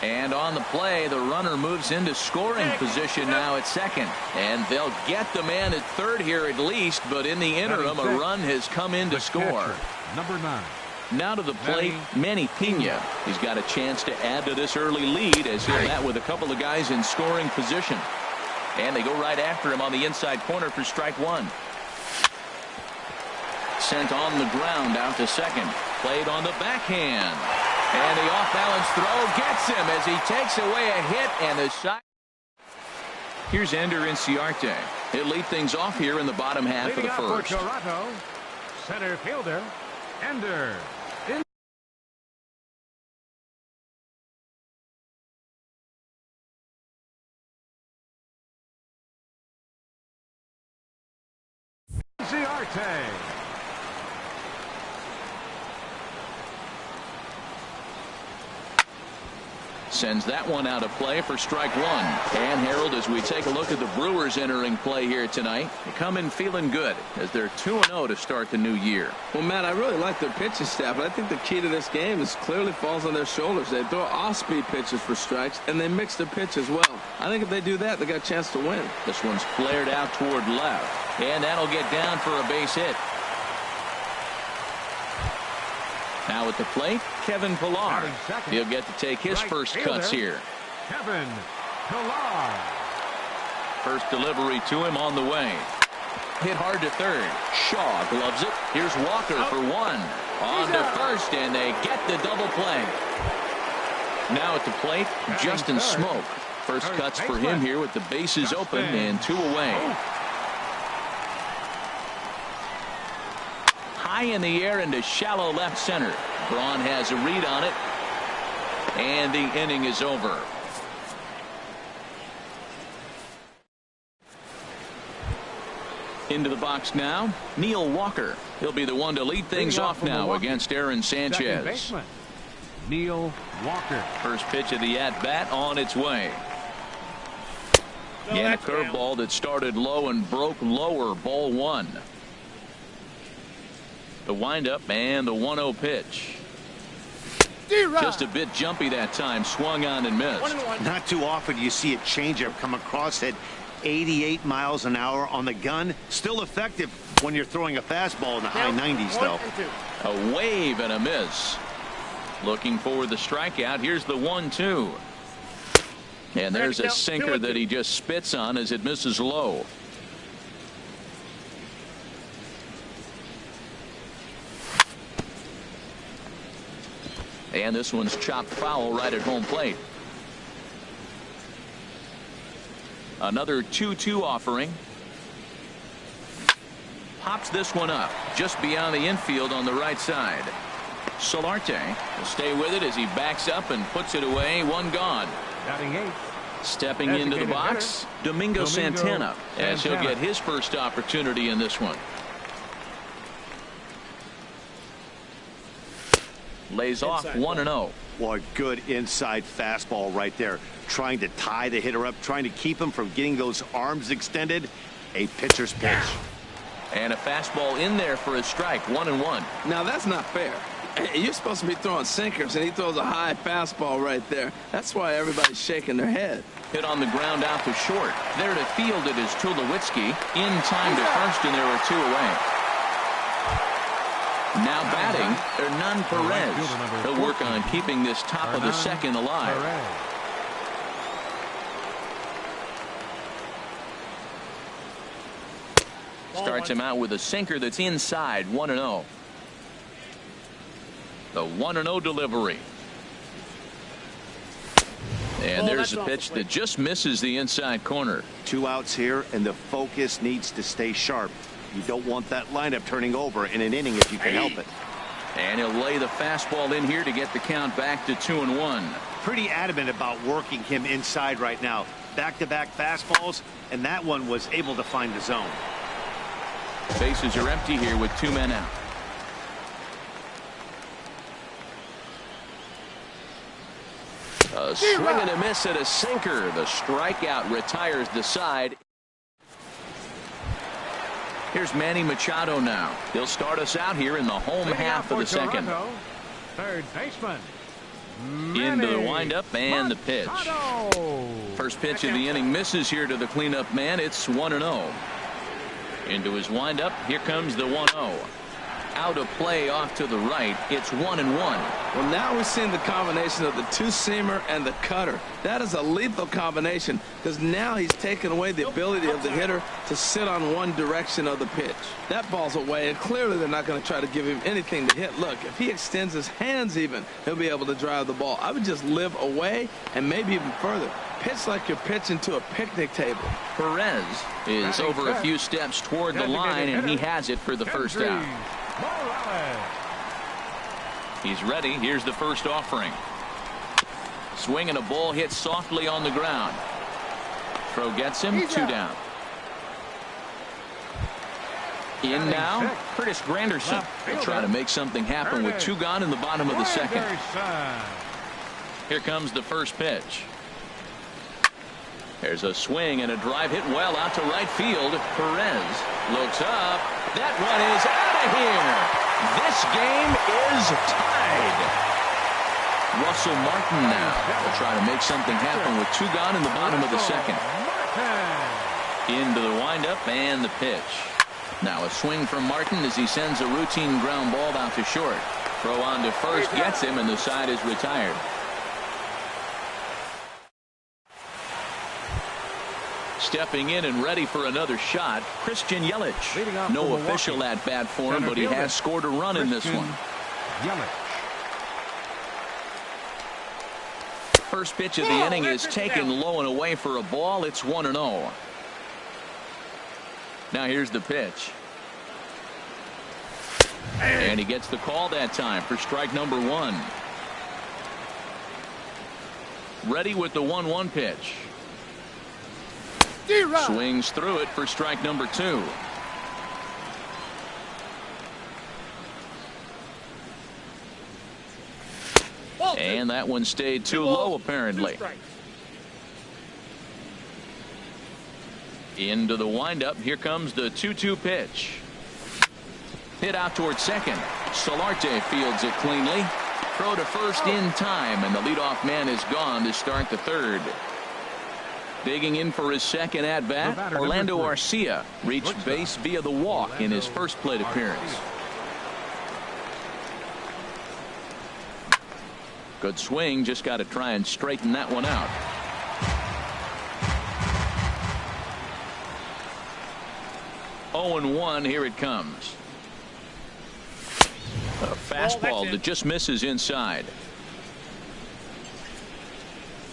And on the play, the runner moves into scoring position now at second. And they'll get the man at third here at least, but in the interim, a run has come in to score. Number 9. Now to the plate, Manny Pena. He's got a chance to add to this early lead as he'll bat with a couple of guys in scoring position. And they go right after him on the inside corner for strike 1. Sent on the ground out to second. Played on the backhand. And the off-balance throw gets him as he takes away a hit, and the shot. Here's Ender Inciarte. He'll lead things off here in the bottom half of the first. Toronto, center fielder, Ender. Inciarte. Sends that one out of play for strike one. And Harold, as we take a look at the Brewers entering play here tonight, they come in feeling good as they're 2-0 to start the new year. Well, Matt, I really like their pitching staff, but I think the key to this game is clearly falls on their shoulders. They throw off-speed pitches for strikes, and they mix their pitch as well. I think if they do that, they got a chance to win. This one's flared out toward left, and that'll get down for a base hit. Now at the plate, Kevin Pillar. He'll get to take his first cuts here. Kevin Pillar. First delivery to him on the way. Hit hard to third. Shaw gloves it. Here's Walker for one. On to first, and they get the double play. Now at the plate, Justin Smoak. First cuts for him here with the bases open and 2 away. High in the air into shallow left center. Braun has a read on it, and the inning is over. Into the box now, Neil Walker. He'll be the one to lead things off now against Aaron Sanchez. Neil Walker. First pitch of the at-bat on its way. And a curveball that started low and broke lower, ball one. The windup and the 1-0 pitch. Just a bit jumpy that time. Swung on and missed. Not too often you see a changeup come across at 88 miles an hour on the gun. Still effective when you're throwing a fastball in the high 90s, though. A wave and a miss. Looking for the strikeout. Here's the 1-2. And there's a sinker that he just spits on as it misses low. And this one's chopped foul right at home plate. Another 2-2 offering. Pops this one up just beyond the infield on the right side. Solarte will stay with it as he backs up and puts it away. One gone. Batting eighth. Stepping into the box, Domingo Santana, as he'll get his first opportunity in this one. Lays off 1-0. Boy, good inside fastball right there. Trying to tie the hitter up, trying to keep him from getting those arms extended. A pitcher's pitch. And a fastball in there for a strike. 1-1. Now that's not fair. You're supposed to be throwing sinkers, and he throws a high fastball right there. That's why everybody's shaking their head. Hit on the ground out to short. There to field it is Tulowitzki. In time to first, and there are 2 away. Now batting, Hernan Perez. He'll work on keeping this top of the second alive. Starts him out with a sinker that's inside. 1-0. The 1-0 delivery. And there's a pitch that just misses the inside corner. 2 outs here, and the focus needs to stay sharp. You don't want that lineup turning over in an inning if you can help it. And he'll lay the fastball in here to get the count back to 2-1. Pretty adamant about working him inside right now. Back-to-back fastballs, and that one was able to find the zone. Bases are empty here with 2 men out. A swing and a miss at a sinker. The strikeout retires the side. Here's Manny Machado now. He'll start us out here in the home half of the second. Third baseman. Into the windup and the pitch. First pitch of the inning misses here to the cleanup man. It's 1-0. Into his windup. Here comes the 1-0. Out of play off to the right. It's 1-1. Well, now we're seeing the combination of the 2-seamer and the cutter. That is a lethal combination because now he's taken away the ability of the hitter to sit on one direction of the pitch. That ball's away, and clearly they're not going to try to give him anything to hit. Look, if he extends his hands even, he'll be able to drive the ball. I would just live away and maybe even further. Pitch like you're pitching to a picnic table. Perez is over a few steps toward the line, and he has it for the first out. He's ready. Here's the first offering. Swing and a ball hit softly on the ground. Throw gets him. 2 down. In now, Curtis Granderson will try to make something happen with 2 gone in the bottom of the second. Here comes the first pitch. There's a swing and a drive hit well out to right field. Perez looks up. That one is out of here. This game is tied. Russell Martin now will try to make something happen with 2 gone in the bottom of the second. Into the windup and the pitch. Now a swing from Martin as he sends a routine ground ball out to short. Throw on to first gets him, and the side is retired. Stepping in and ready for another shot, Christian Yelich. No official at bat for him, but he has scored a run in this one. First pitch of the inning is taken low and away for a ball. It's 1-0. Now here's the pitch. And he gets the call that time for strike number 1. Ready with the 1-1 pitch. Swings through it for strike number 2. And that one stayed too low, apparently. Into the windup. Here comes the 2-2 pitch. Hit out towards second. Solarte fields it cleanly. Throw to first in time, and the leadoff man is gone to start the third. Digging in for his second at-bat, Orlando Arcia reached base via the walk in his first plate appearance. Good swing, just got to try and straighten that one out. Oh and 1, here it comes. A fastball that just misses inside.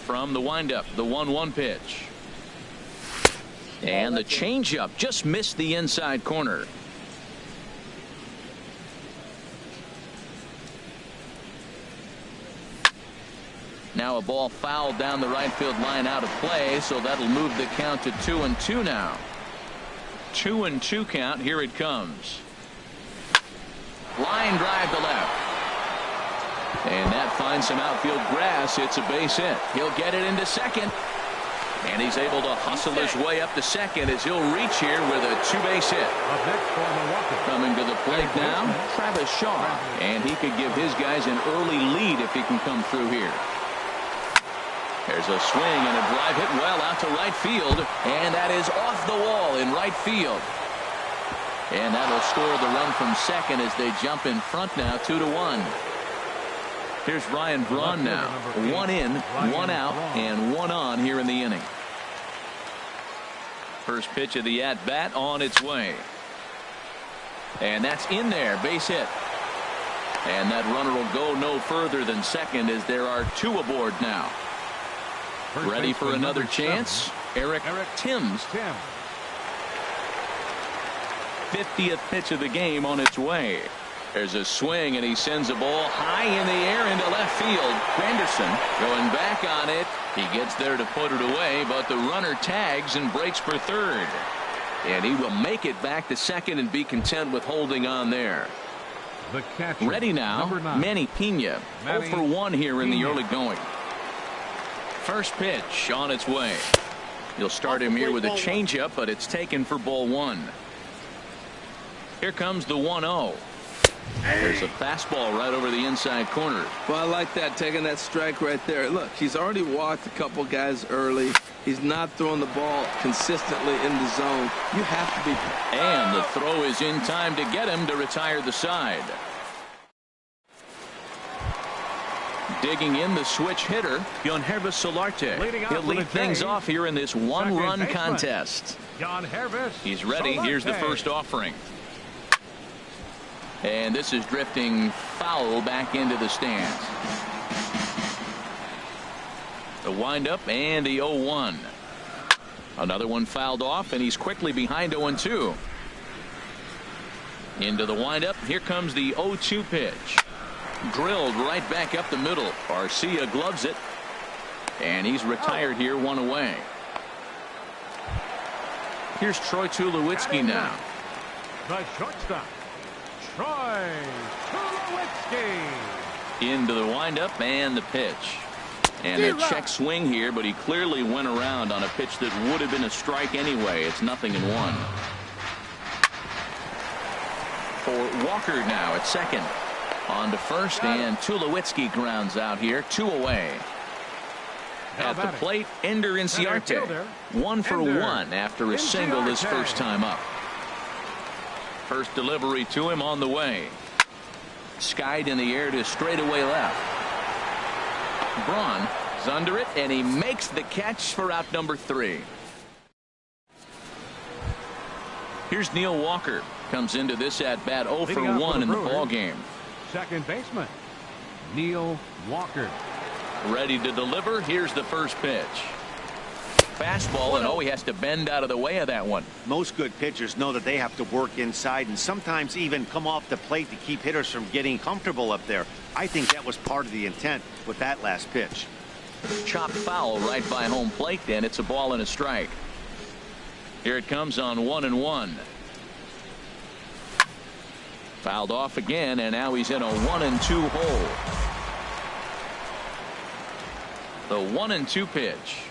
From the windup, the 1-1 pitch. And the changeup just missed the inside corner. Now a ball fouled down the right field line out of play, so that'll move the count to 2-2 now. 2-2 count. Here it comes. Line drive to left. And that finds some outfield grass. It's a base hit. He'll get it into second. And he's able to hustle his way up to second as he'll reach here with a 2-base hit. Coming to the plate now, Travis Shaw. And he could give his guys an early lead if he can come through here. There's a swing and a drive hit well out to right field. And that is off the wall in right field. And that'll score the run from second as they jump in front now, 2-1. Here's Ryan Braun now. 1 in, 1 out, and 1 on here in the inning. First pitch of the at-bat on its way. And that's in there, base hit. And that runner will go no further than second as there are 2 aboard now. Ready for another chance? Eric Timms. 50th pitch of the game on its way. There's a swing, and he sends a ball high in the air into left field. Granderson going back on it. He gets there to put it away, but the runner tags and breaks for third. And he will make it back to second and be content with holding on there. The catcher, ready now, Manny Pena. 0 for 1 here in the early going. First pitch on its way. You'll start him here with a changeup, but it's taken for ball 1. Here comes the 1-0. There's a fastball right over the inside corner. Well, I like that, taking that strike right there. Look, he's already walked a couple guys early. He's not throwing the ball consistently in the zone. You have to be. And the throw is in time to get him to retire the side. Digging in, the switch hitter, Yangervis Solarte. He'll lead things off here in this one-run contest. He's ready. Here's the first offering. And this is drifting foul back into the stands. The windup and the 0-1. Another one fouled off, and he's quickly behind 0-2. Into the windup. Here comes the 0-2 pitch. Drilled right back up the middle. Arcia gloves it. And he's retired here, 1 away. Here's Troy Tulowitzki now. The shortstop, Troy Tulowitzki. Into the windup and the pitch. And a check swing here, but he clearly went around on a pitch that would have been a strike anyway. It's 0-1. For Walker now at second. On to first, and Tulowitzki grounds out here. 2 away. At the plate, Ender Inciarte. 1 for 1 after a single his first time up. First delivery to him on the way. Skied in the air to straightaway left. Braun is under it, and he makes the catch for out number 3. Here's Neil Walker. Comes into this at bat 0 for 1 in the ball game. Second baseman, Neil Walker. Ready to deliver. Here's the first pitch. Fastball, and he has to bend out of the way of that one. Most good pitchers know that they have to work inside and sometimes even come off the plate to keep hitters from getting comfortable up there. I think that was part of the intent with that last pitch. Chopped foul right by home plate, and it's a ball and a strike. Here it comes on 1-1. Fouled off again, and now he's in a 1-2 hole. The 1-2 pitch.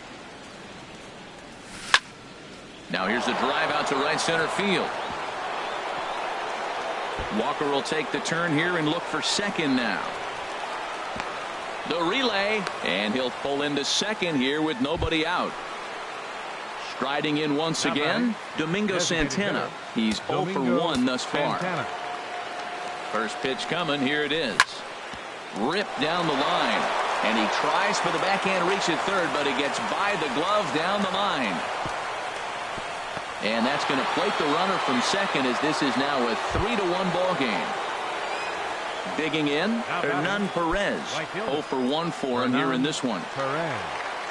Now here's the drive out to right center field. Walker will take the turn here and look for second now. The relay, and he'll pull into second here with nobody out. Striding in once again, Domingo Santana. He's 0 for 1 thus far. First pitch coming. Here it is. Ripped down the line, and he tries for the backhand reach at third, but he gets by the glove down the line. And that's going to plate the runner from second, as this is now a 3-1 ball game. Digging in, Hernan Perez. 0 for 1 for him here in this one.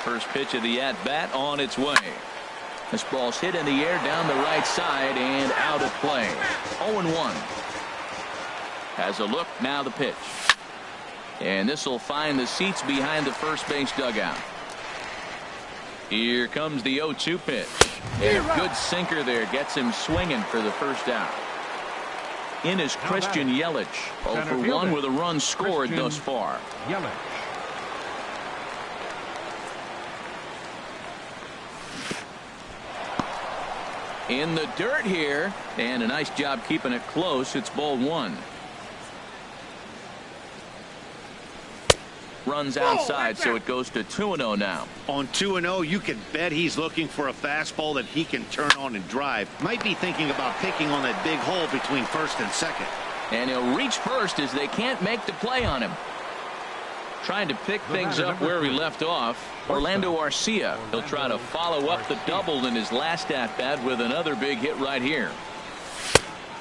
First pitch of the at-bat on its way. This ball's hit in the air down the right side and out of play. 0-1. Has a look, now the pitch. And this will find the seats behind the first base dugout. Here comes the 0-2 pitch. And a good sinker there gets him swinging for the first out. In is Christian Yelich. 0 for 1 with a run scored thus far. In the dirt here, and a nice job keeping it close. It's ball 1. Runs outside, so it goes to 2-0 now. On 2-0, you can bet he's looking for a fastball that he can turn on and drive. Might be thinking about picking on that big hole between first and second. And he'll reach first as they can't make the play on him. Trying to pick things up where he left off. Orlando Arcia. He'll try to follow up the double in his last at-bat with another big hit right here.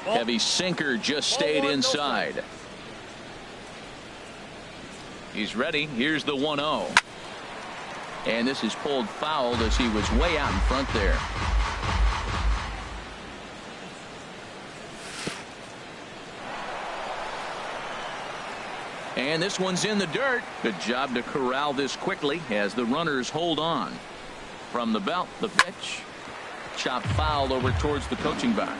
Heavy sinker just stayed inside. He's ready. Here's the 1-0. And this is pulled foul as he was way out in front there. And this one's in the dirt. Good job to corral this quickly as the runners hold on. From the belt, the pitch. Chopped foul over towards the coaching box.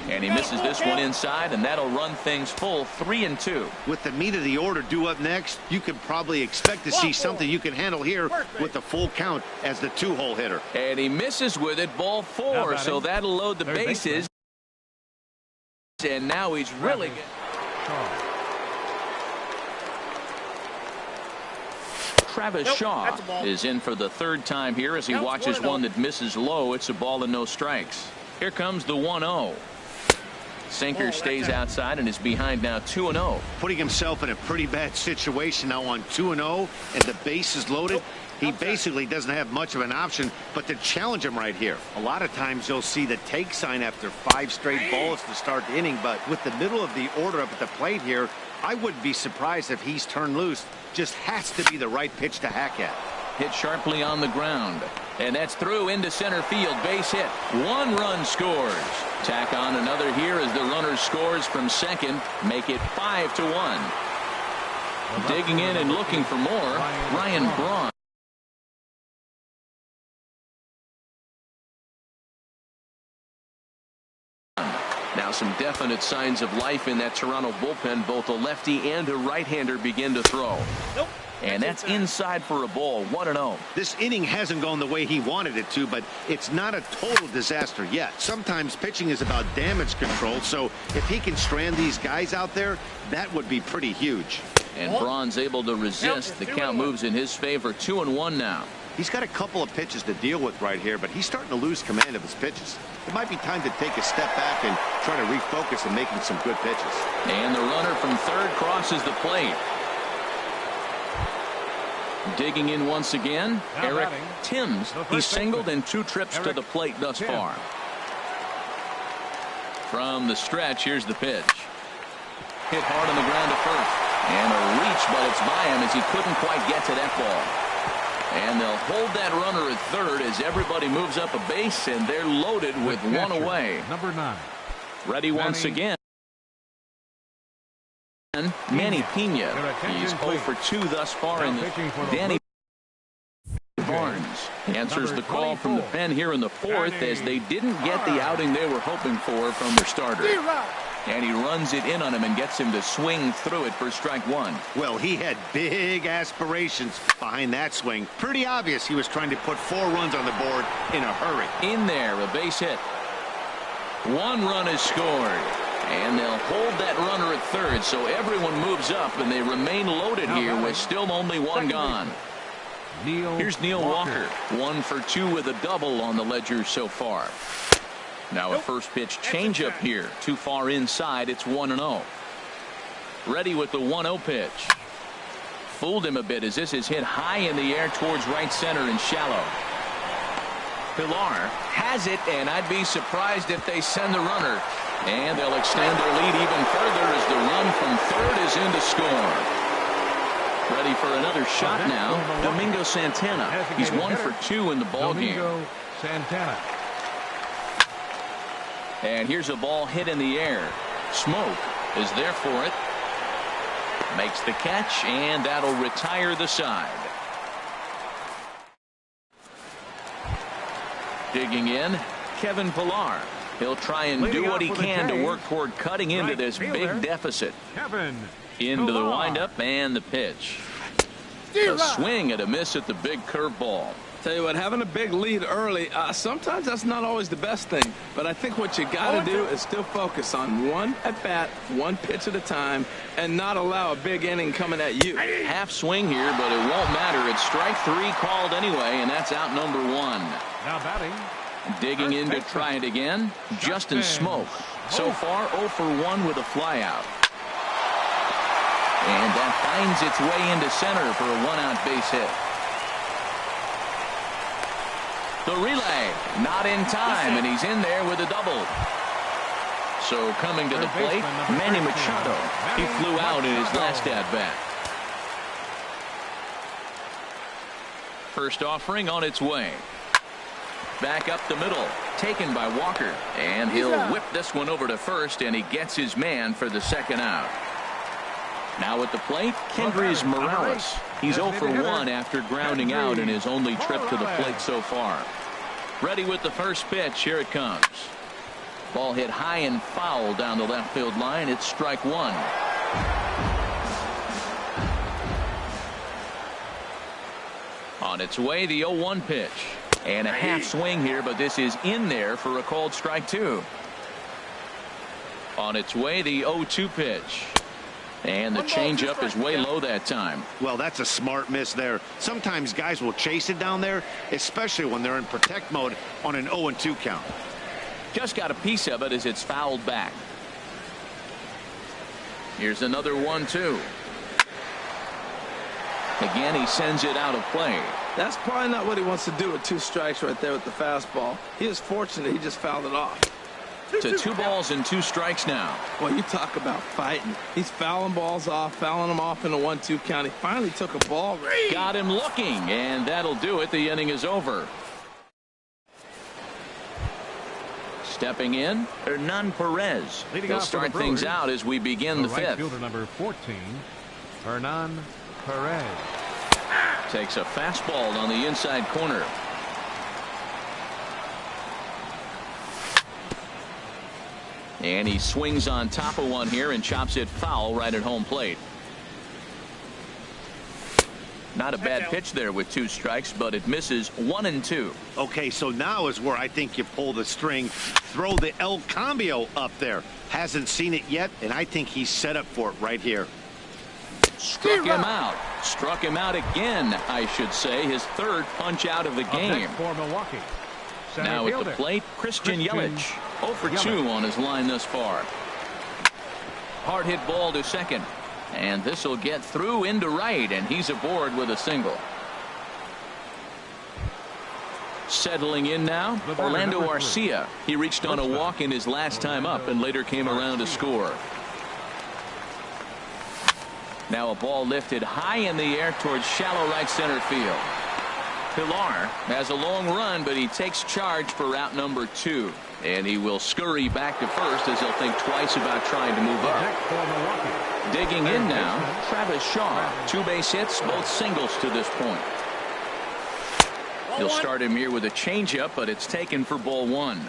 And he misses this one inside, and that'll run things full 3-2. With the meat of the order due up next, you can probably expect to see something you can handle here with the full count as the 2-hole hitter. And he misses with it, ball 4, so that'll load the bases. And now he's really good. Travis Shaw is in for the third time here as he watches one that misses low. It's a ball and no strikes. Here comes the 1-0. Sinker stays outside and is behind now 2-0. Putting himself in a pretty bad situation now on 2-0, and the base is loaded. He basically doesn't have much of an option but to challenge him right here. A lot of times you'll see the take sign after 5 straight balls to start the inning, but with the middle of the order up at the plate here, I wouldn't be surprised if he's turned loose. Just has to be the right pitch to hack at. Hit sharply on the ground, and that's through into center field. Base hit. 1 run scores. Tack on another here as the runner scores from second. Make it 5-1. Digging in and looking for more, Ryan Braun. Now some definite signs of life in that Toronto bullpen. Both a lefty and a right-hander begin to throw. Nope. And that's inside for a ball. 1-0. This inning hasn't gone the way he wanted it to, but it's not a total disaster yet. Sometimes pitching is about damage control, so if he can strand these guys out there, that would be pretty huge. And Braun's able to resist. The count moves in his favor. 2-1 now. He's got a couple of pitches to deal with right here, but he's starting to lose command of his pitches. It might be time to take a step back and try to refocus on making some good pitches. And the runner from third crosses the plate. Digging in once again, Now Eric batting, Timms. He's singled in 2 trips to the plate thus far. From the stretch, here's the pitch. Hit hard on the ground to first. And a reach, but it's by him as he couldn't quite get to that ball. And they'll hold that runner at third as everybody moves up a base, and they're loaded with one away. Number 9. Ready once again. Manny Pena. He's 0 for 2 thus far in the Danny Barnes answers the call from the pen here in the 4th as they didn't get the outing they were hoping for from their starter. And he runs it in on him and gets him to swing through it for strike 1. Well, he had big aspirations behind that swing. Pretty obvious he was trying to put 4 runs on the board in a hurry. In there, a base hit. 1 run is scored. And they'll hold that runner at third, so everyone moves up, and they remain loaded here with still only 1 gone. Here's Neil Walker. 1 for 2 with a double on the ledger so far. Now a first pitch changeup here. Too far inside. It's 1-0. Ready with the 1-0 pitch. Fooled him a bit as this is hit high in the air towards right center and shallow. Pilar has it, and I'd be surprised if they send the runner. And they'll extend their lead even further as the run from third is in to score. Ready for another shot now. Domingo Santana. He's 1 for 2 in the ballgame. Domingo Santana. And here's a ball hit in the air. Smoke is there for it. Makes the catch, and that'll retire the side. Digging in, Kevin Pillar. He'll try and do what he can to work toward cutting into this big deficit. Into the windup and the pitch. A swing and a miss at the big curveball. Tell you what, having a big lead early, sometimes that's not always the best thing. But I think what you got to do is still focus on 1 at-bat, 1 pitch at a time, and not allow a big inning coming at you. Half swing here, but it won't matter. It's strike 3 called anyway, and that's out number 1. Now batting. Digging in to try it again, Justin Smoke. So far 0 for 1 with a flyout. And that finds its way into center for a 1-out base hit. The relay not in time, and he's in there with a double. So coming to the plate, Manny Machado. He flew out in his last at-bat. First offering on its way. Back up the middle, taken by Walker, and he'll whip this one over to first, and he gets his man for the 2nd out. Now at the plate, Kendrys Morales. He's 0 for 1 after grounding out in his only trip to the plate so far. Ready with the first pitch. Here it comes. Ball hit high and foul down the left field line. It's strike 1. On its way, the 0-1 pitch. And a half swing here, but this is in there for a called strike 2. On its way, the 0-2 pitch. And the changeup is way low that time. Well, that's a smart miss there. Sometimes guys will chase it down there, especially when they're in protect mode on an 0-2 count. Just got a piece of it as it's fouled back. Here's another 1-2. Again, he sends it out of play. That's probably not what he wants to do with 2 strikes right there with the fastball. He is fortunate he just fouled it off. To 2 balls and 2 strikes now. Well, you talk about fighting. He's fouling balls off, fouling them off in a 1-2 count. He finally took a ball. Got him looking, and that'll do it. The inning is over. Stepping in, Hernan Perez. He'll start things out as we begin the 5th. Right fielder number 14, Hernan Perez. Takes a fastball on the inside corner. And he swings on top of one here and chops it foul right at home plate. Not a bad pitch there with 2 strikes, but it misses 1 and 2. Okay, so now is where I think you pull the string. Throw the El Cambio up there. Hasn't seen it yet, and I think he's set up for it right here. Struck him out. Struck him out again, I should say. His 3rd punch out of the game. For Milwaukee. Now at the plate, Christian Yelich. 0 for 2 on his line thus far. Hard hit ball to second. And this will get through into right, and he's aboard with a single. Settling in now, Orlando Arcia. He reached on a walk in his last time up and later came around to score. Now a ball lifted high in the air towards shallow right center field. Pilar has a long run, but he takes charge for route number 2. And he will scurry back to first as he'll think twice about trying to move up. Digging in now, Travis Shaw. 2 base hits, both singles to this point. He'll start him here with a changeup, but it's taken for ball 1.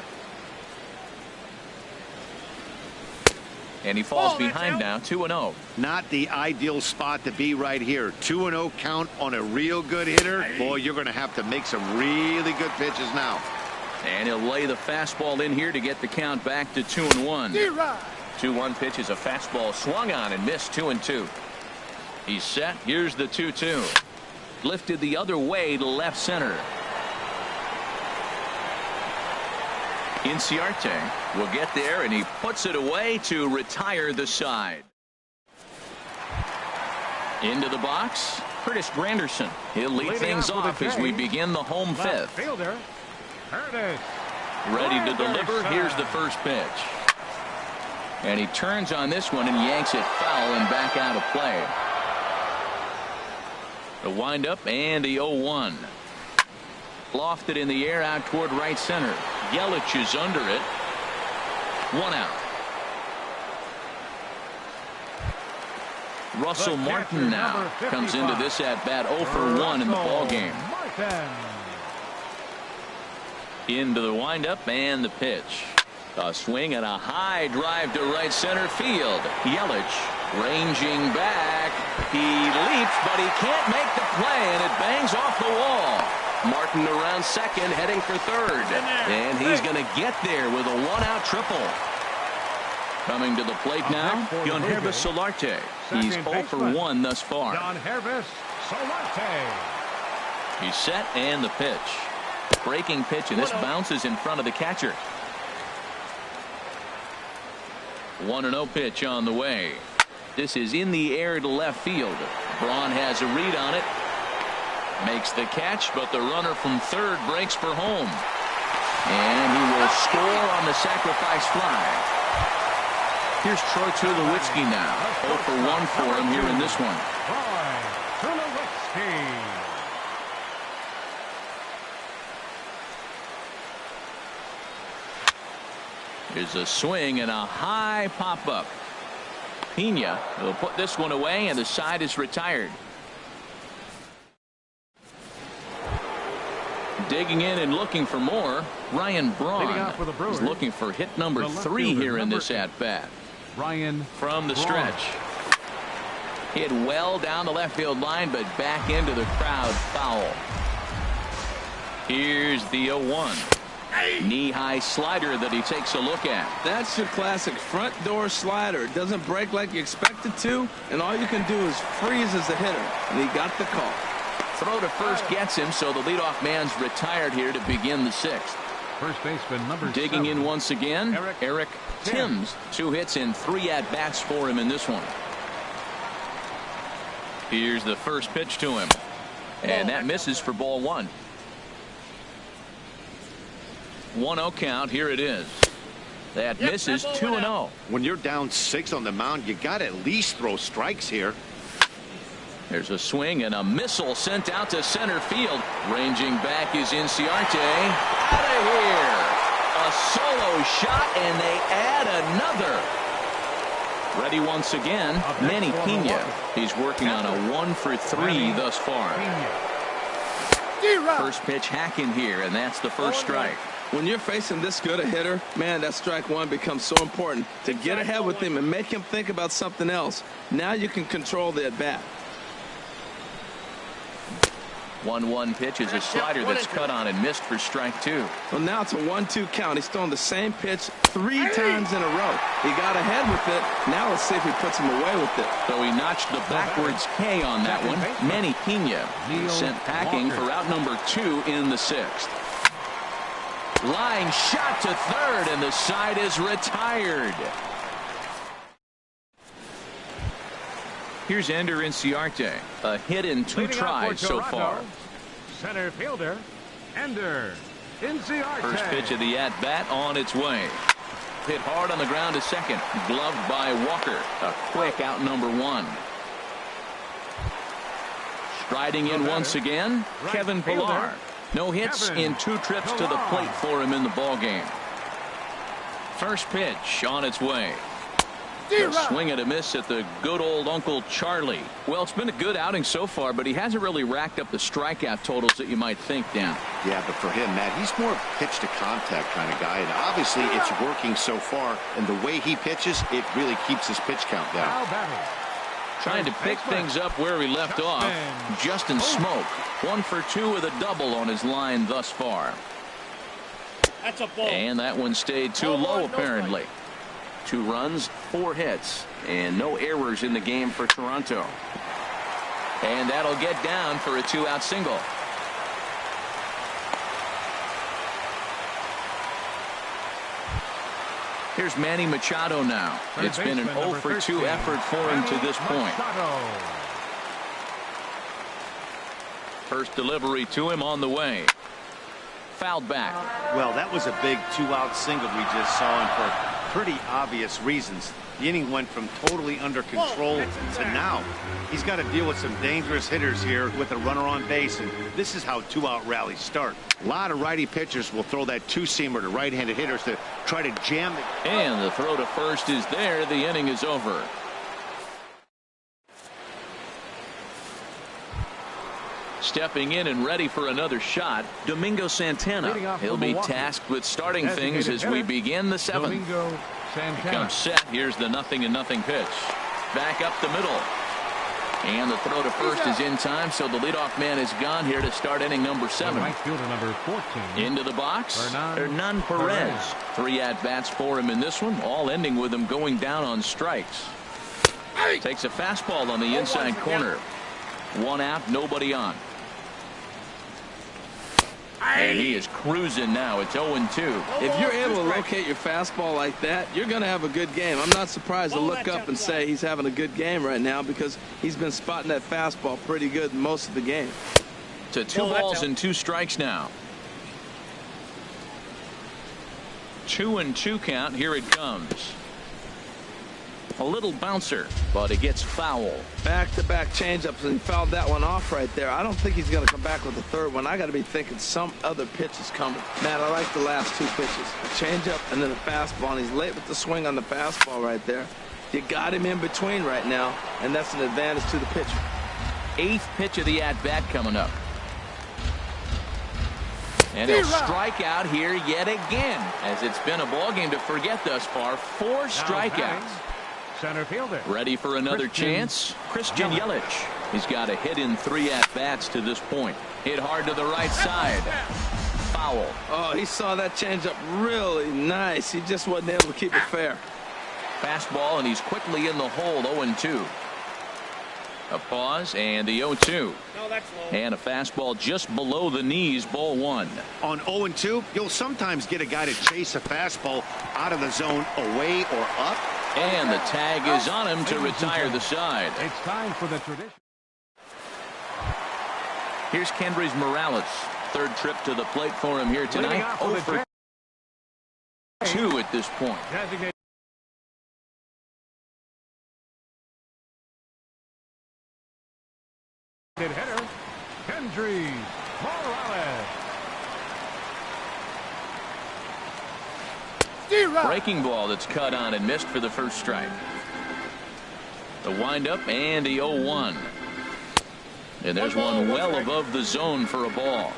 And he falls behind now, 2-0. Not the ideal spot to be right here. 2-0 count on a real good hitter. Boy, you're going to have to make some really good pitches now. And he'll lay the fastball in here to get the count back to 2-1. 2-1 pitch is a fastball swung on and missed. 2-2. He's set. Here's the 2-2. Lifted the other way to left center. Inciarte will get there, and he puts it away to retire the side. Into the box, Curtis Granderson. He'll lead things off as we begin the home 5th. Fielder, Curtis. Ready to deliver. Here's the first pitch. And he turns on this one and yanks it foul and back out of play. The windup and the 0-1. Lofted in the air out toward right center. Yelich is under it. 1 out. Russell Martin now comes into this at bat 0 for 1 in the ball game. Into the windup and the pitch. A swing and a high drive to right center field. Yelich ranging back. He leaps, but he can't make the play, and it bangs off the wall. Martin around second, heading for third. And he's going to get there with a 1-out triple. Coming to the plate now, Yangervis Solarte. He's 0 for 1 thus far. Yangervis Solarte. He's set and the pitch. Breaking pitch, and this bounces in front of the catcher. 1-0 pitch on the way. This is in the air to left field. Braun has a read on it. Makes the catch, but the runner from third breaks for home. And he will score on the sacrifice fly. Here's Troy Tulowitzki now. 0 for 1 for him here in this one. Troy Tulowitzki. Here's a swing and a high pop-up. Pena will put this one away, and the side is retired. Digging in and looking for more, Ryan Braun is looking for hit number 3 here in this at-bat. Ryan from the stretch. Hit well down the left field line, but back into the crowd, foul. Here's the 0-1. Knee-high slider that he takes a look at. That's your classic front door slider. It doesn't break like you expect it to, and all you can do is freeze as a hitter. And he got the call. Throw to first gets him, so the leadoff man's retired here to begin the 6th. First baseman number 7. Digging in once again, Eric Timms. 2 hits and 3 at-bats for him in this one. Here's the first pitch to him. And that misses for ball 1. 1-0 count. Here it is. That misses. 2-0. When you're down 6 on the mound, you got to at least throw strikes here. There's a swing and a missile sent out to center field. Ranging back is Inciarte. Out of here. A solo shot, and they add another. Ready once again, Manny Pena. He's working on a 1 for 3 thus far. First pitch hacking here, and that's the first strike. When you're facing this good a hitter, man, that strike one becomes so important to get ahead with him and make him think about something else. Now you can control the at-bat. 1-1 pitch is a slider that's cut on and missed for strike two. Well, now it's a 1-2 count. He's thrown the same pitch 3 times in a row. He got ahead with it. Now let's see if he puts him away with it. So he notched the backwards K on that one. Manny Pena sent packing for out number 2 in the 6th. Line shot to third, and the side is retired. Here's Ender Inciarte, a hit in 2 tries so far. Center fielder, Ender Inciarte. First pitch of the at-bat on its way. Hit hard on the ground to second. Gloved by Walker. A quick out number 1. Striding in once again, Kevin Pillar. No hits in 2 trips to the plate for him in the ballgame. First pitch on its way. A swing and a miss at the good old Uncle Charlie. Well, it's been a good outing so far, but he hasn't really racked up the strikeout totals that you might think, Dan. Yeah, but for him, Matt, he's more pitch to contact kind of guy, and obviously it's working so far, and the way he pitches, it really keeps his pitch count down. Trying to pick things up where he left off. Justin Smoke, 1 for 2 with a double on his line thus far. That's a ball. And that one stayed too low, apparently. 2 runs, 4 hits, and no errors in the game for Toronto. And that'll get down for a 2-out single. Here's Manny Machado now. It's been an 0 for 2 effort for him to this point. First delivery to him on the way. Fouled back. Well, that was a big 2-out single we just saw, and for pretty obvious reasons. The inning went from totally under control to now. He's got to deal with some dangerous hitters here with a runner on base, and this is how 2-out rallies start. A lot of righty pitchers will throw that 2-seamer to right-handed hitters to try to jam it. And the throw to first is there. The inning is over. Stepping in and ready for another shot, Domingo Santana. He'll be tasked with starting things as we begin the 7th. He comes set. Here's the 0-0 pitch. Back up the middle. And the throw to first is in time, so the leadoff man is gone here to start inning number 7. Right fielder number 14. Into the box, Hernan Perez. 3 at-bats for him in this one, all ending with him going down on strikes. Takes a fastball on the inside corner. 1 out, nobody on. And he is cruising now. It's 0-2. If you're able to locate your fastball like that, you're going to have a good game. I'm not surprised to look up and say he's having a good game right now because he's been spotting that fastball pretty good most of the game. To 2 balls and 2 strikes now. 2-2 count. Here it comes. A little bouncer, but it gets foul. Back-to-back changeups, and he fouled that one off right there. I don't think he's going to come back with the third one. I got to be thinking some other pitch is coming. Matt, I like the last 2 pitches. A changeup and then a fastball, and he's late with the swing on the fastball right there. You got him in between right now, and that's an advantage to the pitcher. 8th pitch of the at-bat coming up. And he'll strike out here yet again, as it's been a ball game to forget thus far. 4 strikeouts. Center fielder. Ready for another chance? Christian Yelich. He's got a hit in 3 at-bats to this point. Hit hard to the right side. Foul. Oh, he saw that changeup really nice. He just wasn't able to keep it fair. Fastball, and he's quickly in the hole. 0-2. A pause, and the 0-2. No, that's low. And a fastball just below the knees, ball 1. On 0-2, you'll sometimes get a guy to chase a fastball out of the zone away or up. And the tag is on him to retire the side. It's time for the tradition. Here's Kendrys Morales. 3rd trip to the plate for him here tonight. 0 for 2 at this point. Hitter, Kendrys Morales. Breaking ball that's cut on and missed for the first strike. The windup and the 0-1. And there's one well above the zone for a ball.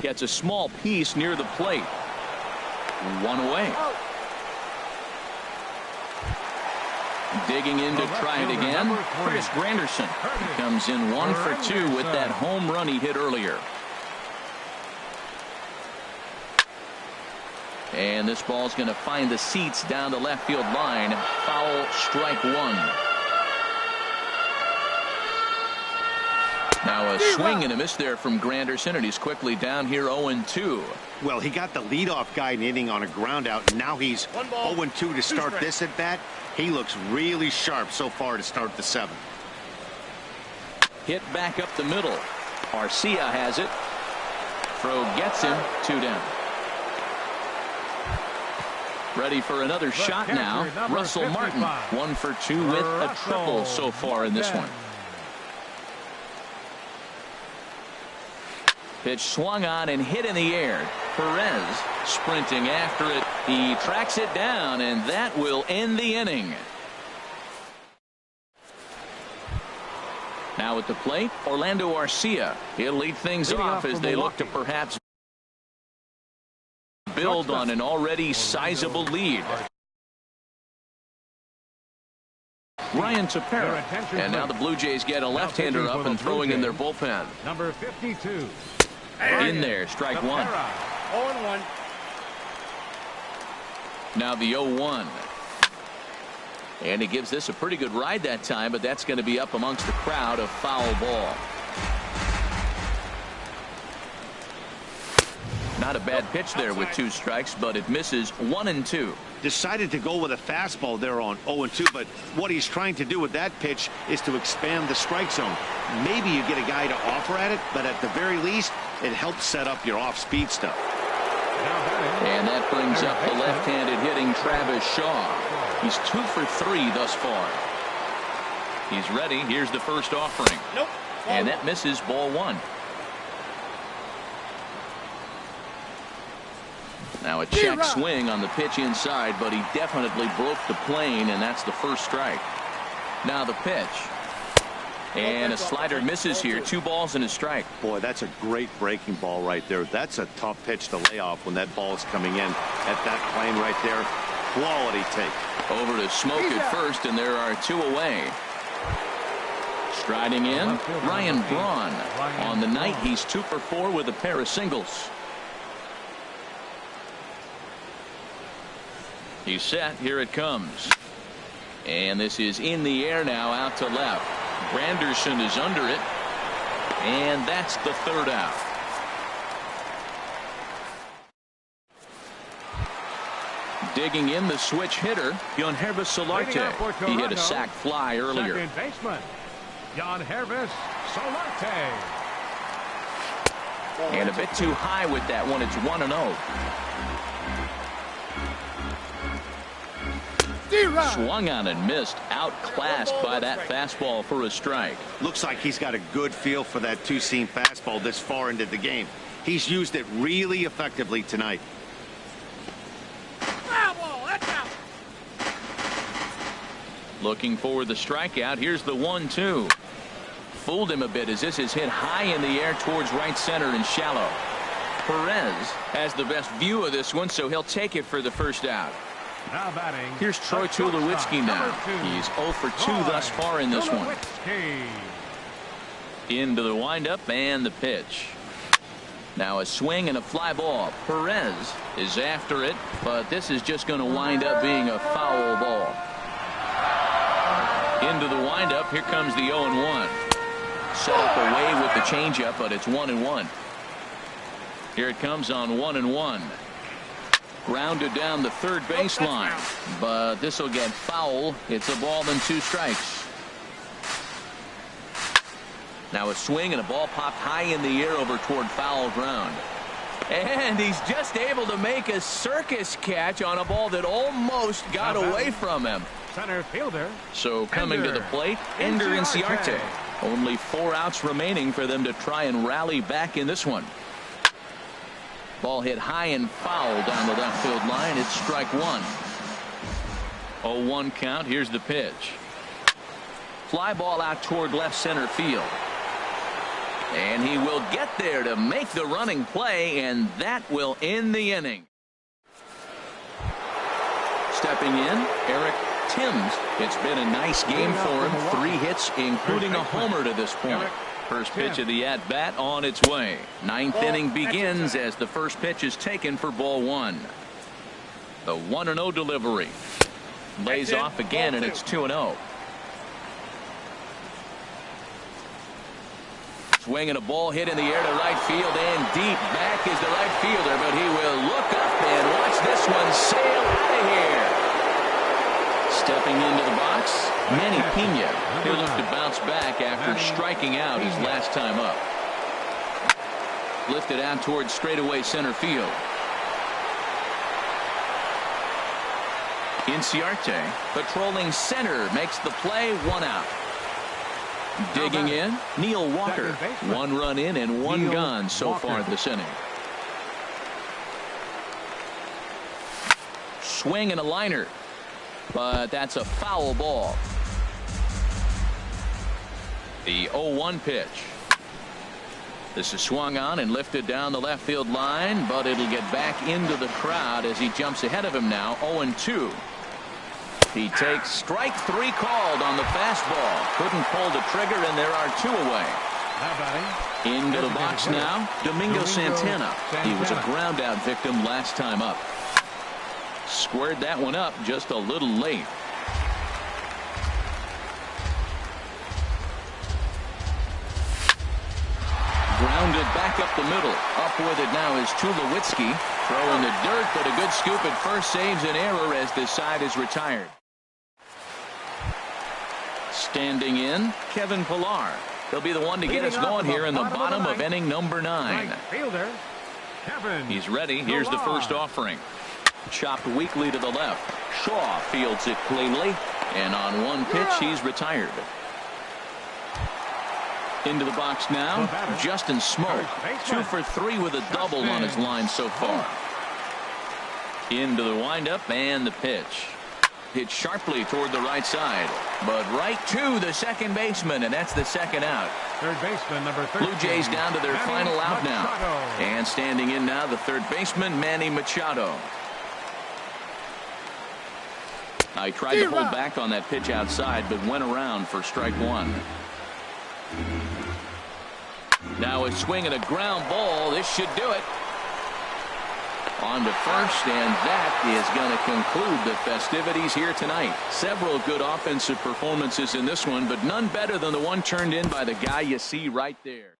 Gets a small piece near the plate. One away. Digging in to try it again. Curtis Granderson comes in 1 for 2 with that home run he hit earlier. And this ball's going to find the seats down the left field line. Foul, strike one. Now a swing and a miss there from Granderson, and he's quickly down here 0-2. Well, he got the leadoff guy in inning on a ground out, and now he's 0-2 to start this at bat. He looks really sharp so far to start the 7th. Hit back up the middle. Arcia has it. Throw gets him. 2 down. Ready for another shot now. Russell Martin 1 for 2 with a triple so far in this one. Pitch swung on and hit in the air. Perez sprinting after it. He tracks it down, and that will end the inning. Now at the plate, Orlando Arcia. He'll lead things off as they look to perhaps build on an already sizable lead. Ryan Tepera. And now the Blue Jays get a left-hander up and throwing in their bullpen. Number 52. In there, strike one. 0-1. Now the 0-1. And he gives this a pretty good ride that time, but that's going to be up amongst the crowd. A foul ball. Not a bad pitch there with 2 strikes, but it misses 1-2. Decided to go with a fastball there on 0-2, but what he's trying to do with that pitch is to expand the strike zone. Maybe you get a guy to offer at it, but at the very least, it helps set up your off-speed stuff. And that brings up the left-handed hitting Travis Shaw. He's 2 for 3 thus far. He's ready. Here's the first offering. Nope. And that misses, ball 1. Now a check swing on the pitch inside, but he definitely broke the plane, and that's the first strike. Now the pitch. And a slider misses here. 2 balls and a strike. Boy, that's a great breaking ball right there. That's a tough pitch to lay off when that ball is coming in at that plane right there. Quality take. Over to Smoke at first, and there are 2 away. Striding in, Ryan Braun. On the night, he's 2 for 4 with a pair of singles. He's set. Here it comes. And this is in the air now, out to left. Granderson is under it. And that's the 3rd out. Digging in, the switch hitter, Yangervis Solarte. He hit a sac fly earlier. Second baseman, Yangervis Solarte. And a bit too high with that one. It's 1-0. Swung on and missed. Outclassed by that fastball for a strike. Looks like he's got a good feel for that 2-seam fastball this far into the game. He's used it really effectively tonight. Looking for the strikeout. Here's the 1-2. Fooled him a bit as this is hit high in the air towards right center and shallow. Perez has the best view of this one, so he'll take it for the first out. Now batting. Here's Troy Tulowitzki now. He's 0 for 2 thus far in this one. Into the windup and the pitch. Now a swing and a fly ball. Perez is after it, but this is just going to wind up being a foul ball. Into the windup. Here comes the 0-1. Set up away with the changeup, but it's 1-1. Here it comes on 1-1. Grounded down the third baseline, but this will get foul. It's a ball and 2 strikes. Now a swing and a ball popped high in the air over toward foul ground. And he's just able to make a circus catch on a ball that almost got away from him. Center fielder. So coming to the plate, Ender Inciarte. Only 4 outs remaining for them to try and rally back in this one. Ball hit high and foul down the left field line. It's strike 1. 0-1 count. Here's the pitch. Fly ball out toward left center field. And he will get there to make the running play, and that will end the inning. Stepping in, Eric Timms. It's been a nice game for him. 3 hits, including a homer to this point. First pitch of the at-bat on its way. 9th inning begins as the first pitch is taken for ball 1. The 1-0 delivery. Lays off again, and it's 2-0. Swinging a ball hit in the air to right field and deep. Back is the right fielder, but he will look up and watch this one sail out of here. Stepping into the box, Manny Pena. He'll look to bounce back after striking out his last time up. Lifted out towards straightaway center field. Inciarte patrolling center makes the play, 1 out. Digging in, Neil Walker. 1 run in and 1 gone so far this inning. Swing and a liner, but that's a foul ball. The 0-1 pitch. This is swung on and lifted down the left field line, but it'll get back into the crowd as he jumps ahead of him now. 0-2. He takes strike 3 called on the fastball. Couldn't pull the trigger, and there are 2 away. Into the box now, Domingo Santana. He was a ground out victim last time up. Squared that one up just a little late. Grounded back up the middle. Up with it now is Tulowitzki. Throwing the dirt, but a good scoop at first saves an error as this side is retired. Standing in, Kevin Pillar. He'll be the one to get us going here in the bottom of inning number 9. He's ready. Here's the first offering. Chopped weakly to the left. Shaw fields it cleanly, and on 1 pitch he's retired. Into the box now, Justin Smoke. 2 for 3 with a double on his line so far. Into the windup and the pitch. Hit sharply toward the right side, but right to the second baseman, and that's the 2nd out. Third baseman number 13. Blue Jays down to their final out now. And standing in now, the 3rd baseman, Manny Machado. I tried to hold back on that pitch outside, but went around for strike 1. Now a swing and a ground ball. This should do it. On to first, and that is going to conclude the festivities here tonight. Several good offensive performances in this one, but none better than the one turned in by the guy you see right there.